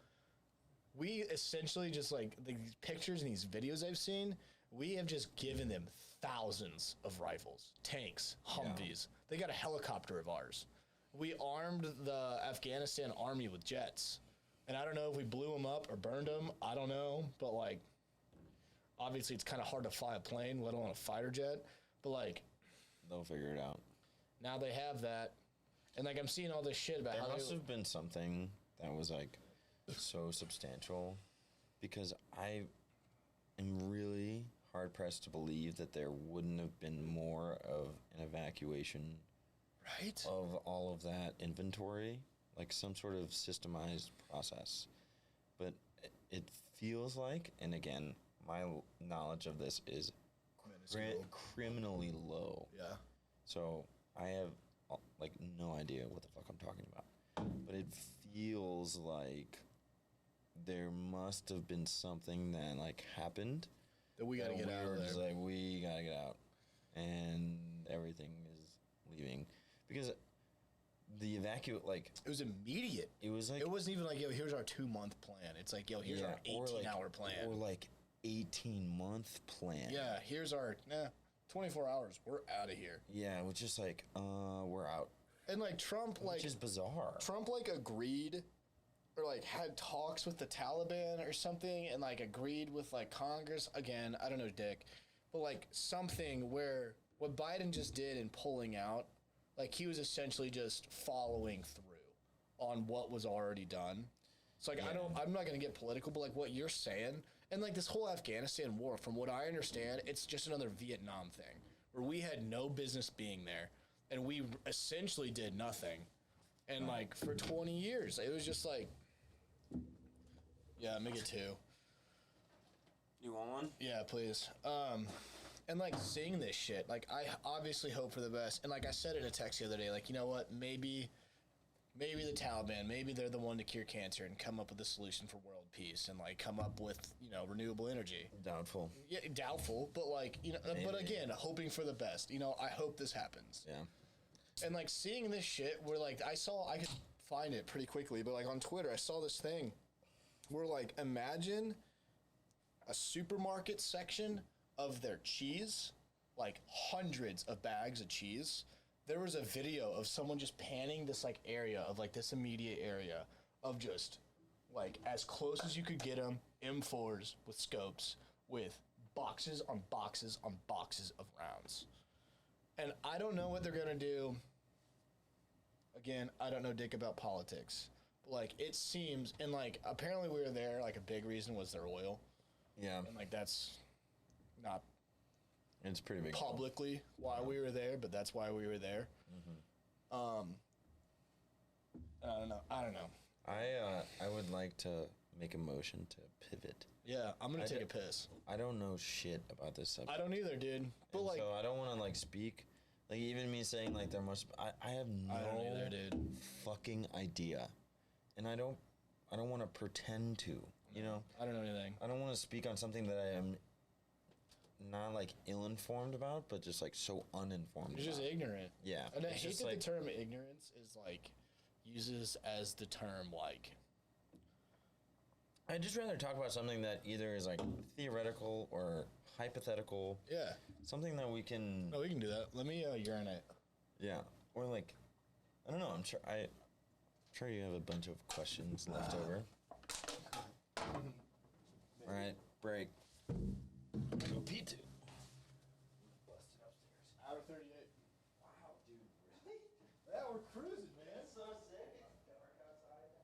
Speaker 1: we essentially just like the pictures and these videos I've seen, we have just given them thousands of rifles, tanks, Humvees. They got a helicopter of ours. We armed the Afghanistan army with jets. And I don't know if we blew them up or burned them. I don't know. But, like, obviously it's kind of hard to fly a plane, let alone a fighter jet. But, like,
Speaker 2: they'll figure it out.
Speaker 1: Now they have that. And, like, I'm seeing all this shit about
Speaker 2: there
Speaker 1: how
Speaker 2: must have been something that was, like, so substantial. Because I am really hard-pressed to believe that there wouldn't have been more of an evacuation of all of that inventory, like some sort of systemized process. But it feels like, and again, my knowledge of this is criminally low.
Speaker 1: Yeah.
Speaker 2: So I have like no idea what the fuck I'm talking about. But it feels like there must have been something that like happened
Speaker 1: that we gotta get out of there.
Speaker 2: Just like, we gotta get out, and everything is leaving because the like
Speaker 1: it was immediate.
Speaker 2: It was like
Speaker 1: it wasn't even like, yo, here's our 2-month plan. It's like, yo, here's our 18-hour plan
Speaker 2: or like 18-month plan.
Speaker 1: Yeah, here's our 24 hours. We're out of here.
Speaker 2: Yeah, it was just like we're out.
Speaker 1: And like Trump, like
Speaker 2: which is bizarre.
Speaker 1: Trump like agreed or like had talks with the Taliban or something and like agreed with like Congress. Again, I don't know, Dick, but like something where what Biden just did in pulling out, like he was essentially just following through on what was already done. So like I'm not gonna get political, but like what you're saying, and like this whole Afghanistan war, from what I understand, it's just another Vietnam thing where we had no business being there and we essentially did nothing. And like for 20 years, it was just like, yeah, make it 2.
Speaker 2: You want one?
Speaker 1: Yeah, please. And like seeing this shit, like I obviously hope for the best. And like I said in a text the other day, like, you know what, maybe the Taliban, maybe they're the one to cure cancer and come up with a solution for world peace and like come up with, you know, renewable energy.
Speaker 2: Doubtful.
Speaker 1: Yeah, doubtful, but like, you know, maybe. But again, hoping for the best. You know, I hope this happens.
Speaker 2: Yeah.
Speaker 1: And like seeing this shit where like I could find it pretty quickly, but like on Twitter I saw this thing where like imagine a supermarket section of their cheese, like hundreds of bags of cheese. There was a video of someone just panning this like area of like this immediate area of just like as close as you could get them, M4s with scopes with boxes on boxes on boxes of rounds. And I don't know what they're gonna do. Again, I don't know dick about politics. But like it seems, and like apparently we were there, like a big reason was their oil.
Speaker 2: Yeah.
Speaker 1: And like that's not
Speaker 2: it's pretty big
Speaker 1: publicly why we were there, but that's why we were there.
Speaker 2: Mm-hmm.
Speaker 1: I don't know.
Speaker 2: I would like to make a motion to pivot.
Speaker 1: Yeah, I'm gonna take a piss.
Speaker 2: I don't know shit about this subject.
Speaker 1: I don't either, dude. But
Speaker 2: and
Speaker 1: like,
Speaker 2: so I don't want to like speak. Like even me saying like there must. I have no
Speaker 1: either, dude.
Speaker 2: fucking idea, and I don't want to pretend to. You know.
Speaker 1: I don't know anything.
Speaker 2: I don't want to speak on something that I am not like ill-informed about, but just like so uninformed.
Speaker 1: You're just ignorant.
Speaker 2: Yeah.
Speaker 1: And I hate that the term ignorance is like uses as the term like.
Speaker 2: I'd just rather talk about something that either is like theoretical or hypothetical.
Speaker 1: Yeah.
Speaker 2: Something that we can.
Speaker 1: No, we can do that. Let me urinate.
Speaker 2: Yeah. Or like, I don't know. I'm sure you have a bunch of questions left over. All right, break. Go pee too.
Speaker 1: Busted upstairs. Hour 38. Wow, dude. Really? Yeah, we're cruising, man. That's so sick. Dark outside.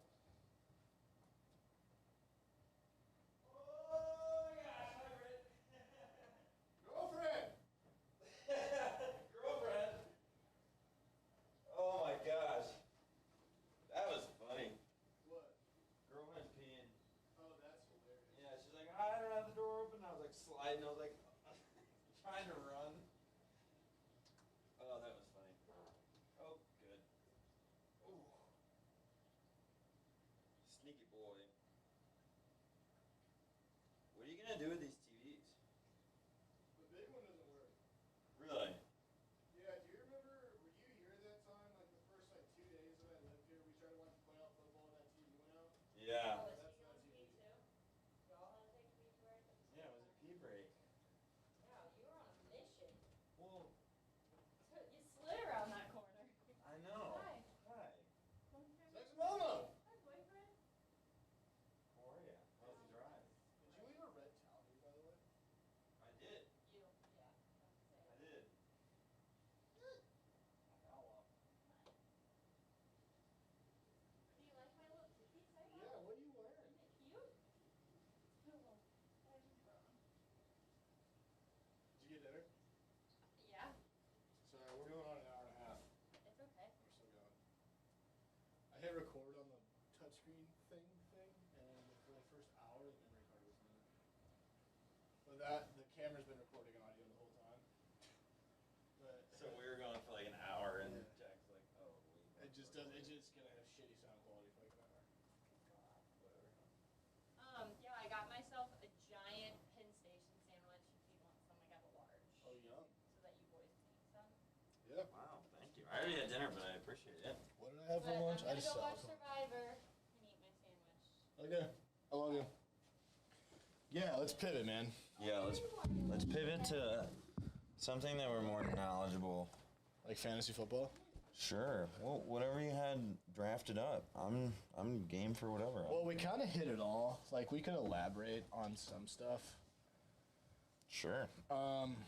Speaker 1: Oh my gosh, hi, Britt. Girlfriend.
Speaker 2: Girlfriend. Oh my gosh. That was funny.
Speaker 1: What?
Speaker 2: Girlfriend's peeing.
Speaker 1: Oh, that's hilarious.
Speaker 2: Yeah, she's like, I don't have the door open. I was like sliding. I was like trying to run. Oh, that was funny. Oh, good. Ooh. Sneaky boy. What are you gonna do with these TVs?
Speaker 1: The big one doesn't work.
Speaker 2: Really?
Speaker 1: Yeah, do you remember, were you here that time, like the first like 2 days that I lived here, we tried to watch playoff football and that TV went out?
Speaker 2: Yeah.
Speaker 1: That's that TV. I hit record on the touchscreen thing, and for the first hour, the memory card was in. But the camera's been recording audio the whole time. But
Speaker 3: So we were going for like an hour, and Jack's like, "Oh,
Speaker 1: it just does. It's just gonna have shitty sound quality for like an hour.
Speaker 3: whatever."
Speaker 4: Yeah, I got myself a giant Penn Station sandwich. If you want some, I got a large.
Speaker 1: Oh, yum.
Speaker 4: So that you boys can eat some.
Speaker 1: Yeah.
Speaker 3: Wow, thank you. I already had dinner, but I appreciate it.
Speaker 1: What did I have for
Speaker 4: But
Speaker 1: lunch?
Speaker 4: I'm
Speaker 1: I
Speaker 4: gonna
Speaker 1: just
Speaker 4: go
Speaker 1: saw
Speaker 4: watch
Speaker 1: some.
Speaker 4: Survivor and eat my sandwich.
Speaker 1: Okay. I love you. Yeah, let's pivot, man.
Speaker 2: Yeah, let's pivot to something that we're more knowledgeable.
Speaker 1: Like fantasy football.
Speaker 2: Sure. Well, whatever you had drafted up, I'm game for whatever.
Speaker 1: Well, we kind of hit it all. Like we could elaborate on some stuff.
Speaker 2: Sure.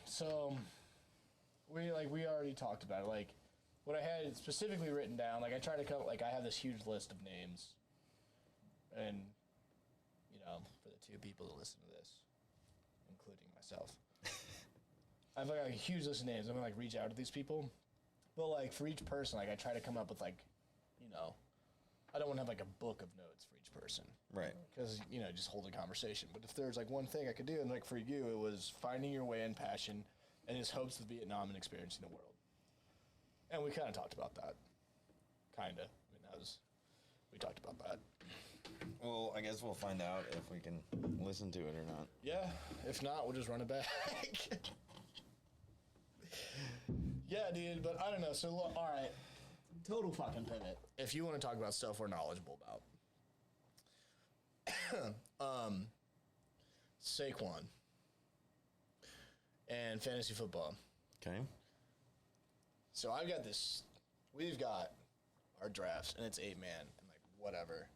Speaker 1: So we already talked about it. Like what I had specifically written down. Like I tried to come. Like I have this huge list of names, and you know, for the two people that listen to this, including myself, I've got like a huge list of names. I'm gonna like reach out to these people, but like for each person, like I try to come up with like, you know, I don't want to have like a book of notes for each person.
Speaker 2: Right.
Speaker 1: Because, you know, just hold a conversation. But if there's like one thing I could do, and like for you, it was finding your way in passion and his hopes of Vietnam and experiencing the world. And we kind of talked about that. Kind of. I mean, we talked about that.
Speaker 2: Well, I guess we'll find out if we can listen to it or not.
Speaker 1: Yeah. If not, we'll just run it back. Yeah, dude. But I don't know. So, look, all right. Total fucking pivot. If you want to talk about stuff we're knowledgeable about. Saquon and fantasy football.
Speaker 2: Okay.
Speaker 1: So I've got this. We've got our drafts, and it's 8-man, and like whatever.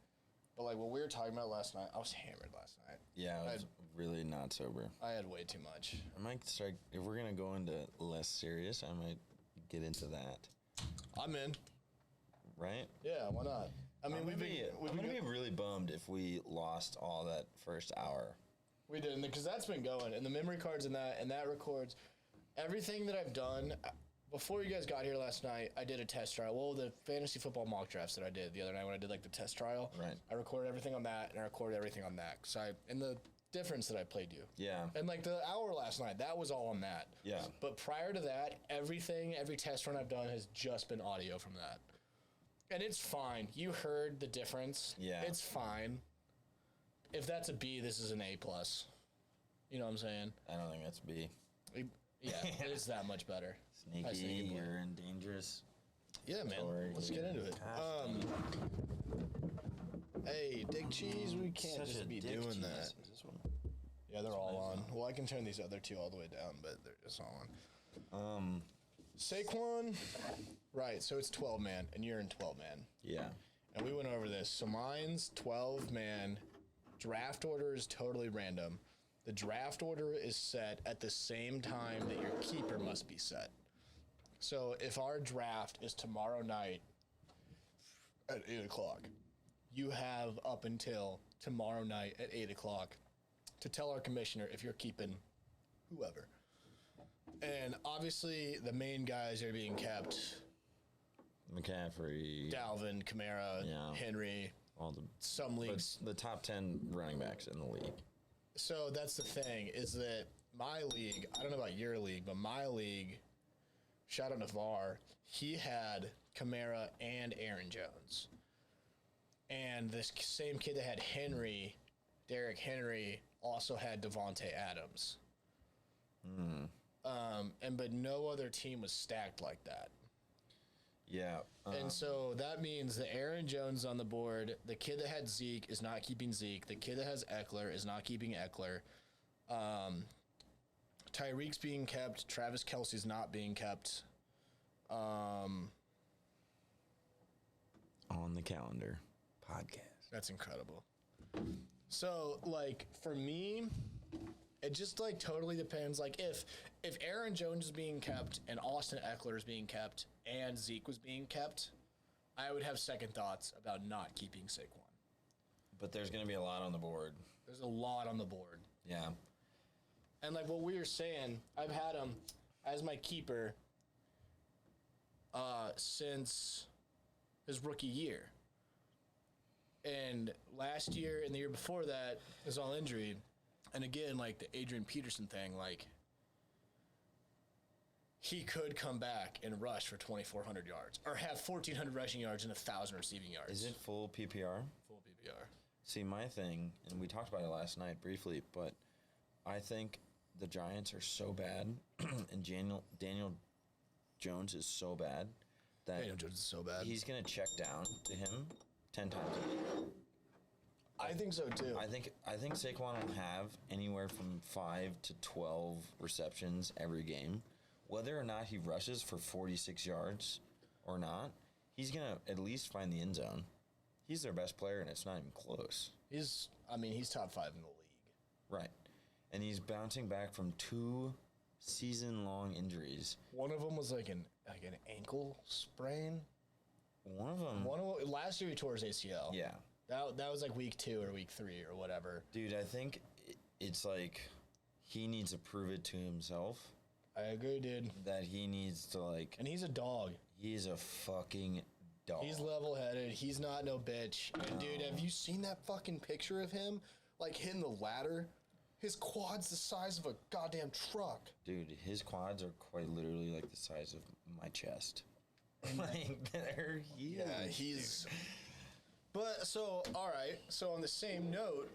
Speaker 1: But like what we were talking about last night, I was hammered last night.
Speaker 2: Yeah, I was really not sober.
Speaker 1: I had way too much.
Speaker 2: I might start, if we're gonna go into less serious, I might get into that.
Speaker 1: I'm in.
Speaker 2: Right?
Speaker 1: Yeah, why not? I mean,
Speaker 2: I'm gonna be really bummed if we lost all that first hour.
Speaker 1: We didn't, because that's been going, and the memory cards and that records everything that I've done. Before you guys got here last night, I did a test trial. Well, the fantasy football mock drafts that I did the other night when I did like the test trial,
Speaker 2: Right.
Speaker 1: I recorded everything on that, and I recorded everything on that. And the difference that I played you.
Speaker 2: Yeah.
Speaker 1: And like the hour last night, that was all on that.
Speaker 2: Yeah.
Speaker 1: But prior to that, every test run I've done has just been audio from that. And it's fine. You heard the difference.
Speaker 2: Yeah.
Speaker 1: It's fine. If that's a B, this is an A+. You know what I'm saying?
Speaker 2: I don't think that's B.
Speaker 1: Yeah, it's that much better.
Speaker 2: Sneaky, you're in dangerous.
Speaker 1: Yeah, man. Let's get into it. Hey, Dick Cheese, we can't
Speaker 2: Such a
Speaker 1: just be
Speaker 2: dick
Speaker 1: doing
Speaker 2: cheese.
Speaker 1: that.
Speaker 2: Is this one?
Speaker 1: Yeah, they're all on. Well, I can turn these other two all the way down, but they're just all on. Saquon, right, so it's 12-man, and you're in 12-man.
Speaker 2: Yeah.
Speaker 1: And we went over this. So mine's 12-man. Draft order is totally random. The draft order is set at the same time that your keeper must be set. So if our draft is tomorrow night at 8 o'clock, you have up until tomorrow night at 8 o'clock to tell our commissioner if you're keeping whoever. And obviously the main guys are being kept.
Speaker 2: McCaffrey.
Speaker 1: Dalvin, Kamara,
Speaker 2: Yeah.
Speaker 1: Henry,
Speaker 2: All the
Speaker 1: some leagues.
Speaker 2: the top 10 running backs in the league.
Speaker 1: So that's the thing, is that my league, I don't know about your league, but my league, shout out to VAR, he had Kamara and Aaron Jones. And this same kid that had Henry, Derrick Henry, also had Devontae Adams. But no other team was stacked like that.
Speaker 2: Yeah.
Speaker 1: And so that means that Aaron Jones on the board, the kid that had Zeke is not keeping Zeke, the kid that has Eckler is not keeping Eckler. Tyreek's being kept, Travis Kelce's not being kept.
Speaker 2: On the calendar podcast.
Speaker 1: That's incredible. So, like, for me, it just, like, totally depends. Like, if Aaron Jones is being kept and Austin Eckler is being kept and Zeke was being kept, I would have second thoughts about not keeping Saquon.
Speaker 2: But there's going to be a lot on the board.
Speaker 1: There's a lot on the board.
Speaker 2: Yeah.
Speaker 1: And, like, what we were saying, I've had him as my keeper since his rookie year. And last year and the year before that, it was all injury. And again, like the Adrian Peterson thing, like he could come back and rush for 2,400 yards or have 1,400 rushing yards and 1,000 receiving yards.
Speaker 2: Is it full PPR?
Speaker 1: Full PPR?
Speaker 2: See, my thing, and we talked about it last night briefly, but I think the Giants are so bad, and Daniel Jones is so bad that
Speaker 1: Daniel Jones is so bad.
Speaker 2: he's going to check down to him 10 times a game.
Speaker 1: I think so too.
Speaker 2: I think Saquon will have anywhere from 5 to 12 receptions every game. Whether or not he rushes for 46 yards or not, he's going to at least find the end zone. He's their best player, and it's not even close.
Speaker 1: He's top 5 in the league.
Speaker 2: Right. And he's bouncing back from 2 season-long injuries.
Speaker 1: One of them was like an ankle sprain.
Speaker 2: One of them.
Speaker 1: Last year he tore his ACL.
Speaker 2: Yeah.
Speaker 1: That was like week 2 or week 3 or whatever.
Speaker 2: Dude, I think it's like he needs to prove it to himself.
Speaker 1: I agree, dude.
Speaker 2: That he needs to, like...
Speaker 1: And he's a dog.
Speaker 2: He's a fucking dog.
Speaker 1: He's level-headed. He's not no bitch. And, dude, have you seen that fucking picture of him, like, hitting the ladder? His quad's the size of a goddamn truck.
Speaker 2: Dude, his quads are quite literally, like, the size of my chest. Like, they're huge.
Speaker 1: Yeah, he's... But, so, all right. So, on the same note,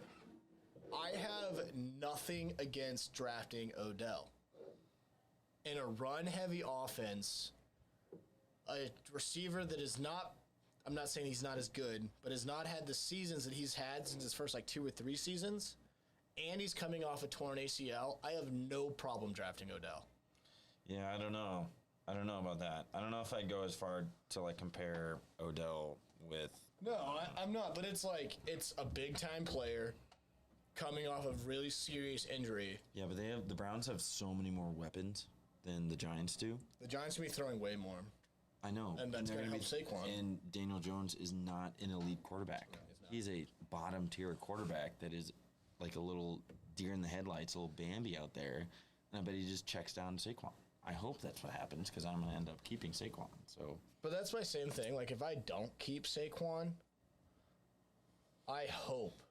Speaker 1: I have nothing against drafting Odell. In a run-heavy offense, a receiver that is not, I'm not saying he's not as good, but has not had the seasons that he's had since his first, 2 or 3 seasons, and he's coming off a torn ACL, I have no problem drafting Odell.
Speaker 2: Yeah, I don't know. I don't know about that. I don't know if I'd go as far to, compare Odell with...
Speaker 1: No, I'm not, but it's a big-time player coming off of really serious injury.
Speaker 2: Yeah, but the Browns have so many more weapons than the Giants do.
Speaker 1: The Giants will be throwing way more.
Speaker 2: I know.
Speaker 1: And that's going to help Saquon.
Speaker 2: And Daniel Jones is not an elite quarterback.
Speaker 1: No,
Speaker 2: he's a bottom-tier quarterback that is like a little deer in the headlights, a little Bambi out there. And I bet he just checks down Saquon. I hope that's what happens because I'm going to end up keeping Saquon. So,
Speaker 1: but that's my same thing. Like, if I don't keep Saquon, I hope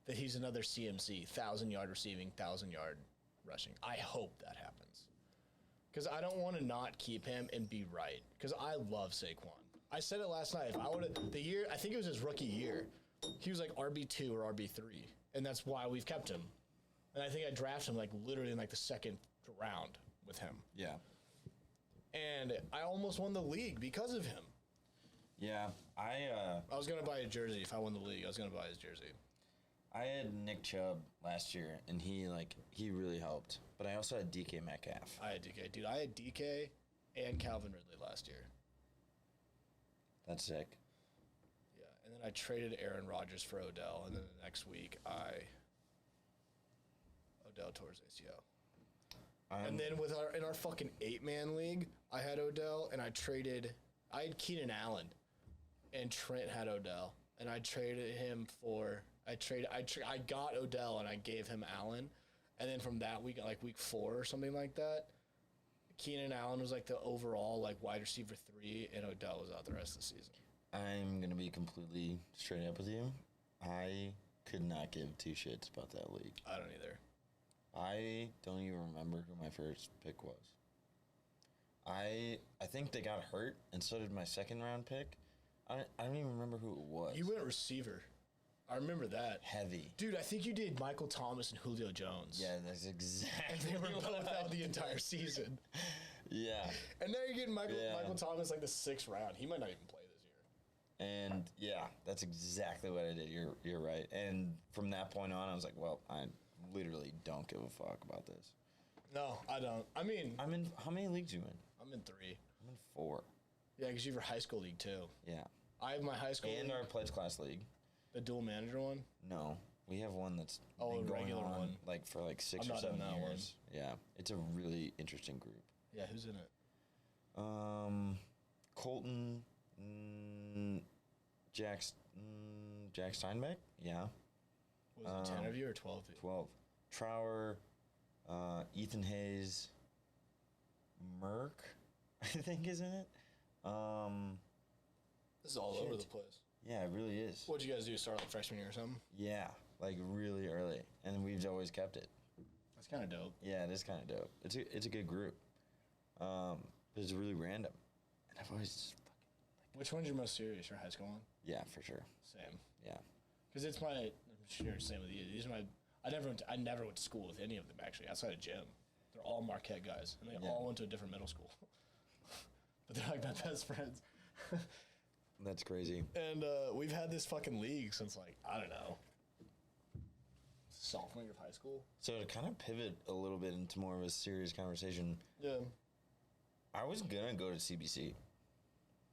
Speaker 1: that he's another CMC, 1,000-yard receiving, 1,000-yard rushing. I hope that happens. Because I don't want to not keep him and be right. Because I love Saquon. I said it last night. If I would have, I think it was his rookie year, he was like RB2 or RB3. And that's why we've kept him. And I think I drafted him literally in the second round with him.
Speaker 2: yeah.
Speaker 1: And I almost won the league because of him.
Speaker 2: Yeah, I
Speaker 1: was going to buy a jersey. If I won the league, I was going to buy his jersey.
Speaker 2: I had Nick Chubb last year, and he really helped. But I also had DK Metcalf.
Speaker 1: I had DK. Dude, I had DK and Calvin Ridley last year.
Speaker 2: That's sick.
Speaker 1: Yeah, and then I traded Aaron Rodgers for Odell, and then the next week Odell tore his ACL. And then in our fucking 8-man league, I had Odell, and I had Keenan Allen, and Trent had Odell, and I traded him for... I got Odell and I gave him Allen, and then from that week, week 4 or something like that, Keenan Allen was the overall wide receiver 3, and Odell was out the rest of the season.
Speaker 2: I'm gonna be completely straight up with you. I could not give 2 shits about that league.
Speaker 1: I don't either.
Speaker 2: I don't even remember who my first pick was. I think they got hurt, and so did my second round pick. I don't even remember who it was.
Speaker 1: You went receiver. I remember that.
Speaker 2: Heavy.
Speaker 1: Dude, I think you did Michael Thomas and Julio Jones.
Speaker 2: Yeah, that's exactly.
Speaker 1: And they were both out the entire season.
Speaker 2: Yeah.
Speaker 1: And now you're getting Michael Thomas the 6th round. He might not even play this year.
Speaker 2: And yeah, that's exactly what I did. You're right. And from that point on, I was like, well, I literally don't give a fuck about this.
Speaker 1: No, I don't. I mean,
Speaker 2: I'm in. How many leagues you in?
Speaker 1: I'm in 3.
Speaker 2: I'm in 4.
Speaker 1: Yeah, because you have your high school league too.
Speaker 2: Yeah.
Speaker 1: I have my high school
Speaker 2: and
Speaker 1: league.
Speaker 2: our pledge class league.
Speaker 1: The dual manager one?
Speaker 2: No, we have one that's
Speaker 1: a
Speaker 2: been going
Speaker 1: regular
Speaker 2: on
Speaker 1: one.
Speaker 2: for 6
Speaker 1: I'm
Speaker 2: or
Speaker 1: not
Speaker 2: 7
Speaker 1: in that
Speaker 2: years. Yeah, it's a really interesting group.
Speaker 1: Yeah, who's in it?
Speaker 2: Colton, Jack Steinbeck. Yeah.
Speaker 1: Was it 10 of you or 12 of you?
Speaker 2: 12. Trower, Ethan Hayes, Merck, I think is in it.
Speaker 1: This is all over the place.
Speaker 2: Yeah, it really is.
Speaker 1: What'd you guys do? Start like freshman year or something?
Speaker 2: Yeah, like really early, and we've always kept it.
Speaker 1: That's kind of dope.
Speaker 2: Yeah, it is kind of dope. It's a good group. But it's really random, and I've always just fucking
Speaker 1: Which one's your most serious? Your high school one?
Speaker 2: yeah, for sure.
Speaker 1: Same.
Speaker 2: Yeah,
Speaker 1: Because it's my. I'm sure same with you. These are my. I never went to school with any of them actually outside of gym. They're all Marquette guys, and they
Speaker 2: Yeah.
Speaker 1: all went to a different middle school. But they're like my best friends.
Speaker 2: that's crazy.
Speaker 1: And we've had this fucking league since like I don't know, sophomore year of high school.
Speaker 2: So to kind of pivot a little bit into more of a serious conversation,
Speaker 1: Yeah.
Speaker 2: I was gonna go to CBC.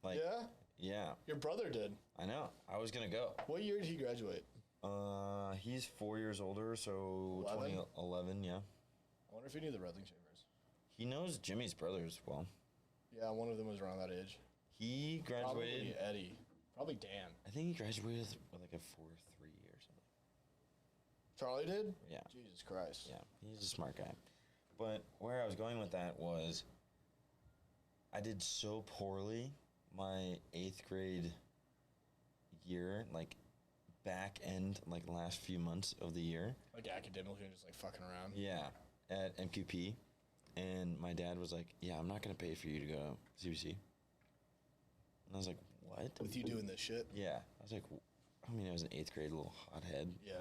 Speaker 2: Like,
Speaker 1: Yeah.
Speaker 2: yeah,
Speaker 1: Your brother did.
Speaker 2: I know. I was gonna go.
Speaker 1: What year did he graduate?
Speaker 2: He's 4 years older, so
Speaker 1: 11?
Speaker 2: 2011. Yeah,
Speaker 1: I wonder if he knew the Redling Shavers.
Speaker 2: he knows Jimmy's brothers well.
Speaker 1: Yeah, one of them was around that age.
Speaker 2: He graduated.
Speaker 1: Probably Eddie. Probably Dan.
Speaker 2: I think he graduated with like a 4.3 or something.
Speaker 1: Charlie did?
Speaker 2: Yeah.
Speaker 1: Jesus Christ.
Speaker 2: Yeah, he's a smart guy. But where I was going with that was I did so poorly my 8th grade year, like back end, like last few months of the year.
Speaker 1: Like academically and just like fucking around.
Speaker 2: Yeah, at MQP. And my dad was like, yeah, I'm not going to pay for you to go to CBC. And I was like, what?
Speaker 1: With you doing this shit.
Speaker 2: Yeah. I was like, I mean, I was in 8th grade, a little hothead.
Speaker 1: Yeah.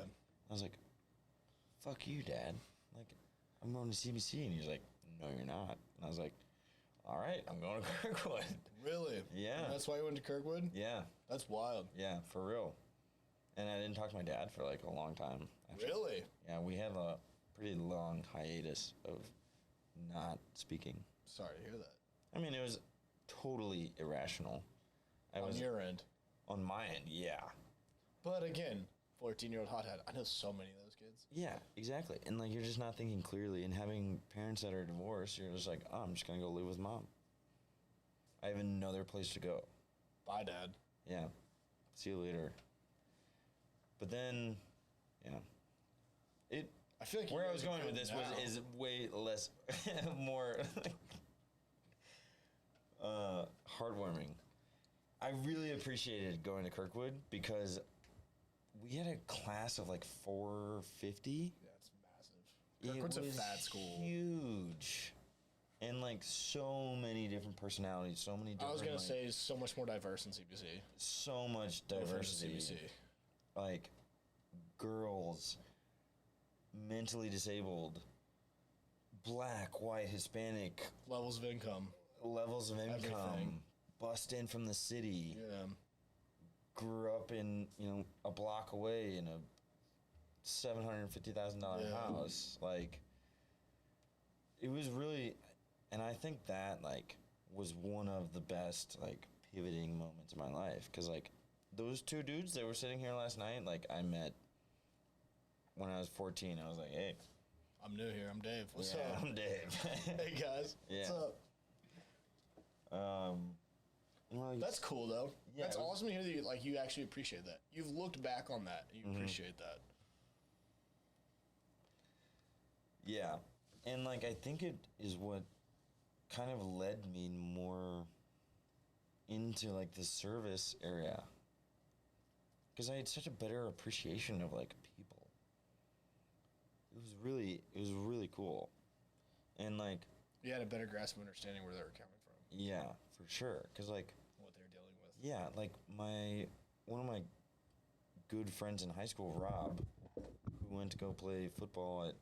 Speaker 2: I was like, fuck you, Dad. Like, I'm going to CBC. And he's like, no, you're not. And I was like, all right, I'm going to Kirkwood.
Speaker 1: Really?
Speaker 2: Yeah.
Speaker 1: And that's why you went to Kirkwood?
Speaker 2: Yeah.
Speaker 1: That's wild.
Speaker 2: Yeah, for real. And I didn't talk to my dad for like a long time. Actually.
Speaker 1: Really?
Speaker 2: Yeah, we had a pretty long hiatus of not speaking.
Speaker 1: Sorry to hear that.
Speaker 2: I mean, it was totally irrational.
Speaker 1: On your end.
Speaker 2: On my end, yeah.
Speaker 1: But again, 14-year-old hothead. I know so many of those kids.
Speaker 2: Yeah, exactly. And like you're just not thinking clearly, and having parents that are divorced, you're just like, oh, I'm just gonna go live with mom. I have another place to go.
Speaker 1: Bye, Dad.
Speaker 2: Yeah. See you later. But then, yeah.
Speaker 1: I feel like
Speaker 2: Where I was going with this is way less, more heartwarming. I really appreciated going to Kirkwood because we had a class of like 450.
Speaker 1: That's massive. Kirkwood's
Speaker 2: It
Speaker 1: a
Speaker 2: was
Speaker 1: fat school.
Speaker 2: huge. And like so many different personalities, so many different.
Speaker 1: I was gonna
Speaker 2: like,
Speaker 1: say so much more diverse in CBC.
Speaker 2: so much diversity.
Speaker 1: CBC.
Speaker 2: Like girls, mentally disabled, black, white, Hispanic,
Speaker 1: Levels of income.
Speaker 2: levels of income,
Speaker 1: Everything.
Speaker 2: bust in from the city,
Speaker 1: Yeah.
Speaker 2: grew up in, a block away in a $750,000
Speaker 1: Yeah.
Speaker 2: house. Like, it was really, and I think that, like, was one of the best, like, pivoting moments in my life. Because, like, those two dudes that were sitting here last night, like, I met when I was 14. I was like, hey.
Speaker 1: I'm new here. I'm Dave. What's
Speaker 2: yeah,
Speaker 1: up?
Speaker 2: I'm Dave.
Speaker 1: Hey guys. What's
Speaker 2: Yeah.
Speaker 1: up?
Speaker 2: Well,
Speaker 1: That's cool though.
Speaker 2: Yeah,
Speaker 1: That's
Speaker 2: it was-
Speaker 1: awesome to hear that you actually appreciate that. You've looked back on that and you appreciate that.
Speaker 2: yeah. And, like, I think it is what kind of led me more into, like, the service area. Because I had such a better appreciation of, like, people. It was really cool. And, like,
Speaker 1: You had a better grasp of understanding where they were coming from,
Speaker 2: yeah, for sure. Because, like,
Speaker 1: what they're dealing with.
Speaker 2: yeah, like, one of my good friends in high school, Rob, who went to go play football at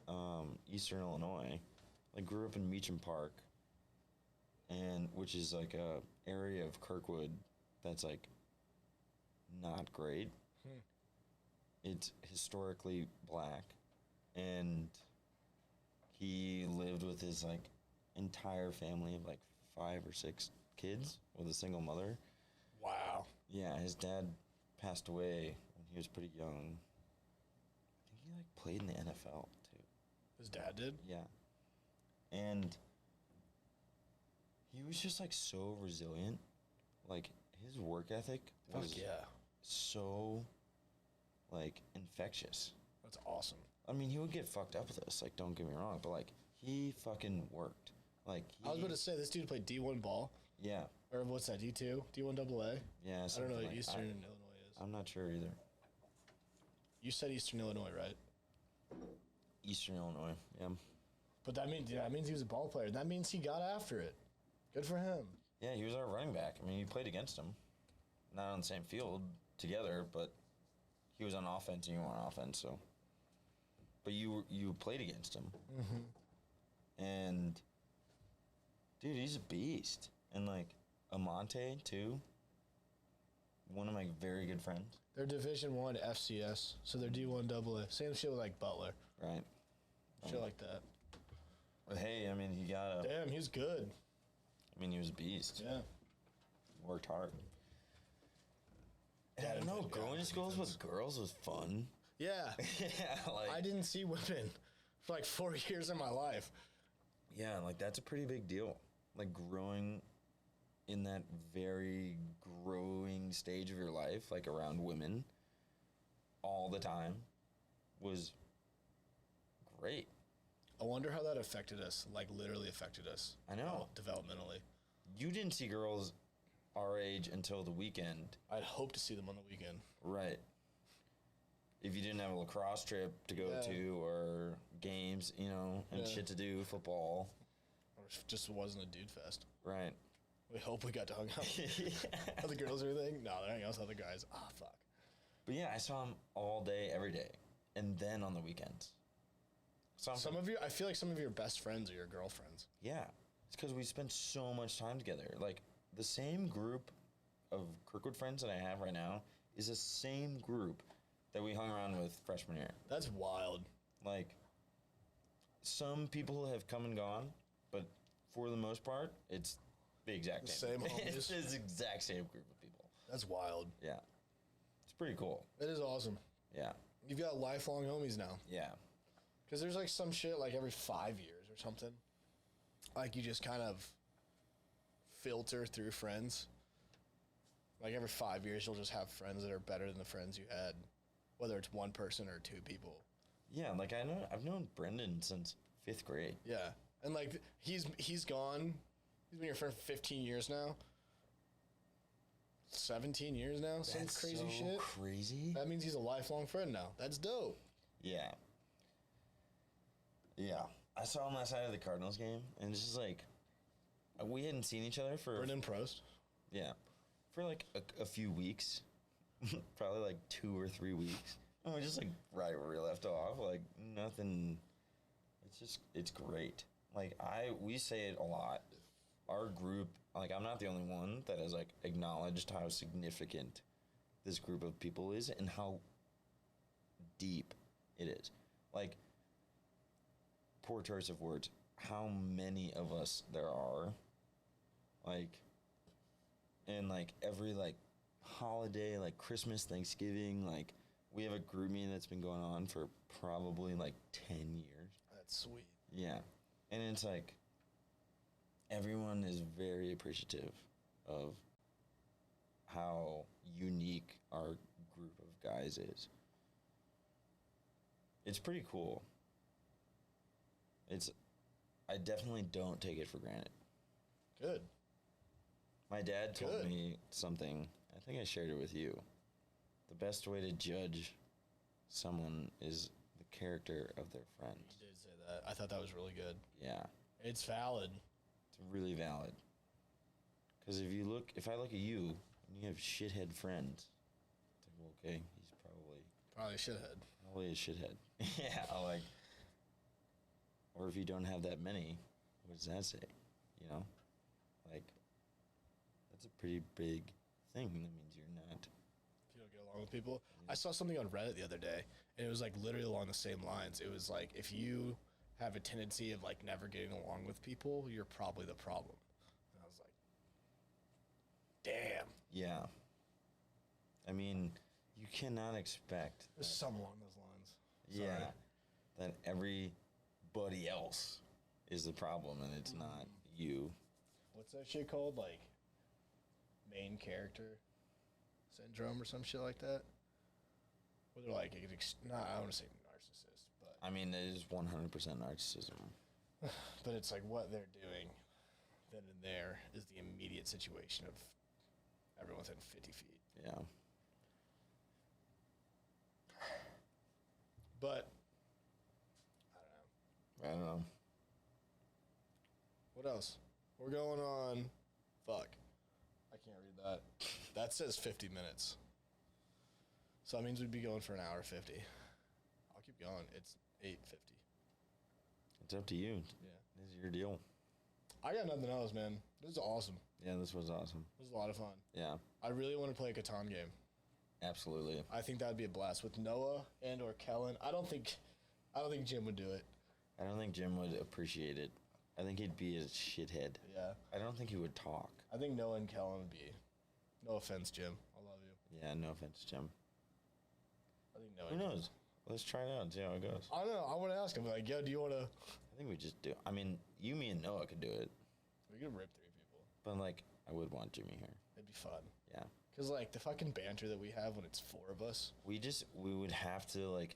Speaker 2: Eastern Illinois, like, grew up in Meacham Park, and which is, like, a area of Kirkwood that's, like, not great. It's historically black, and he lived with his, like, entire family of, like, 5 or 6 kids with a single mother.
Speaker 1: Wow.
Speaker 2: Yeah, his dad passed away when he was pretty young. I think he, like, played in the NFL, too.
Speaker 1: His dad did?
Speaker 2: Yeah. And he was just, like, so resilient. Like, his work ethic was
Speaker 1: Fuck yeah.
Speaker 2: so, like, infectious.
Speaker 1: That's awesome.
Speaker 2: I mean, he would get fucked up with us, like, don't get me wrong, but, like, he fucking worked. Like,
Speaker 1: I was about to say, this dude played D1 ball.
Speaker 2: yeah,
Speaker 1: Or what's that, D2? D1 AA?
Speaker 2: yeah,
Speaker 1: I don't know
Speaker 2: something
Speaker 1: what
Speaker 2: like
Speaker 1: Eastern
Speaker 2: that.
Speaker 1: Illinois is.
Speaker 2: I'm not sure either.
Speaker 1: You said Eastern Illinois, right?
Speaker 2: Eastern Illinois, yeah.
Speaker 1: But that means he was a ball player. That means he got after it. Good for him.
Speaker 2: Yeah, he was our running back. I mean, you played against him. Not on the same field together, but he was on offense and you were on offense, so. But you played against him. Mm-hmm. And, dude, he's a beast. And, like, Amante, too. One of my very good friends.
Speaker 1: They're Division I FCS, so they're D1 AA. Same shit with, like, Butler.
Speaker 2: Right.
Speaker 1: Shit like that.
Speaker 2: But, hey, I mean, he got a...
Speaker 1: Damn, he's good.
Speaker 2: I mean, he was a beast.
Speaker 1: Yeah.
Speaker 2: Worked hard. And I don't know, going to schools with girls was fun.
Speaker 1: Yeah.
Speaker 2: Yeah, like...
Speaker 1: I didn't see women for, like, 4 years of my life.
Speaker 2: Yeah, like, that's a pretty big deal. Like, growing in that very growing stage of your life, like, around women all the time was great.
Speaker 1: I wonder how that affected us, like, literally affected us.
Speaker 2: I know.
Speaker 1: Developmentally.
Speaker 2: You didn't see girls our age until the weekend.
Speaker 1: I'd hope to see them on the weekend.
Speaker 2: Right. If you didn't have a lacrosse trip to go to or games, you know, and shit to do, football.
Speaker 1: Or just wasn't a dude fest.
Speaker 2: Right.
Speaker 1: We hope we got to hang out with other girls or anything. No, they're hanging out with other guys. Ah, fuck.
Speaker 2: But yeah, I saw him all day, every day. And then on the weekends.
Speaker 1: I feel like some of your best friends are your girlfriends.
Speaker 2: Yeah. It's because we spent so much time together. Like, the same group of Kirkwood friends that I have right now is the same group that we hung around with freshman year.
Speaker 1: That's wild.
Speaker 2: Like, some people have come and gone, but for the most part, it's the exact same. It's the exact same group of people.
Speaker 1: That's wild.
Speaker 2: Yeah. It's pretty cool.
Speaker 1: It is awesome.
Speaker 2: Yeah.
Speaker 1: You've got lifelong homies now.
Speaker 2: Yeah.
Speaker 1: Because there's like some shit like every 5 years or something. Like you just kind of filter through friends. Like every 5 years you'll just have friends that are better than the friends you had. Whether it's one person or two people.
Speaker 2: Yeah, like I've known Brendan since 5th grade.
Speaker 1: Yeah. And like he's gone. He's been your friend for 15 years now. 17 years now. Some
Speaker 2: That's
Speaker 1: crazy
Speaker 2: so
Speaker 1: shit.
Speaker 2: Crazy.
Speaker 1: That means he's a lifelong friend now. That's dope.
Speaker 2: Yeah. Yeah. I saw him last night at the Cardinals game, and it's just like, we hadn't seen each other for...
Speaker 1: Brendan Prost.
Speaker 2: Yeah. For like a few weeks. Probably like 2 or 3 weeks. And we're just like right where we left off. Like, nothing... It's great. Like, we say it a lot. Our group, like, I'm not the only one that has, like, acknowledged how significant this group of people is and how deep it is. Like, poor choice of words, how many of us there are, like, and, like, every, like, holiday, like, Christmas, Thanksgiving, like, we have a group meeting that's been going on for probably, like, 10 years.
Speaker 1: That's sweet.
Speaker 2: Yeah. And it's, like, everyone is very appreciative of how unique our group of guys is. It's pretty cool. I definitely don't take it for granted.
Speaker 1: Good.
Speaker 2: My dad told
Speaker 1: Good.
Speaker 2: me something, I think I shared it with you. The best way to judge someone is the character of their friends.
Speaker 1: You did say that. I thought that was really good.
Speaker 2: Yeah.
Speaker 1: It's valid.
Speaker 2: It's really valid. Because if I look at you and you have shithead friends, it's like, well, okay, he's
Speaker 1: Probably a shithead.
Speaker 2: probably a shithead. Yeah, like, or if you don't have that many, what does that say? You know? Like, that's a pretty big thing. That means you're not.
Speaker 1: If you don't get along with people. I saw something on Reddit the other day, and it was like literally along the same lines. It was like, if you have a tendency of like never getting along with people, you're probably the problem. And I was like, damn.
Speaker 2: Yeah. I mean, you cannot expect.
Speaker 1: There's some along those lines.
Speaker 2: Yeah.
Speaker 1: Sorry.
Speaker 2: That everybody else is the problem and it's not you.
Speaker 1: What's that shit called? Like, main character syndrome or some shit like that? Where they're like, I don't want to say narcissist, but
Speaker 2: I mean, it is 100% narcissism.
Speaker 1: but it's like what they're doing then and there is the immediate situation of everyone within 50 feet.
Speaker 2: Yeah.
Speaker 1: What else? We're going on. Fuck. I can't read that. That says 50 minutes. So that means we'd be going for an hour 50. I'll keep going. It's 8:50.
Speaker 2: It's up to you.
Speaker 1: Yeah.
Speaker 2: This is your deal.
Speaker 1: I got nothing else, man. This is awesome.
Speaker 2: Yeah, this was awesome.
Speaker 1: This is a lot of fun.
Speaker 2: Yeah,
Speaker 1: I really want to play a Catan game.
Speaker 2: absolutely.
Speaker 1: I think that would be a blast with Noah and or Kellen. I don't think Jim would do it.
Speaker 2: I don't think Jim would appreciate it. I think he'd be a shithead.
Speaker 1: Yeah.
Speaker 2: I don't think he would talk.
Speaker 1: I think Noah and Kellen would be. No offense, Jim. I love you.
Speaker 2: Yeah, no offense, Jim.
Speaker 1: I think Noah.
Speaker 2: Who knows? Let's try it out and see how it goes.
Speaker 1: I don't know. I want to ask him, like, yo, do you want to?
Speaker 2: I think we just do. I mean, you, me, and Noah could do it,
Speaker 1: We could rip 3 people.
Speaker 2: but like, I would want Jimmy here.
Speaker 1: It'd be fun.
Speaker 2: Yeah.
Speaker 1: Cause like the fucking banter that we have when it's 4 of us.
Speaker 2: We would have to like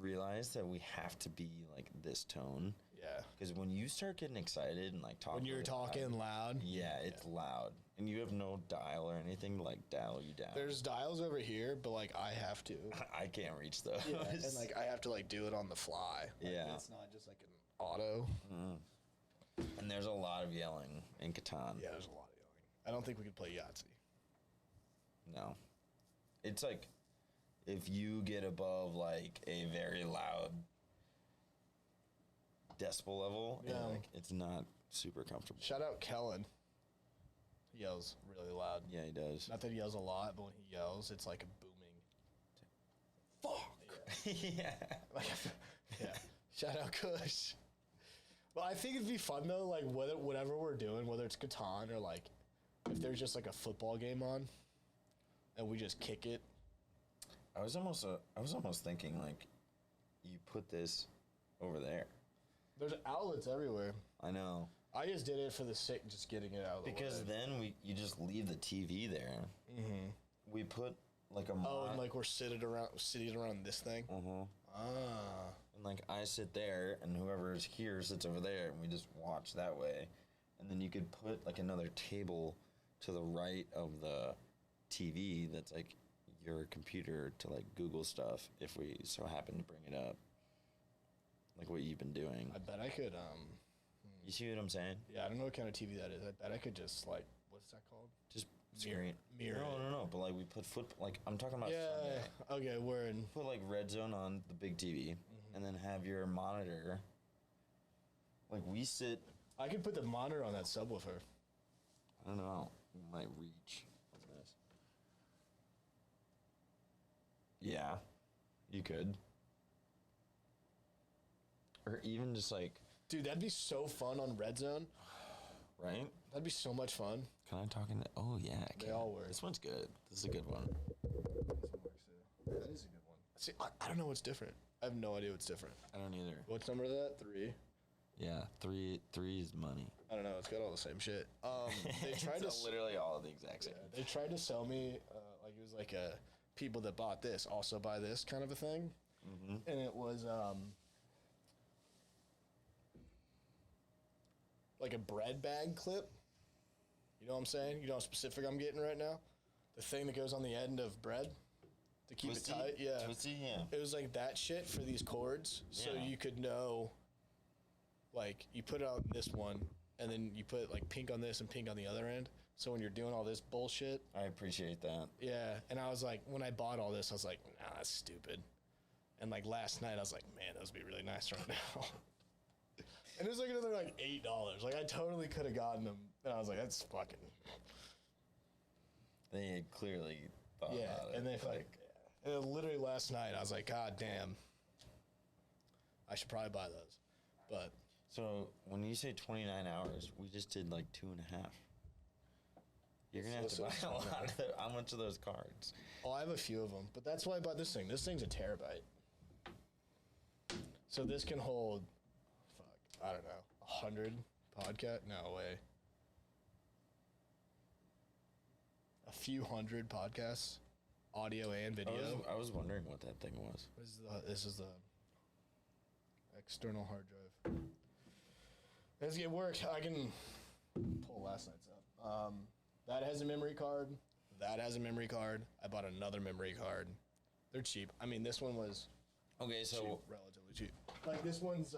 Speaker 2: realize that we have to be like this tone.
Speaker 1: Yeah.
Speaker 2: Because when you start getting excited and like talking,
Speaker 1: When you're
Speaker 2: really
Speaker 1: talking loud.
Speaker 2: yeah, it's loud, and you have no dial or anything to like dial you down.
Speaker 1: There's dials over here, but like I have to.
Speaker 2: I can't reach those.
Speaker 1: Yeah. And like I have to like do it on the fly. Like,
Speaker 2: Yeah.
Speaker 1: It's not just like an auto.
Speaker 2: And there's a lot of yelling in Catan.
Speaker 1: Yeah, there's a lot of yelling. I don't think we could play Yahtzee.
Speaker 2: No. It's like if you get above like a very loud decibel level,
Speaker 1: Yeah.
Speaker 2: like it's not super comfortable.
Speaker 1: Shout out Kellen. He yells really loud.
Speaker 2: Yeah, he does.
Speaker 1: Not that he yells a lot, but when he yells, it's like a booming.
Speaker 2: Fuck. Yeah.
Speaker 1: Like, yeah. Shout out Kush. Well, I think it'd be fun though, like whatever we're doing, whether it's Catan or like if there's just like a football game on, and we just kick it.
Speaker 2: I was almost thinking like you put this over there.
Speaker 1: There's outlets everywhere.
Speaker 2: I know.
Speaker 1: I just did it for the sake of just getting it out of the
Speaker 2: Because
Speaker 1: way.
Speaker 2: then you just leave the TV there. Mm-hmm. We put like a
Speaker 1: Oh, and like we're sitting around this thing.
Speaker 2: Uh-huh.
Speaker 1: Ah.
Speaker 2: And like I sit there and whoever is here sits over there and we just watch that way. And then you could put like another table to the right of the TV that's like your computer to like Google stuff if we so happen to bring it up. Like what you've been doing.
Speaker 1: I bet I could
Speaker 2: You see what I'm saying?
Speaker 1: yeah, I don't know what kind of TV that is. I bet I could just like what's that called?
Speaker 2: Just
Speaker 1: Mirror-
Speaker 2: screen.
Speaker 1: mirror it.
Speaker 2: No. But like we put like I'm talking about
Speaker 1: Yeah.
Speaker 2: Sunday.
Speaker 1: Okay, we're in.
Speaker 2: Put like red zone on the big TV and then have your monitor. Like we sit.
Speaker 1: I could put the monitor on that subwoofer.
Speaker 2: I don't know. We might reach on this. Yeah, you could. Or even just like,
Speaker 1: Dude, that'd be so fun on Red Zone.
Speaker 2: right?
Speaker 1: That'd be so much fun.
Speaker 2: Can I talk in? Oh yeah, I
Speaker 1: They
Speaker 2: can.
Speaker 1: all work.
Speaker 2: This one's good. This is a good one.
Speaker 1: That is a good one. See, I don't know what's different. I have no idea what's different.
Speaker 2: I don't either.
Speaker 1: What's number is that? 3.
Speaker 2: Yeah, three is money.
Speaker 1: I don't know. It's got all the same shit. They tried to
Speaker 2: It's literally all the exact same.
Speaker 1: they tried to sell me like it was like a people that bought this also buy this kind of a thing, and it was like a bread bag clip. You know what I'm saying? You know how specific I'm getting right now? The thing that goes on the end of bread to keep
Speaker 2: Twisty?
Speaker 1: it tight. Yeah.
Speaker 2: Twisty, yeah.
Speaker 1: It was like that shit for these cords, so
Speaker 2: Yeah.
Speaker 1: you could know. Like you put it on this one, and then you put like pink on this and pink on the other end. So when you're doing all this bullshit,
Speaker 2: I appreciate that.
Speaker 1: yeah. And I was like, when I bought all this, I was like, nah, that's stupid. And like last night, I was like, man, those would be really nice right now. And it was like another like $8. Like I totally could have gotten them, and I was like, that's fucking
Speaker 2: They had clearly thought
Speaker 1: yeah.
Speaker 2: about it.
Speaker 1: And they like, and then literally last night, I was like, God damn, I should probably buy those, but.
Speaker 2: So when you say 29 hours, we just did like 2.5. You're gonna have to
Speaker 1: So
Speaker 2: buy
Speaker 1: it's
Speaker 2: a lot.
Speaker 1: not
Speaker 2: How much of those cards?
Speaker 1: Oh, I have a few of them, but that's why I bought this thing. This thing's a terabyte. So this can hold, I don't know, 100 podcast? No way. A few hundred podcasts, audio and video.
Speaker 2: I was wondering what that thing was.
Speaker 1: This is the external hard drive. It works. I can pull last night's up. That has a memory card. That has a memory card. I bought another memory card. They're cheap. I mean, this one was
Speaker 2: Okay,
Speaker 1: cheap, relatively cheap. Like this one's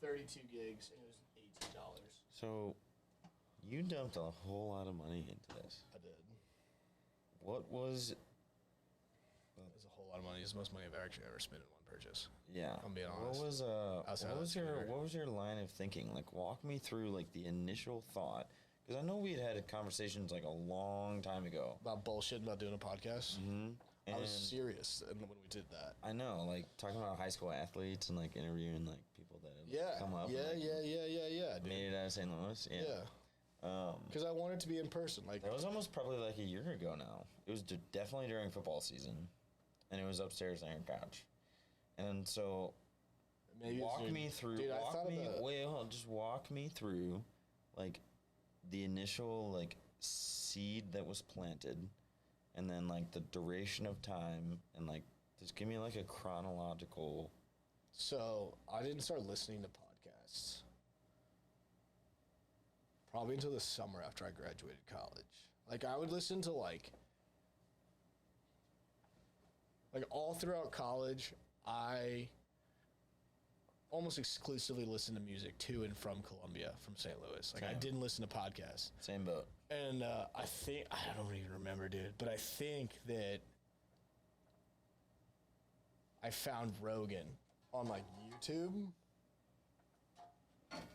Speaker 1: 32 gigs and it was
Speaker 2: So, you dumped a whole lot of money into this.
Speaker 1: I did.
Speaker 2: What was?
Speaker 1: It's a whole lot of money. It's the most money I've actually ever spent in one purchase.
Speaker 2: Yeah.
Speaker 1: I'm being honest.
Speaker 2: What was your line of thinking? Like, walk me through like the initial thought, because I know we had conversations like a long time ago
Speaker 1: About bullshit about doing a podcast.
Speaker 2: Mm-hmm.
Speaker 1: I was serious when we did that.
Speaker 2: I know, like talking about high school athletes and like interviewing like people that have come up.
Speaker 1: Yeah,
Speaker 2: and,
Speaker 1: dude.
Speaker 2: made it out of St. Louis. Yeah.
Speaker 1: Because I wanted to be in person. Like
Speaker 2: That was almost probably like a year ago now. It was definitely during football season, and it was upstairs on your couch. And so,
Speaker 1: maybe
Speaker 2: walk me through.
Speaker 1: Dude,
Speaker 2: Just walk me through, like, the initial like seed that was planted, and then like the duration of time, and like just give me like a chronological.
Speaker 1: So I didn't start listening to podcasts probably until the summer after I graduated college. Like I would listen to like all throughout college, I almost exclusively listened to music to and from Columbia, from St. Louis. Like I
Speaker 2: Same.
Speaker 1: didn't listen to podcasts.
Speaker 2: Same boat.
Speaker 1: And I don't even remember, dude, but I think that I found Rogan on like YouTube.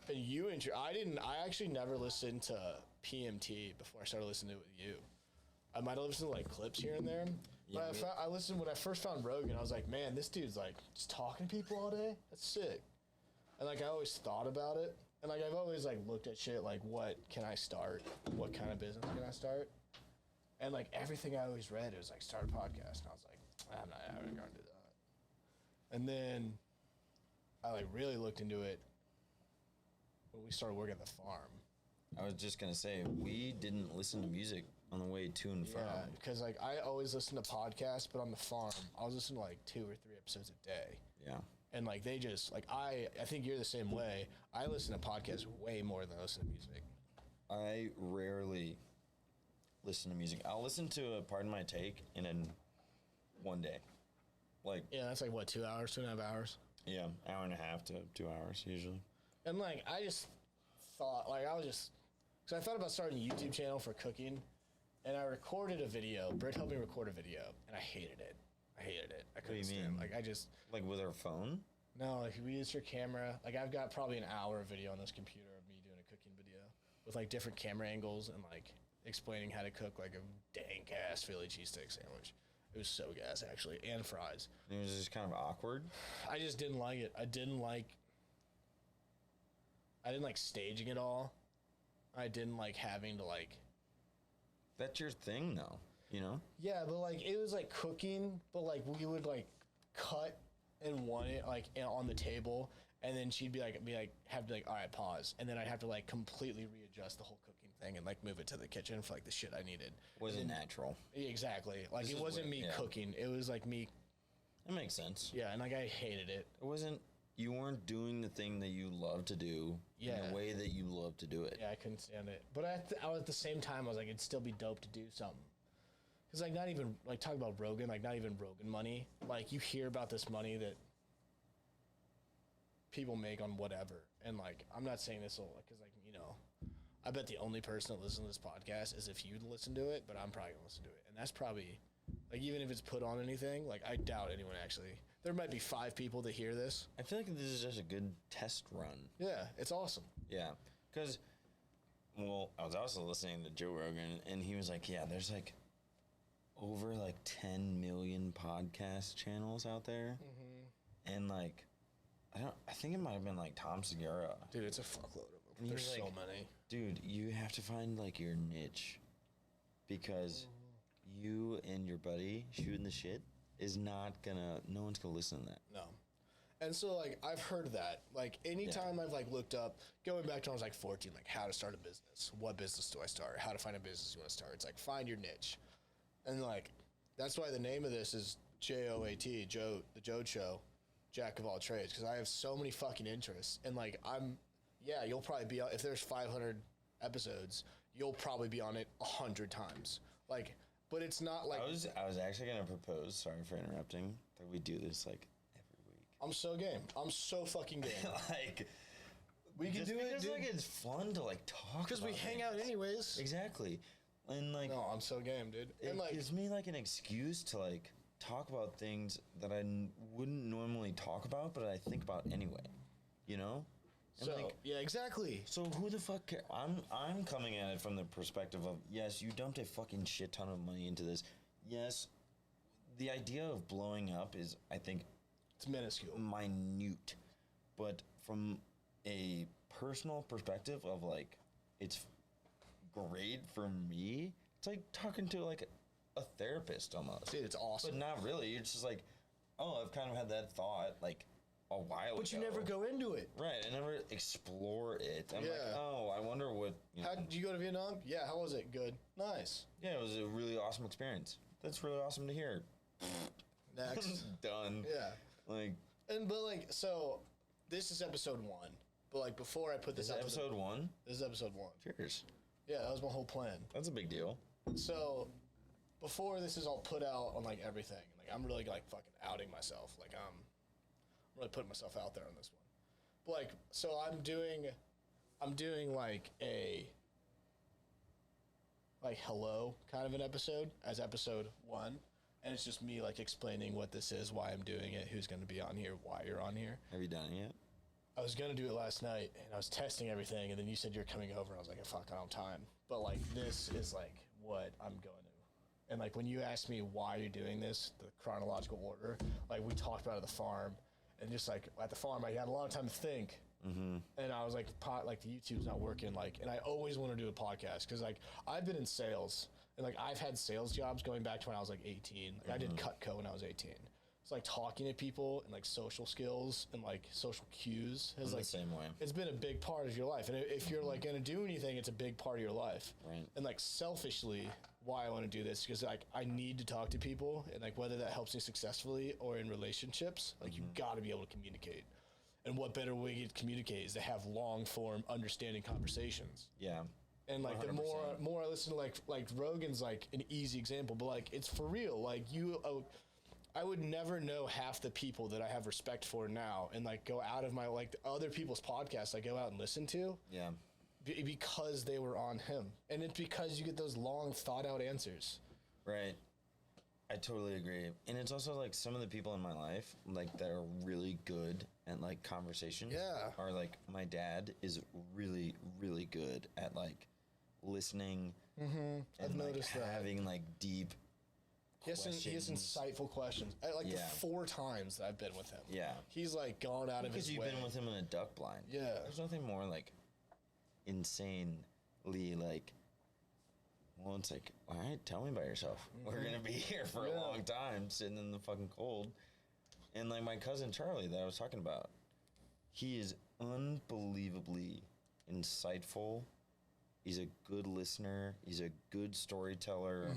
Speaker 1: And I actually never listened to PMT before I started listening to it with you. I might have listened to like clips here and there.
Speaker 2: Yeah,
Speaker 1: But I listened when I first found Rogan. I was like, man, this dude's like just talking to people all day. That's sick. And like I always thought about it. And like I've always like looked at shit like, what can I start? What kind of business can I start? And like everything I always read, it was like start a podcast. And I was like, I'm not ever gonna do that. And then I like really looked into it when we started working at the farm.
Speaker 2: I was just gonna say we didn't listen to music on the way to and from.
Speaker 1: Yeah, because like I always listen to podcasts, but on the farm, I was listening to like 2 or 3 episodes a day.
Speaker 2: Yeah.
Speaker 1: And like they just like I think you're the same way. I listen to podcasts way more than I listen to music.
Speaker 2: I rarely listen to music. I'll listen to a Pardon My Take in one day. Like
Speaker 1: Yeah, that's like what, 2 hours, 2.5 hours.
Speaker 2: yeah, hour and a half to 2 hours usually.
Speaker 1: And like I just thought like because I thought about starting a YouTube channel for cooking, and I recorded a video. Britt helped me record a video, and I hated it. I couldn't
Speaker 2: do you
Speaker 1: stand.
Speaker 2: mean?
Speaker 1: Like I just
Speaker 2: Like with our phone?
Speaker 1: no. Like we used her camera. Like I've got probably an hour of video on this computer of me doing a cooking video with like different camera angles and like explaining how to cook like a dank ass Philly cheesesteak sandwich. It was so gas actually, and fries.
Speaker 2: It was just kind of awkward.
Speaker 1: I just didn't like it. I didn't like staging it all. I didn't like having to like.
Speaker 2: That's your thing though, you know?
Speaker 1: Yeah, but like it was like cooking, but like we would like cut and want it like on the table, and then she'd be like have to be like, all right, pause, and then I'd have to like completely readjust the whole cooking thing and like move it to the kitchen for like the shit I needed.
Speaker 2: Wasn't natural.
Speaker 1: Exactly. Like
Speaker 2: This
Speaker 1: it
Speaker 2: is
Speaker 1: wasn't
Speaker 2: what-
Speaker 1: me
Speaker 2: yeah.
Speaker 1: cooking. It was like me.
Speaker 2: That makes sense.
Speaker 1: Yeah, and like I hated it.
Speaker 2: It wasn't. You weren't doing the thing that you love to do in
Speaker 1: Yeah.
Speaker 2: the way that you love to do it.
Speaker 1: Yeah, I couldn't stand it. But I was at the same time, I was like, it'd still be dope to do something. Because, like, not even, like, talk about Rogan, like, not even Rogan money. Like, you hear about this money that people make on whatever. And, like, I'm not saying this because, like, you know, I bet the only person that listens to this podcast is if you listen to it, but I'm probably going to listen to it. And that's probably, like, even if it's put on anything, like, I doubt anyone actually. There might be 5 people that hear this.
Speaker 2: I feel like this is just a good test run.
Speaker 1: Yeah, it's awesome.
Speaker 2: Yeah, because, well, I was also listening to Joe Rogan, and he was like, yeah, there's like over like 10 million podcast channels out there. Mm-hmm. And like, I think it might have been like Tom Segura.
Speaker 1: Dude, it's a fuckload of them.
Speaker 2: And he
Speaker 1: There's
Speaker 2: was
Speaker 1: so
Speaker 2: like,
Speaker 1: many.
Speaker 2: Dude, you have to find like your niche, because you and your buddy shooting the shit is no one's gonna listen to that.
Speaker 1: No. And so, like, I've heard that. Like, anytime I've, like, looked up, going back to when I was, like, 14, like, how to start a business. What business do I start? How to find a business you want to start. It's, like, find your niche. And, like, that's why the name of this is JOAT, Joe, the Jode Show, Jack of all trades. Because I have so many fucking interests. And, like, you'll probably be, if there's 500 episodes, you'll probably be on it 100 times. Like, but it's not like...
Speaker 2: I was actually gonna propose, sorry for interrupting, that we do this, like, every week.
Speaker 1: I'm so game. I'm so fucking game.
Speaker 2: Like,
Speaker 1: We can
Speaker 2: Just
Speaker 1: do it,
Speaker 2: because,
Speaker 1: dude.
Speaker 2: like, it's fun to, like, talk
Speaker 1: Because we
Speaker 2: about
Speaker 1: hang out
Speaker 2: things.
Speaker 1: anyways.
Speaker 2: Exactly. And, like,
Speaker 1: No, I'm so game, dude.
Speaker 2: it
Speaker 1: And like,
Speaker 2: gives me, like, an excuse to, like, talk about things that I wouldn't normally talk about, but I think about anyway. You know? And,
Speaker 1: so
Speaker 2: like,
Speaker 1: yeah, exactly.
Speaker 2: so who the fuck I'm coming at it from the perspective of, yes, you dumped a fucking shit ton of money into this. Yes, the idea of blowing up is, I think,
Speaker 1: It's minuscule.
Speaker 2: minute. But from a personal perspective of, like, it's great for me, it's like talking to, like, a therapist almost.
Speaker 1: Dude, it's awesome.
Speaker 2: But not really. It's just like, oh, I've kind of had that thought, like, a while
Speaker 1: But you
Speaker 2: ago.
Speaker 1: never go into it.
Speaker 2: Right, I never explore it. I'm like,
Speaker 1: Yeah.
Speaker 2: oh, I wonder what. You know.
Speaker 1: How did you go to Vietnam? Yeah, how was it? Good. Nice.
Speaker 2: Yeah, it was a really awesome experience. That's really awesome to hear.
Speaker 1: Next.
Speaker 2: Done.
Speaker 1: Yeah.
Speaker 2: Like,
Speaker 1: But like, so this is episode 1. But like, before I put this
Speaker 2: this is
Speaker 1: out,
Speaker 2: episode 1.
Speaker 1: this is episode 1.
Speaker 2: Cheers.
Speaker 1: Yeah, that was my whole plan.
Speaker 2: That's a big deal.
Speaker 1: So before this is all put out on like everything, like I'm really like fucking outing myself. Like I'm really putting myself out there on this one. But like, so I'm doing like a like hello kind of an episode as episode 1, and it's just me like explaining what this is, why I'm doing it, who's going to be on here, why you're on here.
Speaker 2: Have you done it yet?
Speaker 1: I was gonna do it last night, and I was testing everything, and then you said you're coming over, and I was like, fuck, I don't have time. But like, this is like what I'm going to. And like, when you asked me why you're doing this, the chronological order, like we talked about it at the farm, and just like at the farm, I had a lot of time to think. Mm-hmm. And I was like, like the YouTube's not working, like, and I always want to do a podcast because like I've been in sales, and like I've had sales jobs going back to when I was like 18. Like, I did Cutco when I was 18. It's like talking to people and like social skills and like social cues has
Speaker 2: I'm
Speaker 1: like
Speaker 2: the same way.
Speaker 1: it's been a big part of your life. And if you're like gonna do anything, it's a big part of your life.
Speaker 2: Right.
Speaker 1: And like selfishly, why I want to do this because like I need to talk to people, and like whether that helps me successfully or in relationships, like you got to be able to communicate. And what better way to communicate is to have long form, understanding conversations.
Speaker 2: Yeah.
Speaker 1: And like the
Speaker 2: 100%.
Speaker 1: more I listen to like Rogan's like an easy example, but like it's for real. Like I would never know half the people that I have respect for now, and like go out of my like other people's podcasts I go out and listen to
Speaker 2: Yeah.
Speaker 1: because they were on him, and it's because you get those long thought out answers.
Speaker 2: Right. I totally agree. And it's also like some of the people in my life, like that are really good at like conversations.
Speaker 1: Yeah.
Speaker 2: Are like my dad is really, really good at like listening. Mm-hmm.
Speaker 1: I've
Speaker 2: and like
Speaker 1: noticed that.
Speaker 2: having like deep.
Speaker 1: He has
Speaker 2: questions.
Speaker 1: insightful questions. Like the
Speaker 2: Yeah.
Speaker 1: 4 times that I've been with him.
Speaker 2: Yeah.
Speaker 1: He's like gone out of
Speaker 2: Because
Speaker 1: his
Speaker 2: you've
Speaker 1: way.
Speaker 2: been with him in a duck blind.
Speaker 1: Yeah.
Speaker 2: There's nothing more like insanely like. Well, it's like, all right, tell me about yourself. We're gonna be here for a
Speaker 1: Yeah.
Speaker 2: long time, sitting in the fucking cold. And like my cousin Charlie that I was talking about, he is unbelievably insightful. He's a good listener. He's a good storyteller.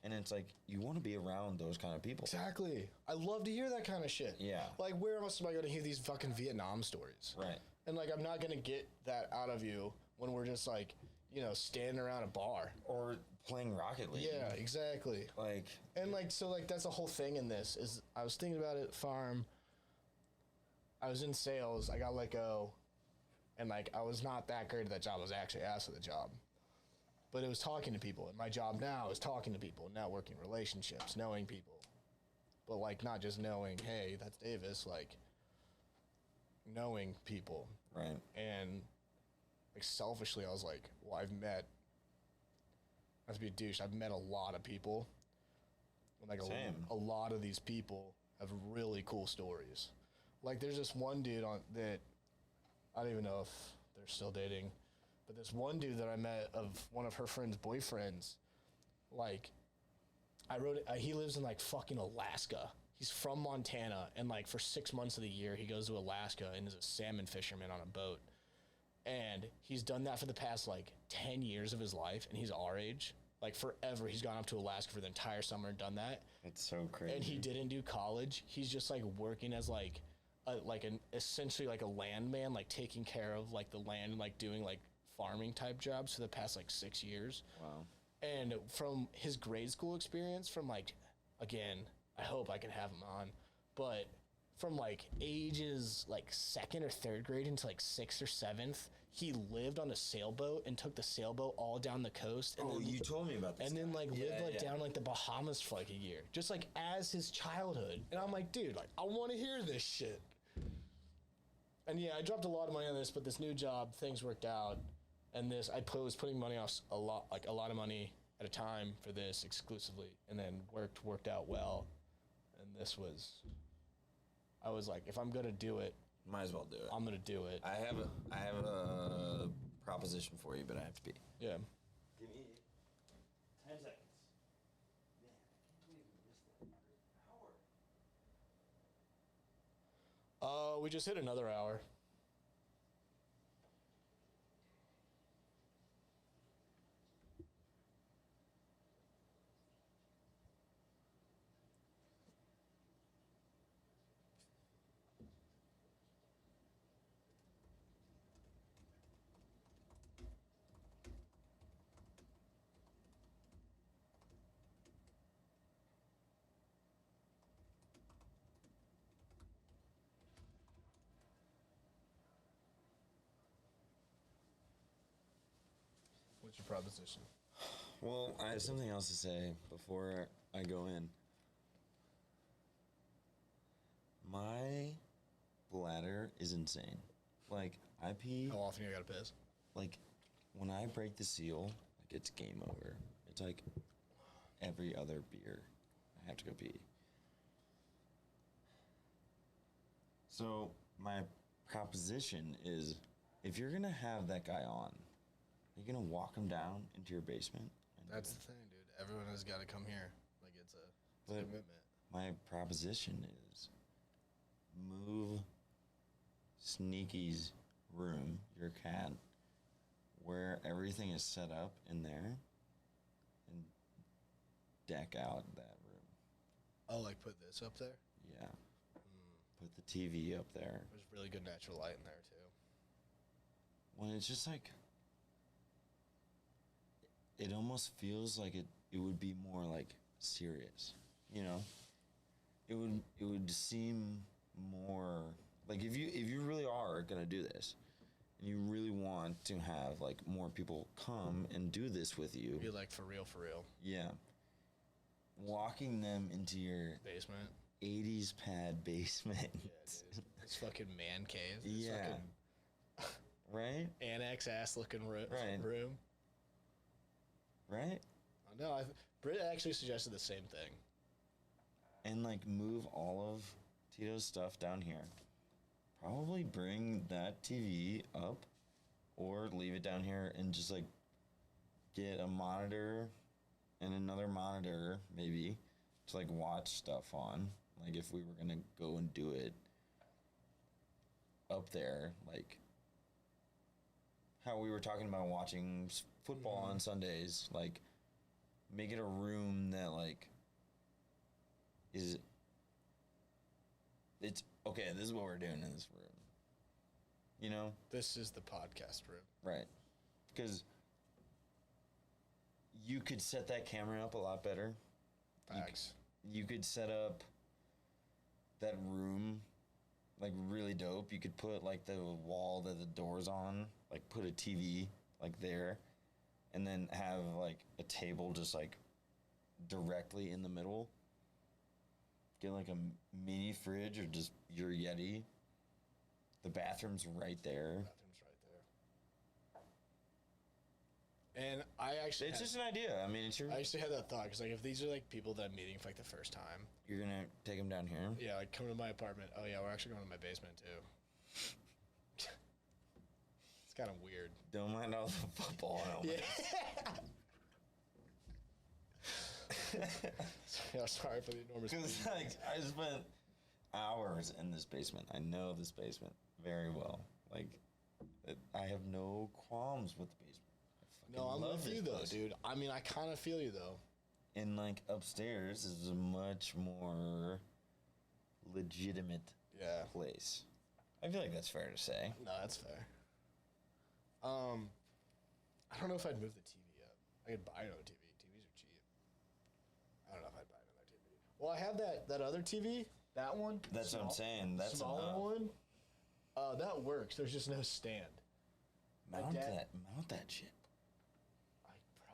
Speaker 2: And it's like you want to be around those kind of people.
Speaker 1: Exactly. I love to hear that kind of shit.
Speaker 2: Yeah.
Speaker 1: Like, where else am I going to hear these fucking Vietnam stories?
Speaker 2: Right.
Speaker 1: And like, I'm not going to get that out of you when we're just like, you know, standing around a bar.
Speaker 2: Or playing Rocket League.
Speaker 1: Yeah, exactly.
Speaker 2: Like.
Speaker 1: And like, so like, that's the whole thing in this is I was thinking about it at farm. I was in sales. I got let go. And like, I was not that great at that job. I was actually asked at the job. But it was talking to people. And my job now is talking to people, networking relationships, knowing people. But like, not just knowing, hey, that's Davis, like knowing people.
Speaker 2: Right.
Speaker 1: And like selfishly, I was like, well, not to be a douche, I've met a lot of people. And like
Speaker 2: Same.
Speaker 1: a lot of these people have really cool stories. Like there's this one dude that I don't even know if they're still dating, but this one dude that I met of one of her friend's boyfriends, like he lives in like fucking Alaska. He's from Montana, and like for 6 months of the year, he goes to Alaska and is a salmon fisherman on a boat. And he's done that for the past like 10 years of his life, and he's our age. Like forever, he's gone up to Alaska for the entire summer and done that.
Speaker 2: It's so crazy.
Speaker 1: And he didn't do college. He's just like working as like essentially like a landman, like taking care of like the land and like doing like farming type jobs for the past like 6 years.
Speaker 2: Wow.
Speaker 1: And from his grade school experience, from like, again, I hope I can have him on, but from like ages like second or third grade into like sixth or seventh, he lived on a sailboat and took the sailboat all down the coast. And
Speaker 2: Oh,
Speaker 1: then,
Speaker 2: you told me about this.
Speaker 1: and then like lived like
Speaker 2: yeah.
Speaker 1: down like the Bahamas for like a year, just like as his childhood. And I'm like, dude, like I want to hear this shit. And yeah, I dropped a lot of money on this, but this new job, things worked out, and this I was putting money off a lot of money at a time for this exclusively, and then worked out well. And this was, I was like, if I'm gonna do it,
Speaker 2: Might as well do it.
Speaker 1: I'm gonna do it.
Speaker 2: I have a proposition for you, but I have to pee.
Speaker 1: Yeah.
Speaker 3: Give me 10 seconds. Man, I can't believe we missed that hour.
Speaker 1: We just hit another hour. What's your proposition?
Speaker 2: Well, I have something else to say before I go in. My bladder is insane. Like, I pee,
Speaker 1: How often you gotta piss?
Speaker 2: like, when I break the seal, like, it's game over. It's like every other beer, I have to go pee. So, my proposition is, if you're gonna have that guy on, you're gonna walk him down into your basement. And
Speaker 1: That's the thing, dude. Everyone has got to come here. Like it's a
Speaker 2: But-
Speaker 1: commitment.
Speaker 2: my proposition is move Sneaky's room, your cat, where everything is set up in there, and deck out that room.
Speaker 1: Oh, like put this up there.
Speaker 2: Yeah. Put the TV up there.
Speaker 1: There's really good natural light in there too.
Speaker 2: When it's just like, it almost feels like it would be more like serious, you know? It would seem more like if you really are gonna do this, and you really want to have like more people come and do this with you,
Speaker 1: Be like for real,
Speaker 2: yeah, walking them into your
Speaker 1: basement.
Speaker 2: 80s pad basement,
Speaker 1: Yeah, dude. It's fucking man cave. It's
Speaker 2: Yeah.
Speaker 1: fucking
Speaker 2: right?
Speaker 1: annex ass looking
Speaker 2: Right.
Speaker 1: room.
Speaker 2: Right?
Speaker 1: No, Britt actually suggested the same thing.
Speaker 2: And like move all of Tito's stuff down here. Probably bring that TV up or leave it down here and just like get a monitor and another monitor maybe to like watch stuff on. Like if we were gonna go and do it up there, like how we were talking about watching football on Sundays, like make it a room that like it's okay, this is what we're doing in this room. You know?
Speaker 1: This is the podcast room.
Speaker 2: Right. Because you could set that camera up a lot better.
Speaker 1: Facts.
Speaker 2: You could set up that room like really dope. You could put like the wall that the door's on, like put a TV like there, and then have like a table just like directly in the middle. Get like a mini fridge or just your Yeti. The bathroom's right there.
Speaker 1: Bathroom's right there. And I actually,
Speaker 2: It's just an idea. I mean, it's your.
Speaker 1: I actually had that thought because like if these are like people that I'm meeting for like the first time,
Speaker 2: You're gonna take them down here.
Speaker 1: yeah, like come to my apartment. Oh yeah, we're actually going to my basement too. It's kind of weird.
Speaker 2: Don't mind all the football helmets.
Speaker 1: Yeah, sorry for the enormous.
Speaker 2: Because like I spent hours in this basement. I know this basement very well. Like I have no qualms with the basement. I
Speaker 1: No,
Speaker 2: fucking
Speaker 1: I'm
Speaker 2: love
Speaker 1: with you
Speaker 2: this
Speaker 1: though,
Speaker 2: place.
Speaker 1: dude. I mean, I kind of feel you though.
Speaker 2: And like upstairs is a much more legitimate
Speaker 1: Yeah.
Speaker 2: place. I feel like that's fair to say.
Speaker 1: No, that's fair. I don't know if I'd move the TV up. I could buy another TV. TVs are cheap. I don't know if I'd buy another TV. Well, I have that other TV That one?
Speaker 2: That's what I'm saying. That's
Speaker 1: smaller
Speaker 2: enough.
Speaker 1: one? That works. There's just no stand.
Speaker 2: Mount
Speaker 1: dad-
Speaker 2: that shit.
Speaker 1: I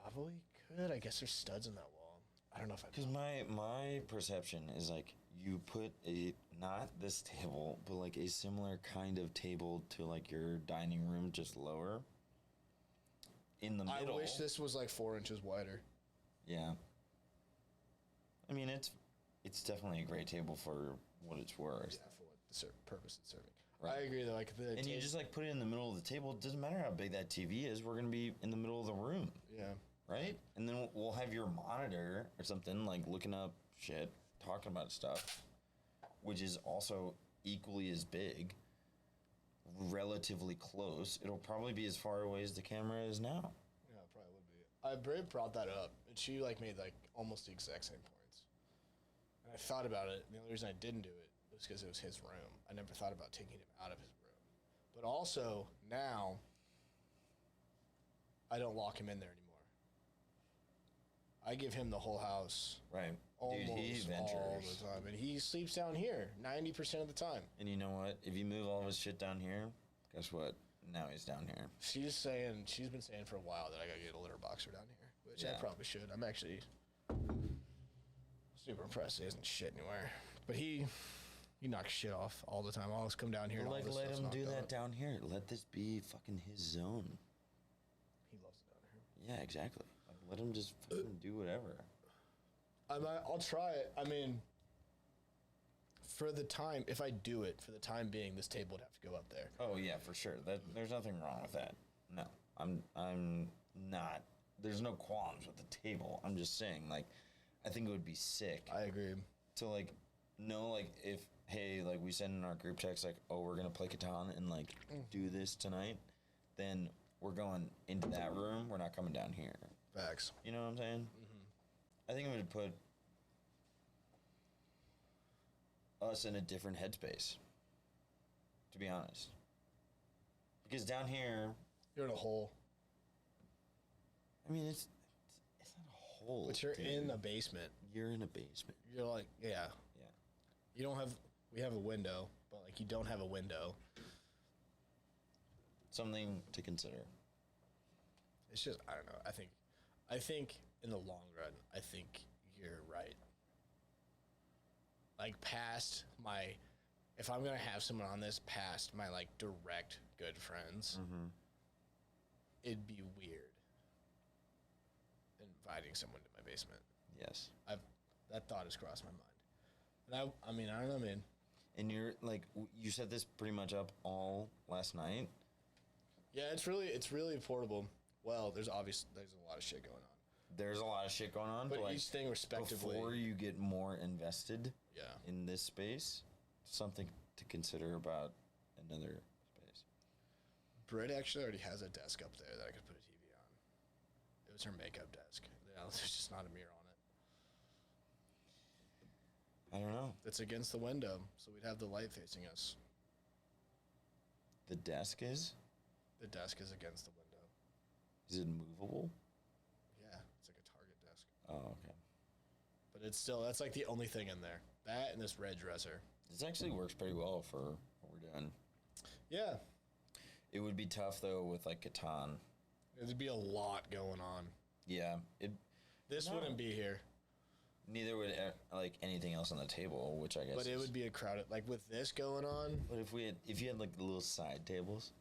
Speaker 1: probably could. I guess there's studs in that wall. I don't know if I.
Speaker 2: Because my perception is like you put not this table, but like a similar kind of table to like your dining room, just lower. In the middle.
Speaker 1: I wish this was like 4 inches wider.
Speaker 2: Yeah. I mean, it's definitely a great table for what it's worth.
Speaker 1: Yeah, for what the purpose it's serving.
Speaker 2: Right.
Speaker 1: I agree. Though, like
Speaker 2: And you just like put it in the middle of the table. It doesn't matter how big that TV is. We're gonna be in the middle of the room.
Speaker 1: Yeah.
Speaker 2: Right? And then we'll have your monitor or something, like looking up shit, talking about stuff, which is also equally as big, relatively close. It'll probably be as far away as the camera is now.
Speaker 1: Yeah, it probably would be. Brit brought that up, and she like made like almost the exact same points. And I thought about it. And the only reason I didn't do it was because it was his room. I never thought about taking him out of his room. But also now, I don't lock him in there anymore. I give him the whole house.
Speaker 2: Right.
Speaker 1: Almost
Speaker 2: Dude, he ventures.
Speaker 1: all the time, and he sleeps down here 90% of the time.
Speaker 2: And you know what? If you move all of his shit down here, guess what? Now he's down here.
Speaker 1: She's been saying for a while that I gotta get a litter boxer down here, which I
Speaker 2: Yeah.
Speaker 1: probably should. I'm actually super impressed he isn't shit anywhere. But he knocks shit off all the time. I'll always come down here and all
Speaker 2: Like,
Speaker 1: this
Speaker 2: let
Speaker 1: stuff's
Speaker 2: him
Speaker 1: knocked
Speaker 2: do that
Speaker 1: out.
Speaker 2: down here. Let this be fucking his zone.
Speaker 1: He loves it down here.
Speaker 2: Yeah, exactly. Like, let him just fucking do whatever.
Speaker 1: I'll try it. I mean, for the time, if I do it, for the time being, this table would have to go up there.
Speaker 2: Oh yeah, for sure. There's nothing wrong with that. No, I'm not. There's no qualms with the table. I'm just saying, like, I think it would be sick
Speaker 1: I agree.
Speaker 2: to like know, like, if hey, like we send in our group text like, oh, we're gonna play Catan and like do this tonight, then we're going into that room. We're not coming down here.
Speaker 1: Facts.
Speaker 2: You know what I'm saying? I think it would put us in a different headspace, to be honest. Because down here,
Speaker 1: You're in a hole.
Speaker 2: I mean, it's not a hole.
Speaker 1: But you're
Speaker 2: dude.
Speaker 1: in a basement.
Speaker 2: You're in a basement.
Speaker 1: You're like, yeah.
Speaker 2: Yeah.
Speaker 1: You don't have. We have a window, but like you don't have a window.
Speaker 2: Something to consider.
Speaker 1: It's just I don't know. I think in the long run, I think you're right. Like past my, if I'm gonna have someone on this, past my like direct good friends, it'd be weird inviting someone to my basement.
Speaker 2: Yes.
Speaker 1: That thought has crossed my mind. And I mean, I don't know, man.
Speaker 2: And you're like, you set this pretty much up all last night.
Speaker 1: Yeah, it's really portable. Well, there's a lot of shit going on.
Speaker 2: There's a lot of shit going on,
Speaker 1: But
Speaker 2: but like,
Speaker 1: each thing respectively.
Speaker 2: before you get more invested
Speaker 1: Yeah.
Speaker 2: in this space, something to consider about another space.
Speaker 1: Britt actually already has a desk up there that I could put a TV on. It was her makeup desk. Yeah, there's just not a mirror on it.
Speaker 2: I don't know.
Speaker 1: It's against the window, so we'd have the light facing us.
Speaker 2: The desk is?
Speaker 1: The desk is against the window.
Speaker 2: Is it movable?
Speaker 1: Yeah, it's like a Target desk.
Speaker 2: Oh, okay.
Speaker 1: But it's still, that's like the only thing in there. That and this red dresser.
Speaker 2: This actually works pretty well for what we're doing.
Speaker 1: Yeah.
Speaker 2: It would be tough though with like Catan.
Speaker 1: There'd be a lot going on.
Speaker 2: Yeah,
Speaker 1: This wouldn't be here.
Speaker 2: neither would like anything else on the table, which I guess.
Speaker 1: But it would be a crowded, like with this going on,
Speaker 2: But if you had like the little side tables.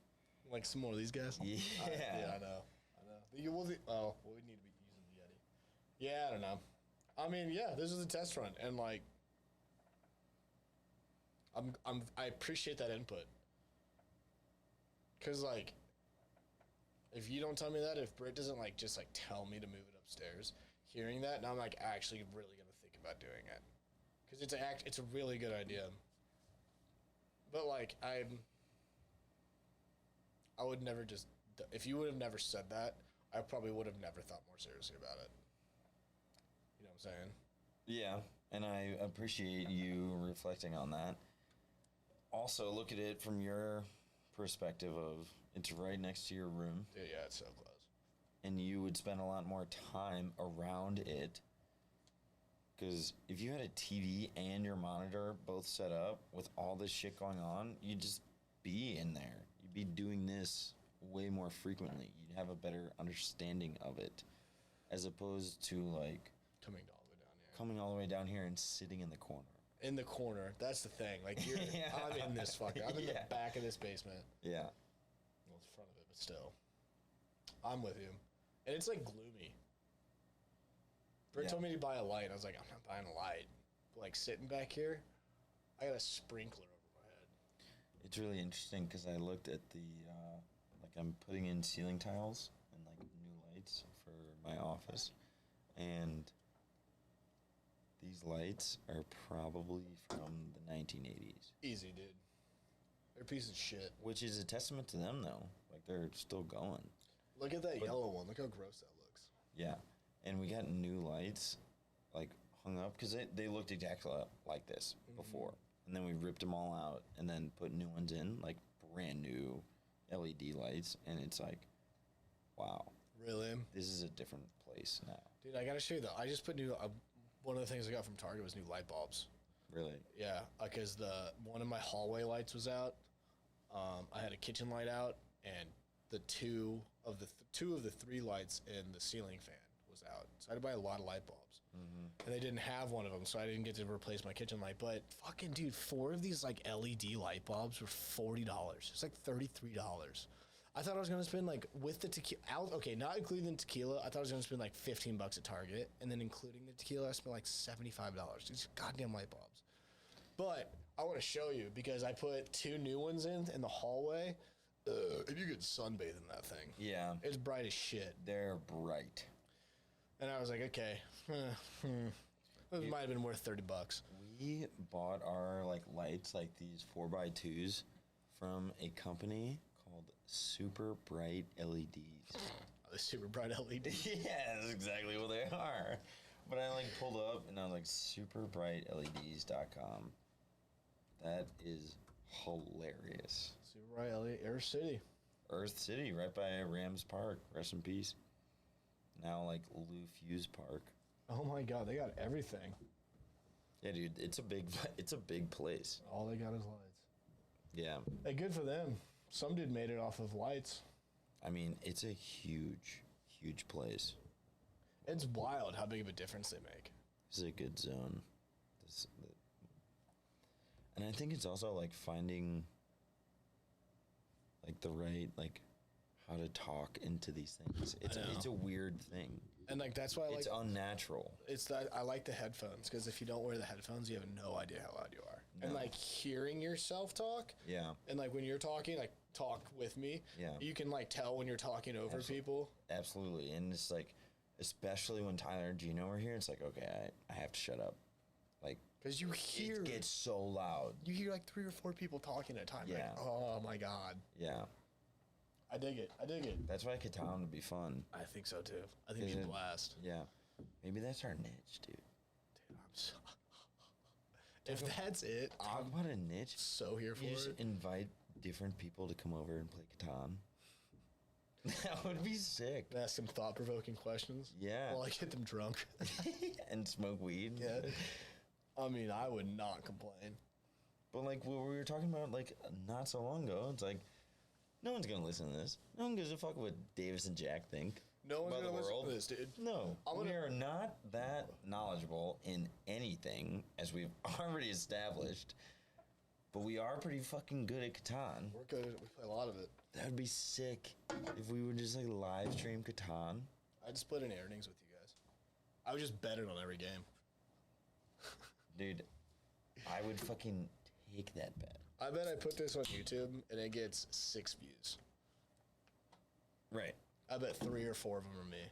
Speaker 1: like some more of these guys.
Speaker 2: Yeah.
Speaker 1: I know. We need to be using the Yeti. Yeah, I don't know. I mean, yeah, this is a test run, and like, I appreciate that input. Cause like, if you don't tell me that, if Britt doesn't like just like tell me to move it upstairs, hearing that, now I'm like actually really gonna think about doing it. Cause it's a really good idea. But like I would never just, if you would have never said that, I probably would have never thought more seriously about it. You know what I'm saying?
Speaker 2: Yeah, and I appreciate you reflecting on that. Also, look at it from your perspective of it's right next to your room,
Speaker 1: Dude, yeah, it's so close.
Speaker 2: and you would spend a lot more time around it Because if you had a TV and your monitor both set up with all this shit going on, you'd just be in there. You'd be doing this way more frequently. You'd have a better understanding of it, as opposed to like
Speaker 1: Coming
Speaker 2: coming all
Speaker 1: all the way down here.
Speaker 2: the way down here and sitting in the corner.
Speaker 1: In the corner. That's the thing. Like, you're,
Speaker 2: Yeah.
Speaker 1: I'm in this fucker. I'm in
Speaker 2: Yeah.
Speaker 1: the back of this basement.
Speaker 2: Yeah.
Speaker 1: Well, it's front of it, but still. I'm with you. And it's, like, gloomy. Brett
Speaker 2: Yeah.
Speaker 1: told me to buy a light. I was like, I'm not buying a light. But, like, sitting back here, I got a sprinkler over my head.
Speaker 2: It's really interesting because I looked at the, like I'm putting in ceiling tiles and like new lights for my office. And these lights are probably from the 1980s.
Speaker 1: Easy, dude. They're a piece of shit.
Speaker 2: Which is a testament to them, though. Like, they're still going.
Speaker 1: Look at that
Speaker 2: But-
Speaker 1: yellow one. Look how gross that looks.
Speaker 2: Yeah. And we got new lights, like, hung up. Because they looked exactly like this before. And then we ripped them all out and then put new ones in, like, brand new LED lights. And it's like, wow.
Speaker 1: Really?
Speaker 2: This is a different place now.
Speaker 1: Dude, I gotta show you I just put new, one of the things I got from Target was new light bulbs.
Speaker 2: Really?
Speaker 1: Yeah, because one of my hallway lights was out. I had a kitchen light out, and the two of the three lights in the ceiling fan was out. So I had to buy a lot of light bulbs, and they didn't have one of them, so I didn't get to replace my kitchen light. But fucking dude, 4 of these like LED light bulbs were $40. It's like $33. I thought I was gonna spend like with the tequila. Okay, not including the tequila. I thought I was gonna spend like $15 at Target, and then including the tequila, I spent like $75. These goddamn light bulbs. But I want to show you because I put 2 new ones in the hallway, and you could sunbathe in that thing.
Speaker 2: Yeah.
Speaker 1: It's bright as shit.
Speaker 2: They're bright.
Speaker 1: And I was like, okay, it might have been worth $30.
Speaker 2: We bought our, like, lights, like these 4x2s from a company called Super Bright LEDs.
Speaker 1: The super bright LED.
Speaker 2: Yeah, that's exactly what they are. But I like pulled up and I was like superbrightleds.com. That is hilarious.
Speaker 1: Super bright LED, Air City.
Speaker 2: Earth City, right by Rams Park. Rest in peace. Now like Lou Fuse Park.
Speaker 1: Oh my God, they got everything.
Speaker 2: Yeah, dude, it's a big place.
Speaker 1: All they got is lights.
Speaker 2: Yeah.
Speaker 1: Hey, good for them. Some dude made it off of lights.
Speaker 2: I mean, it's a huge place.
Speaker 1: It's wild how big of a difference they make.
Speaker 2: This is a good zone. And I think it's also like finding like the right, like how to talk into these things. It's a weird thing.
Speaker 1: And like that's why I
Speaker 2: It's
Speaker 1: like
Speaker 2: unnatural.
Speaker 1: it's that I like the headphones because if you don't wear the headphones, you have no idea how loud you are. And
Speaker 2: No.
Speaker 1: like hearing yourself talk,
Speaker 2: Yeah.
Speaker 1: and like when you're talking, like talk with me,
Speaker 2: Yeah.
Speaker 1: you can like tell when you're talking over people.
Speaker 2: Absolutely. And it's like, especially when Tyler and Gino are here, it's like, okay, I have to shut up. Like,
Speaker 1: Because you hear
Speaker 2: it gets so loud.
Speaker 1: you hear like 3 or 4 people talking at a time.
Speaker 2: Yeah.
Speaker 1: Like, oh my God.
Speaker 2: Yeah.
Speaker 1: I dig it. I dig it.
Speaker 2: That's why Catan would be fun.
Speaker 1: I think so too. I think it'd be a blast.
Speaker 2: Yeah. Maybe that's our niche, dude.
Speaker 1: Dude, I'm so if that's it,
Speaker 2: Talk
Speaker 1: I'm
Speaker 2: about a niche.
Speaker 1: so here for
Speaker 2: You just
Speaker 1: it.
Speaker 2: invite different people to come over and play Catan. That would be sick.
Speaker 1: Ask some thought-provoking questions.
Speaker 2: Yeah.
Speaker 1: While I get them drunk.
Speaker 2: And smoke weed.
Speaker 1: Yeah. I mean, I would not complain.
Speaker 2: But like what we were talking about like not so long ago, it's like no one's gonna listen to this. No one gives a fuck what Davis and Jack think.
Speaker 1: No one's
Speaker 2: about
Speaker 1: gonna
Speaker 2: the
Speaker 1: listen
Speaker 2: world.
Speaker 1: to this, dude.
Speaker 2: No,
Speaker 1: I'm
Speaker 2: we
Speaker 1: gonna-
Speaker 2: are not that knowledgeable in anything, as we've already established. But we are pretty fucking good at Catan.
Speaker 1: We're good. We play a lot of it.
Speaker 2: That would be sick if we would just like live stream Catan.
Speaker 1: I'd split any earnings with you guys. I would just bet it on every game.
Speaker 2: Dude, I would fucking take that bet.
Speaker 1: I bet I put this on YouTube and it gets 6 views.
Speaker 2: Right.
Speaker 1: I bet 3 or 4 of them are me.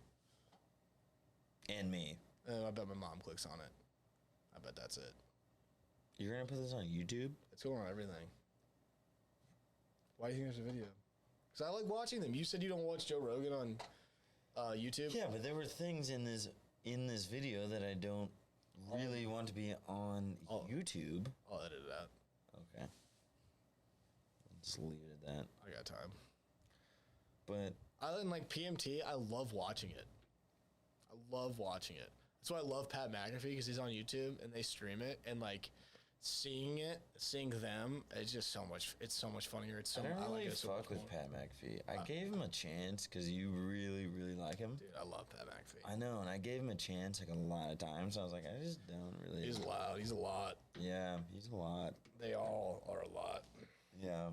Speaker 2: And me.
Speaker 1: And I bet my mom clicks on it. I bet that's it.
Speaker 2: You're gonna put this on YouTube?
Speaker 1: It's going on everything. Why do you think there's a video? Because I like watching them. You said you don't watch Joe Rogan on YouTube?
Speaker 2: Yeah, but there were things in this video that I don't really want to be on YouTube.
Speaker 1: I'll edit it out.
Speaker 2: Okay. I'll just leave it at that.
Speaker 1: I got time.
Speaker 2: But
Speaker 1: I like PMT. I love watching it. I love watching it. That's why I love Pat McAfee because he's on YouTube and they stream it and like seeing them, it's just so much. It's so much funnier. It's so.
Speaker 2: I don't
Speaker 1: I like
Speaker 2: really
Speaker 1: it so
Speaker 2: fuck
Speaker 1: much
Speaker 2: with
Speaker 1: more.
Speaker 2: Pat McAfee. I gave him a chance because you really, really like him.
Speaker 1: Dude, I love Pat McAfee.
Speaker 2: I know, and I gave him a chance like a lot of times. I was like, I just don't really.
Speaker 1: He's loud. He's a lot.
Speaker 2: Yeah, he's a lot.
Speaker 1: They all are a lot.
Speaker 2: Yeah.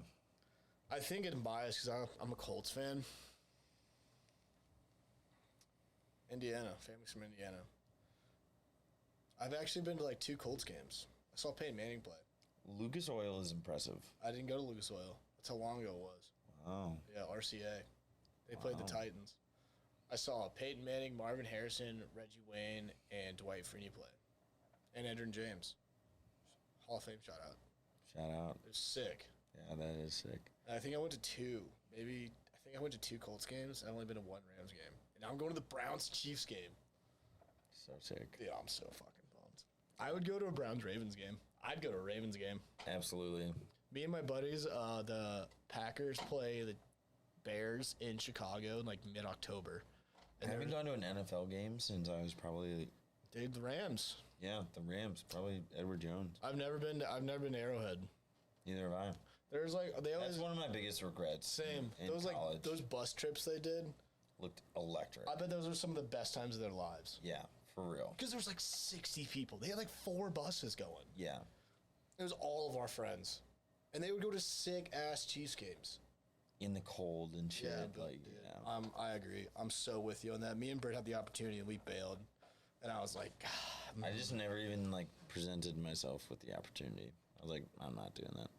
Speaker 1: I think I'm biased because I'm a Colts fan. Indiana, family's from Indiana. I've actually been to like 2 Colts games. I saw Peyton Manning play.
Speaker 2: Lucas Oil is impressive.
Speaker 1: I didn't go to Lucas Oil. That's how long ago it was.
Speaker 2: Oh.
Speaker 1: Yeah, RCA. They played the Titans. I saw Peyton Manning, Marvin Harrison, Reggie Wayne, and Dwight Freeney play. And Edgerrin James. Hall of Fame shout out.
Speaker 2: Shout out.
Speaker 1: It was sick.
Speaker 2: Yeah, that is sick.
Speaker 1: And I think I went to 2. I think I went to 2 Colts games. I've only been to 1 Rams game. And now I'm going to the Browns-Chiefs game.
Speaker 2: So sick.
Speaker 1: Dude, I'm so fucking pumped. I would go to a Browns-Ravens game. I'd go to a Ravens game.
Speaker 2: Absolutely.
Speaker 1: Me and my buddies, the Packers play the Bears in Chicago in like mid-October.
Speaker 2: I haven't gone to an NFL game since I was probably,
Speaker 1: Dude, the Rams.
Speaker 2: yeah, the Rams. Probably Edward Jones.
Speaker 1: I've never been to Arrowhead.
Speaker 2: Neither have I.
Speaker 1: There's like they always
Speaker 2: That's one of my biggest regrets.
Speaker 1: same.
Speaker 2: In
Speaker 1: Those
Speaker 2: college.
Speaker 1: like those bus trips they did.
Speaker 2: Looked electric.
Speaker 1: I bet those are some of the best times of their lives.
Speaker 2: Yeah, for real.
Speaker 1: Because there was like 60 people. They had like 4 buses going.
Speaker 2: Yeah.
Speaker 1: It was all of our friends, and they would go to sick ass Chiefs games.
Speaker 2: In the cold and shit.
Speaker 1: but,
Speaker 2: like,
Speaker 1: dude,
Speaker 2: yeah.
Speaker 1: I agree. I'm so with you on that. Me and Britt had the opportunity, and we bailed. And I was like,
Speaker 2: I just never even like presented myself with the opportunity. I was like, I'm not doing that.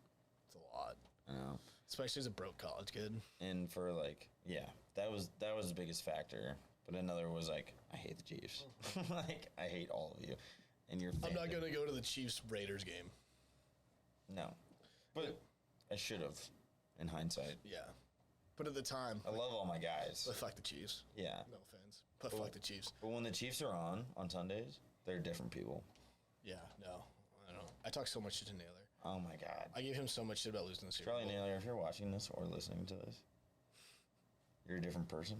Speaker 1: it's a lot,
Speaker 2: I know.
Speaker 1: especially as a broke college kid.
Speaker 2: And for like, yeah, that was the biggest factor. But another was like, I hate the Chiefs. Like, I hate all of you. And you're.
Speaker 1: I'm not gonna go to the Chiefs Raiders game.
Speaker 2: No, but I should have. In hindsight,
Speaker 1: Yeah, but at the time,
Speaker 2: I love all my guys.
Speaker 1: but fuck the Chiefs.
Speaker 2: Yeah,
Speaker 1: No offense, but fuck the Chiefs.
Speaker 2: but when the Chiefs are on Sundays, they're different people.
Speaker 1: Yeah, no, I don't know. I talk so much shit to Naylor.
Speaker 2: Oh my god.
Speaker 1: I gave him so much shit about losing the Super
Speaker 2: Charlie
Speaker 1: Bowl.
Speaker 2: Naylor, if you're watching this or listening to this, you're a different person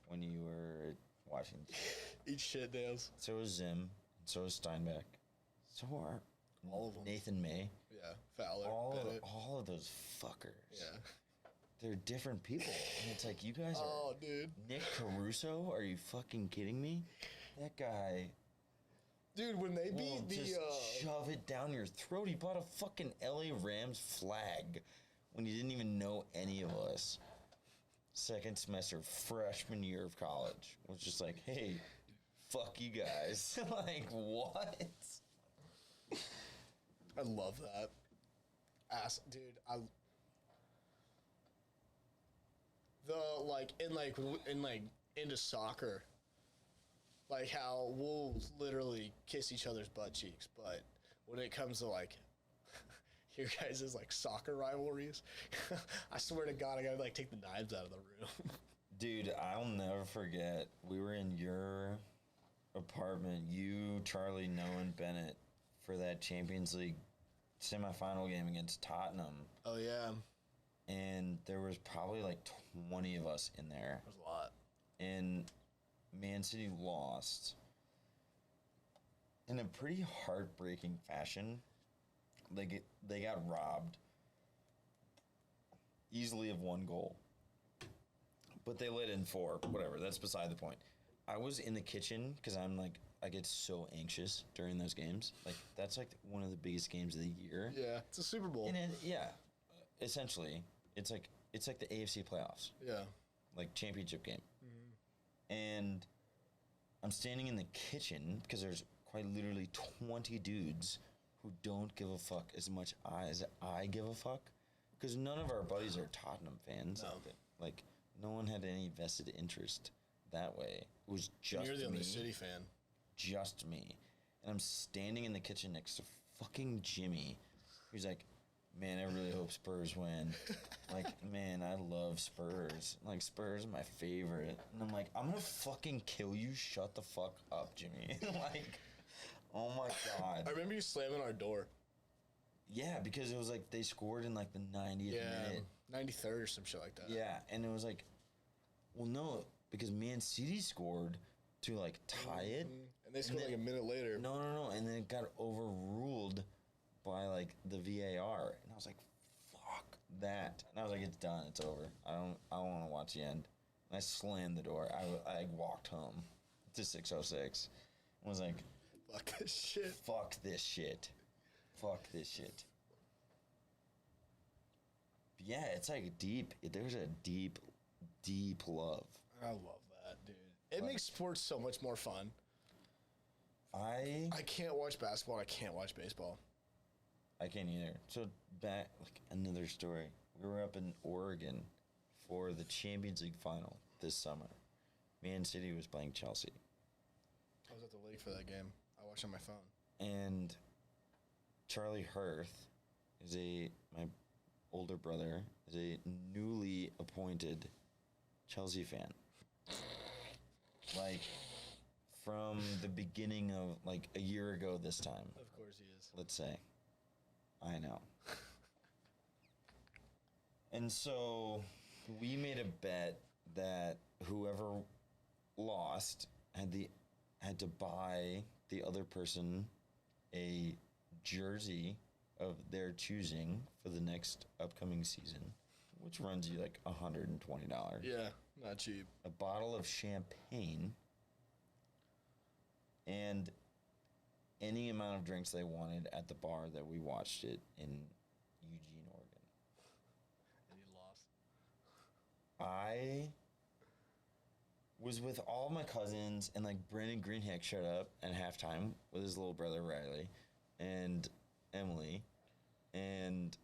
Speaker 2: when you were watching.
Speaker 1: Eat shit, Nails.
Speaker 2: So is Zim, and so is Steinbeck, so are
Speaker 1: All of them.
Speaker 2: Nathan May,
Speaker 1: Yeah, Fowler, Bennett.
Speaker 2: all of those fuckers.
Speaker 1: Yeah.
Speaker 2: They're different people, and it's like you guys are.
Speaker 1: Oh, dude.
Speaker 2: Nick Caruso, are you fucking kidding me? That guy
Speaker 1: Dude, when they
Speaker 2: will
Speaker 1: beat the
Speaker 2: just shove it down your throat. He bought a fucking LA Rams flag when he didn't even know any of us. Second semester, freshman year of college. Was just like, hey, fuck you guys. Like, what?
Speaker 1: I love that. Dude, into soccer, like how we'll literally kiss each other's butt cheeks, but when it comes to like your guys' like soccer rivalries, I swear to God, I gotta like take the knives out of the room.
Speaker 2: Dude, I'll never forget. We were in your apartment, you, Charlie, Noah, and Bennett, for that Champions League semifinal game against Tottenham.
Speaker 1: Oh yeah,
Speaker 2: And there was probably like 20 of us in there.
Speaker 1: there's a lot.
Speaker 2: And Man City lost in a pretty heartbreaking fashion. They got robbed easily of 1 goal. But they let in 4. Whatever, that's beside the point. I was in the kitchen because I get so anxious during those games. Like, that's like one of the biggest games of the year.
Speaker 1: Yeah, it's a Super Bowl.
Speaker 2: And essentially, it's like the AFC playoffs,
Speaker 1: Yeah.
Speaker 2: like championship game. And I'm standing in the kitchen because there's quite literally 20 dudes who don't give a fuck as much as I give a fuck. Because none of our buddies are Tottenham fans.
Speaker 1: No.
Speaker 2: Like, no one had any vested interest that way. It was just
Speaker 1: You're the only
Speaker 2: me.
Speaker 1: City fan.
Speaker 2: Just me. And I'm standing in the kitchen next to fucking Jimmy. He's like, man, I really hope Spurs win. Like, man, I love Spurs. Like, Spurs are my favorite. And I'm like, I'm gonna fucking kill you. Shut the fuck up, Jimmy. Like, oh my God.
Speaker 1: I remember you slamming our door.
Speaker 2: Yeah, because it was like they scored in like the 90th
Speaker 1: Yeah,
Speaker 2: minute.
Speaker 1: 93rd or some shit like that.
Speaker 2: Yeah, and it was like, well, no, because Man City scored to like tie it.
Speaker 1: And they scored like a minute later.
Speaker 2: No, and then it got overruled by like the VAR, and I was like, "Fuck that!" And I was like, "It's done. It's over. I don't want to watch the end." And I slammed the door. I walked home to 606. And was like,
Speaker 1: Fuck this shit.
Speaker 2: Fuck this shit. Fuck this shit. But yeah, it's like deep. There's a deep, deep love.
Speaker 1: I love that, dude. It makes sports so much more fun. I can't watch basketball. I can't watch baseball.
Speaker 2: I can't either. So back, like another story. We were up in Oregon for the Champions League final this summer. Man City was playing Chelsea.
Speaker 1: I was at the lake for that game. I watched on my phone.
Speaker 2: And Charlie Hurth is my older brother, is a newly appointed Chelsea fan. Like, from the beginning of, like, a year ago this time.
Speaker 1: Of course he is.
Speaker 2: Let's say. I know. And so, we made a bet that whoever lost had to buy the other person a jersey of their choosing for the next upcoming season, which runs you like $120.
Speaker 1: Yeah, not cheap.
Speaker 2: A bottle of champagne, and any amount of drinks they wanted at the bar that we watched it in Eugene, Oregon.
Speaker 1: And he lost.
Speaker 2: I was with all my cousins, and like Brandon Greenheck showed up at halftime with his little brother Riley and Emily, and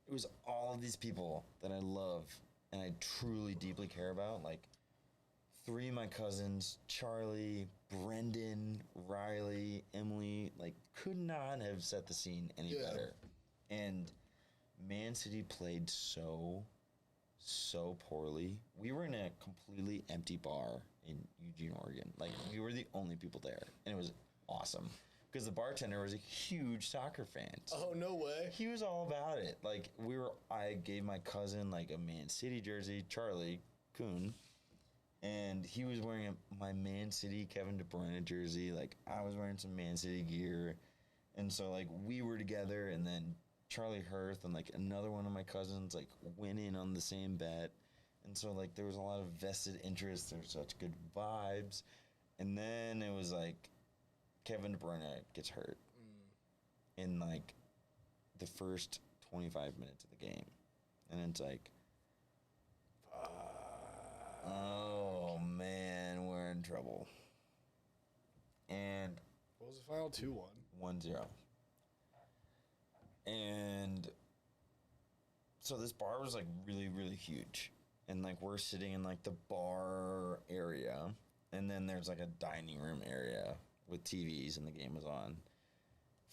Speaker 2: it was all of these people that I love and I truly deeply care about. Like 3 of my cousins, Charlie, Brendan, Riley, Emily, like could not have set the scene any better. And Man City played so poorly. We were in a completely empty bar in Eugene, Oregon. Like, we were the only people there, and it was awesome because the bartender was a huge soccer fan.
Speaker 1: Oh, no way.
Speaker 2: He was all about it. Like, I gave my cousin like a Man City jersey, Charlie Kuhn, and he was wearing my Man City Kevin De Bruyne jersey. Like, I was wearing some Man City gear, and so like we were together, and then Charlie Hurth and like another one of my cousins like went in on the same bet, and so like there was a lot of vested interest. There was such good vibes, and then it was like Kevin De Bruyne gets hurt in like the first 25 minutes of the game, and it's like, oh man, we're in trouble. And
Speaker 1: what was the final? 2-1.
Speaker 2: 1-0. And so this bar was like really, really huge. And like we're sitting in like the bar area. And then there's like a dining room area with TVs, and the game was on.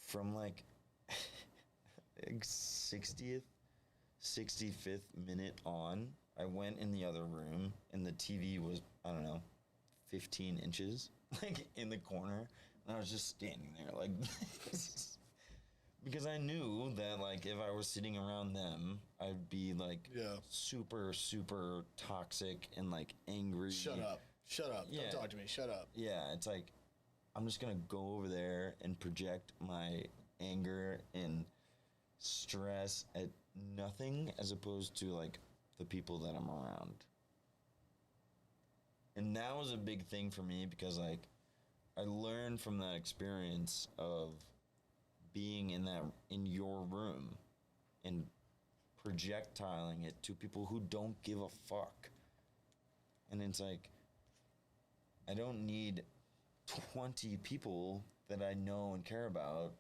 Speaker 2: From like 60th, 65th minute on, I went in the other room, and the TV was, I don't know, 15 inches, like in the corner. And I was just standing there like because I knew that, like, if I was sitting around them, I'd be, like, super, super toxic and, like, angry.
Speaker 1: Shut up. Yeah. Don't talk to me. Shut up.
Speaker 2: Yeah, it's like, I'm just going to go over there and project my anger and stress at nothing as opposed to, like, the people that I'm around. And that was a big thing for me because, like, I learned from that experience of being in your room and projectiling it to people who don't give a fuck. And it's like, I don't need 20 people that I know and care about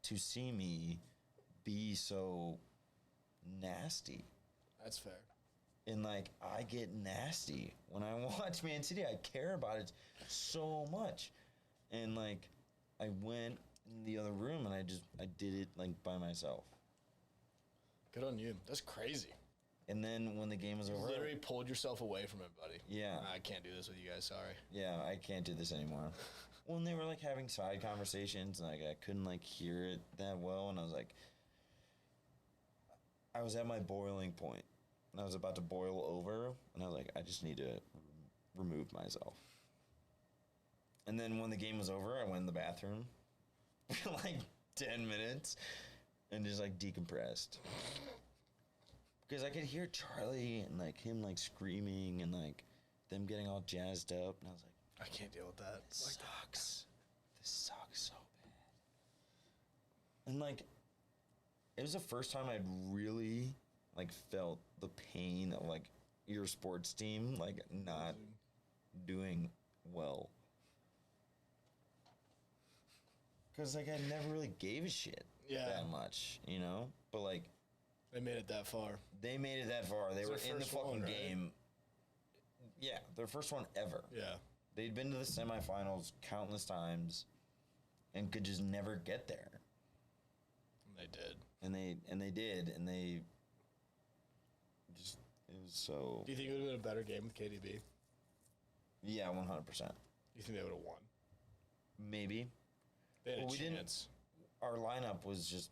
Speaker 2: to see me be so nasty.
Speaker 1: That's fair.
Speaker 2: And like, I get nasty when I watch Man City. I care about it so much. And like, I went in the other room and I did it like by myself.
Speaker 1: Good on you. That's crazy.
Speaker 2: And then when the game was over,
Speaker 1: Literally pulled yourself away from everybody.
Speaker 2: Yeah.
Speaker 1: I can't do this with you guys, sorry.
Speaker 2: Yeah, I can't do this anymore. Well, and they were like having side conversations, and like I couldn't like hear it that well, and I was like, I was at my boiling point, and I was about to boil over, and I was like, I just need to remove myself. And then when the game was over, I went in the bathroom for like 10 minutes and just like decompressed. Because I could hear Charlie and like him like screaming and like them getting all jazzed up. And I was like,
Speaker 1: I can't deal with that.
Speaker 2: this sucks. This sucks so bad. And like, it was the first time I'd really like felt the pain of like your sports team like not doing well. Because like I never really gave a shit that much, you know? But like,
Speaker 1: They made it that far.
Speaker 2: they made it that far. They
Speaker 1: It's
Speaker 2: were
Speaker 1: their
Speaker 2: in the
Speaker 1: first one,
Speaker 2: fucking
Speaker 1: right?
Speaker 2: game. Yeah, their first one ever.
Speaker 1: Yeah.
Speaker 2: They'd been to the semifinals countless times and could just never get there.
Speaker 1: They did.
Speaker 2: And they did, and they just, it was so,
Speaker 1: Do you think it would have been a better game with KDB?
Speaker 2: yeah, 100%.
Speaker 1: You think they would have won?
Speaker 2: Maybe.
Speaker 1: They had
Speaker 2: Well,
Speaker 1: a
Speaker 2: we didn't-
Speaker 1: chance.
Speaker 2: Our lineup was just,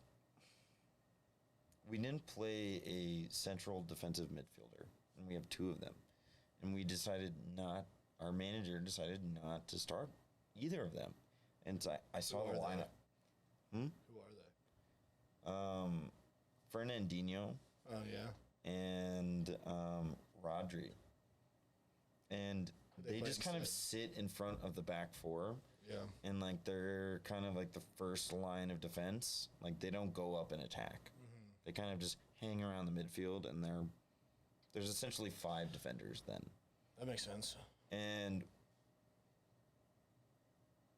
Speaker 2: we didn't play a central defensive midfielder, and we have two of them. And we decided not, our manager decided not to start either of them. And so I saw
Speaker 1: Who
Speaker 2: the
Speaker 1: are they?
Speaker 2: lineup.
Speaker 1: Who are they?
Speaker 2: Fernandinho
Speaker 1: Oh, yeah.
Speaker 2: and Rodri. And
Speaker 1: They
Speaker 2: they
Speaker 1: play
Speaker 2: just kind of
Speaker 1: instead.
Speaker 2: sit in front of the back four.
Speaker 1: Yeah.
Speaker 2: And like they're kind of like the first line of defense. Like they don't go up and attack. They kind of just hang around the midfield, and there's essentially 5 defenders then.
Speaker 1: That makes sense.
Speaker 2: And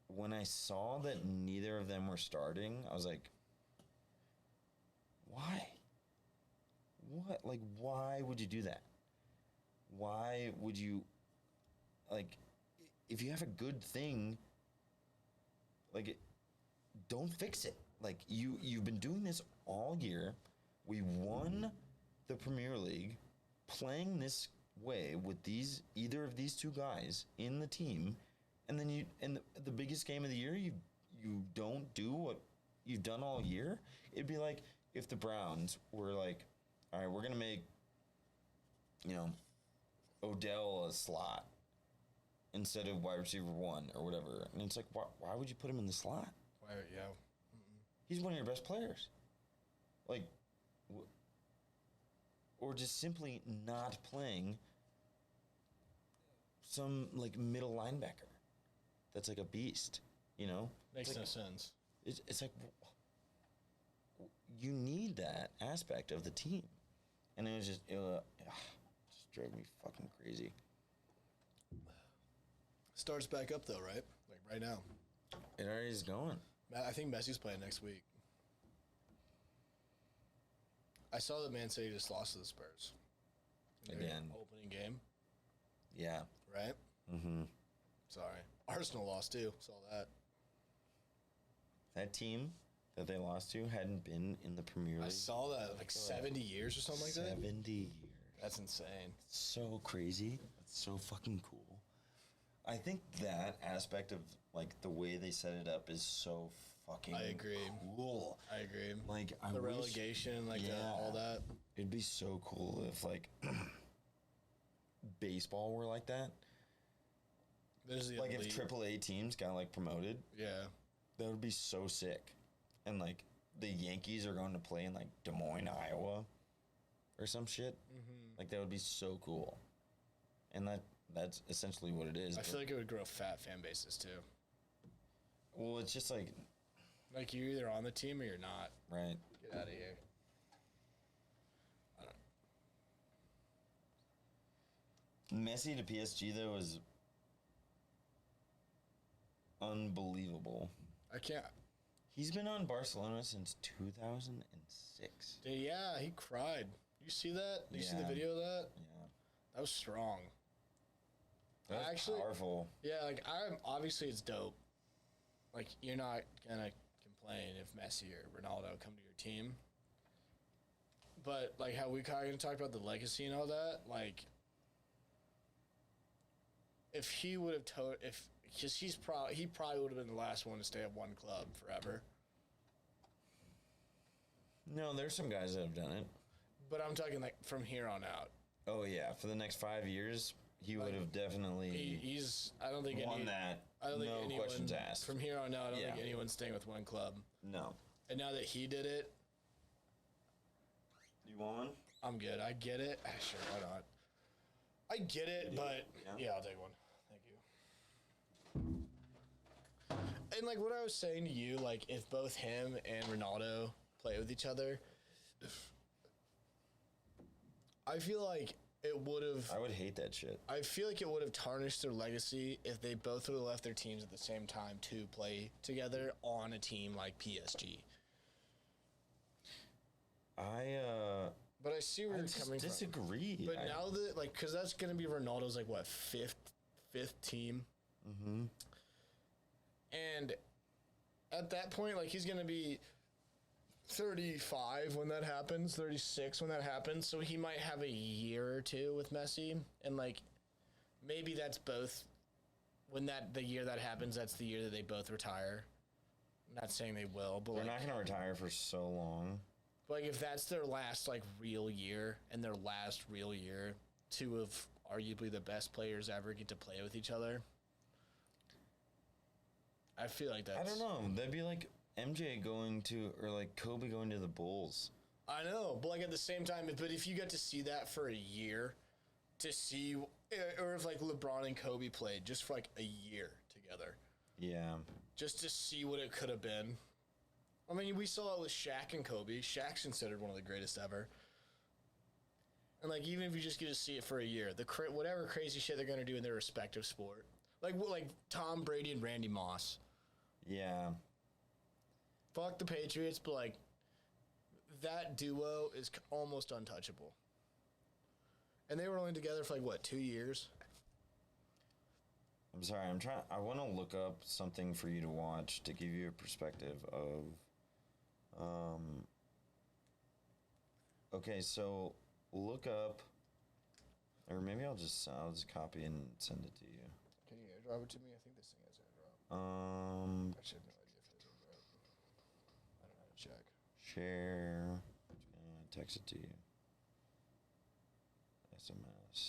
Speaker 2: when I saw that neither of them were starting, I was like, why? What? Like, why would you do that? Why would you, like, if you have a good thing, like, don't fix it. Like, you've been doing this all year. We won the Premier League playing this way with either of these two guys in the team, and then the biggest game of the year, you don't do what you've done all year. It'd be like if the Browns were like, all right, we're gonna make, Odell a slot instead of wide receiver 1 or whatever, and it's like, why would you put him in the slot?
Speaker 1: Why? Yeah.
Speaker 2: He's one of your best players. Like, or just simply not playing some like middle linebacker that's like a beast,
Speaker 1: Makes
Speaker 2: It's
Speaker 1: no
Speaker 2: like,
Speaker 1: sense.
Speaker 2: it's like you need that aspect of the team, and it just drove me fucking crazy.
Speaker 1: Starts back up though, right? Like right now.
Speaker 2: It already is going.
Speaker 1: I think Messi's playing next week. I saw that Man City just lost to the Spurs. In their
Speaker 2: Again.
Speaker 1: Opening game,
Speaker 2: Yeah.
Speaker 1: right?
Speaker 2: Mm-hmm.
Speaker 1: Sorry. Arsenal lost too. Saw that.
Speaker 2: That team that they lost to hadn't been in the Premier League.
Speaker 1: I saw that like 70 years or something like that.
Speaker 2: 70 years.
Speaker 1: That's insane.
Speaker 2: So crazy. That's so fucking cool. I think that aspect of like the way they set it up is so fucking
Speaker 1: I agree.
Speaker 2: cool.
Speaker 1: I agree.
Speaker 2: Like I
Speaker 1: The
Speaker 2: wish
Speaker 1: relegation, like all that.
Speaker 2: it'd be so cool if like baseball were like that.
Speaker 1: There's the
Speaker 2: Like if
Speaker 1: elite.
Speaker 2: AAA teams got like promoted,
Speaker 1: Yeah.
Speaker 2: that would be so sick. And like the Yankees are going to play in like Des Moines, Iowa, or some shit.
Speaker 1: Mm-hmm.
Speaker 2: Like that would be so cool. And that's essentially what it is.
Speaker 1: I feel like it would grow fat fan bases too.
Speaker 2: Well, it's just like,
Speaker 1: Like you're either on the team or you're not.
Speaker 2: right.
Speaker 1: Get out of here.
Speaker 2: Messi to PSG though is unbelievable.
Speaker 1: I can't.
Speaker 2: He's been on Barcelona since 2006.
Speaker 1: Dude, yeah, he cried. You see that? Did you see the
Speaker 2: Yeah.
Speaker 1: video of that?
Speaker 2: Yeah,
Speaker 1: That was strong.
Speaker 2: that's
Speaker 1: Actually-
Speaker 2: powerful.
Speaker 1: Yeah, like obviously it's dope. Like you're not gonna complain if Messi or Ronaldo come to your team. But like how we kind of talked about the legacy and all that, like if he would have because he probably would have been the last one to stay at one club forever.
Speaker 2: No, there's some guys that have done it.
Speaker 1: But I'm talking like from here on out.
Speaker 2: Oh yeah, for the next 5 years, he would have definitely
Speaker 1: He's. I don't think
Speaker 2: won that.
Speaker 1: I don't think
Speaker 2: no
Speaker 1: anyone,
Speaker 2: questions asked.
Speaker 1: From here on out, I don't
Speaker 2: Yeah.
Speaker 1: think anyone's staying with one club.
Speaker 2: No.
Speaker 1: And now that he did it,
Speaker 2: You want one?
Speaker 1: I'm good. I get it. Sure, why not? I get it, but yeah, I'll take one. Thank you. And like what I was saying to you, like if both him and Ronaldo play with each other, I feel like it would have.
Speaker 2: I would hate that shit.
Speaker 1: I feel like it would have tarnished their legacy if they both would have left their teams at the same time to play together on a team like PSG. But I see where you're coming from.
Speaker 2: Disagree.
Speaker 1: But now that, like, because that's going to be Ronaldo's, like, what, fifth team? Mm-hmm. And at that point, like, he's going to be 35 when that happens, 36 when that happens. So he might have a year or two with Messi. And, like, maybe that's both. When the year that happens, that's the year that they both retire. I'm not saying they will, but
Speaker 2: they're not going to retire for so long.
Speaker 1: Like, if that's their last, like, real year, and their last real year, two of arguably the best players ever get to play with each other, I feel like that's...
Speaker 2: I don't know. That'd be like MJ going to, or like Kobe going to the Bulls.
Speaker 1: I know, but, like, at the same time, but if you got to see that for a year, to see... Or if, like, LeBron and Kobe played just for, like, a year together.
Speaker 2: Yeah.
Speaker 1: Just to see what it could have been. I mean, we saw it with Shaq and Kobe. Shaq's considered one of the greatest ever. And, like, even if you just get to see it for a year, whatever crazy shit they're going to do in their respective sport. Like Tom Brady and Randy Moss.
Speaker 2: Yeah.
Speaker 1: Fuck the Patriots, but, like, that duo is almost untouchable. And they were only together for, like, what, 2 years?
Speaker 2: I'm sorry, I want to look up something for you to watch to give you a perspective of... Okay, so look up, or maybe I'll just copy and send it to you.
Speaker 1: Can you airdrop it to me? I think this thing has airdrop. I should have no idea if it has airdrop. I don't know how to check.
Speaker 2: Share. Text it to you. SMS.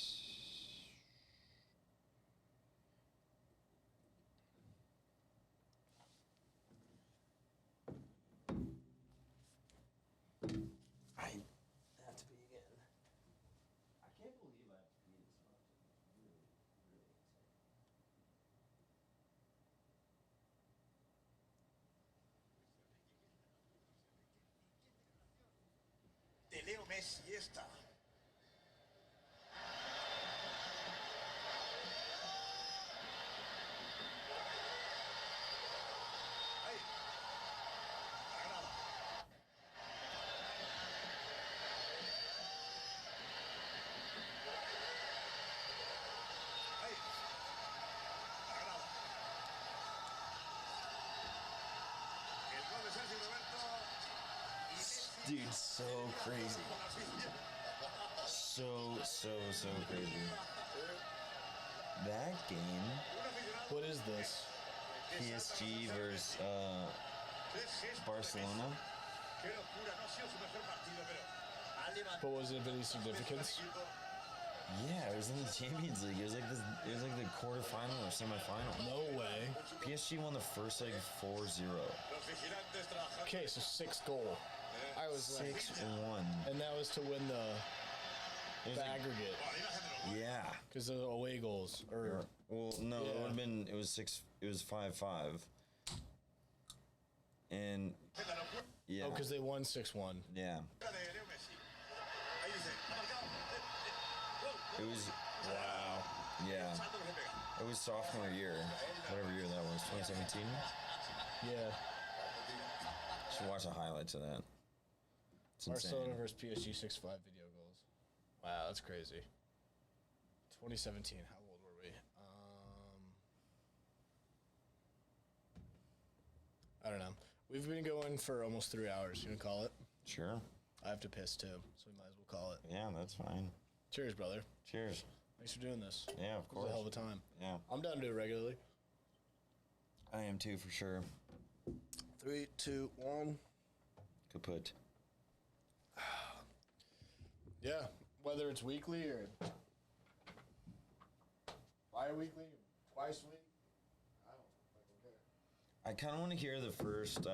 Speaker 2: I have to pee again. I can't believe I have to pee this much. It's really, really insane.
Speaker 5: De Leo Messi esta. Ahí. La grada. Ahí. La grada. El gol de Sergio Roberto. Y Messi.
Speaker 2: Dude, so crazy. So crazy. That game,
Speaker 1: What is this?
Speaker 2: PSG versus Barcelona.
Speaker 5: Qué locura, no ha sido su mejor partido, pero ha levantado.
Speaker 1: But was it of any significance?
Speaker 2: Yeah, it was in the Champions League. It was like the quarterfinal or semifinal.
Speaker 1: No way.
Speaker 2: PSG won the first leg 4-0.
Speaker 5: Los vigilantes trabajando.
Speaker 1: Okay, so sixth goal. I was like,
Speaker 2: 6-1.
Speaker 1: and that was to win
Speaker 2: It was
Speaker 1: the
Speaker 2: like-
Speaker 1: aggregate
Speaker 2: yeah.
Speaker 1: because of the away goals. Or
Speaker 2: Well, no, it
Speaker 1: Yeah.
Speaker 2: would have been. It was 5-5. And yeah,
Speaker 1: because they won 6-1.
Speaker 2: yeah,
Speaker 5: De Leo Messi. Ahí dice, ha marcado. Gol.
Speaker 2: it was.
Speaker 1: Wow.
Speaker 2: Yeah,
Speaker 5: Salto que se pega.
Speaker 2: it was sophomore year, whatever year that was, 2017.
Speaker 1: Yeah.
Speaker 2: Should watch the highlights of that. It's insane.
Speaker 1: Barcelona versus PSG 6-5 video goals. Wow, that's crazy. 2017. How old were we? I don't know. We've been going for almost 3 hours. You want to call it?
Speaker 2: Sure.
Speaker 1: I have to piss too, so we might as well call it.
Speaker 2: Yeah, that's fine.
Speaker 1: Cheers, brother.
Speaker 2: Cheers.
Speaker 1: Thanks for doing this.
Speaker 2: Yeah, of
Speaker 1: It was
Speaker 2: course.
Speaker 1: a hell of a time.
Speaker 2: Yeah,
Speaker 1: I'm down to do it regularly.
Speaker 2: I am too for sure.
Speaker 1: 3, 2, 1.
Speaker 2: Kaput.
Speaker 1: Yeah, whether it's weekly or Bi-weekly? Twice a week? I don't fucking care.
Speaker 2: I kind of want to hear the first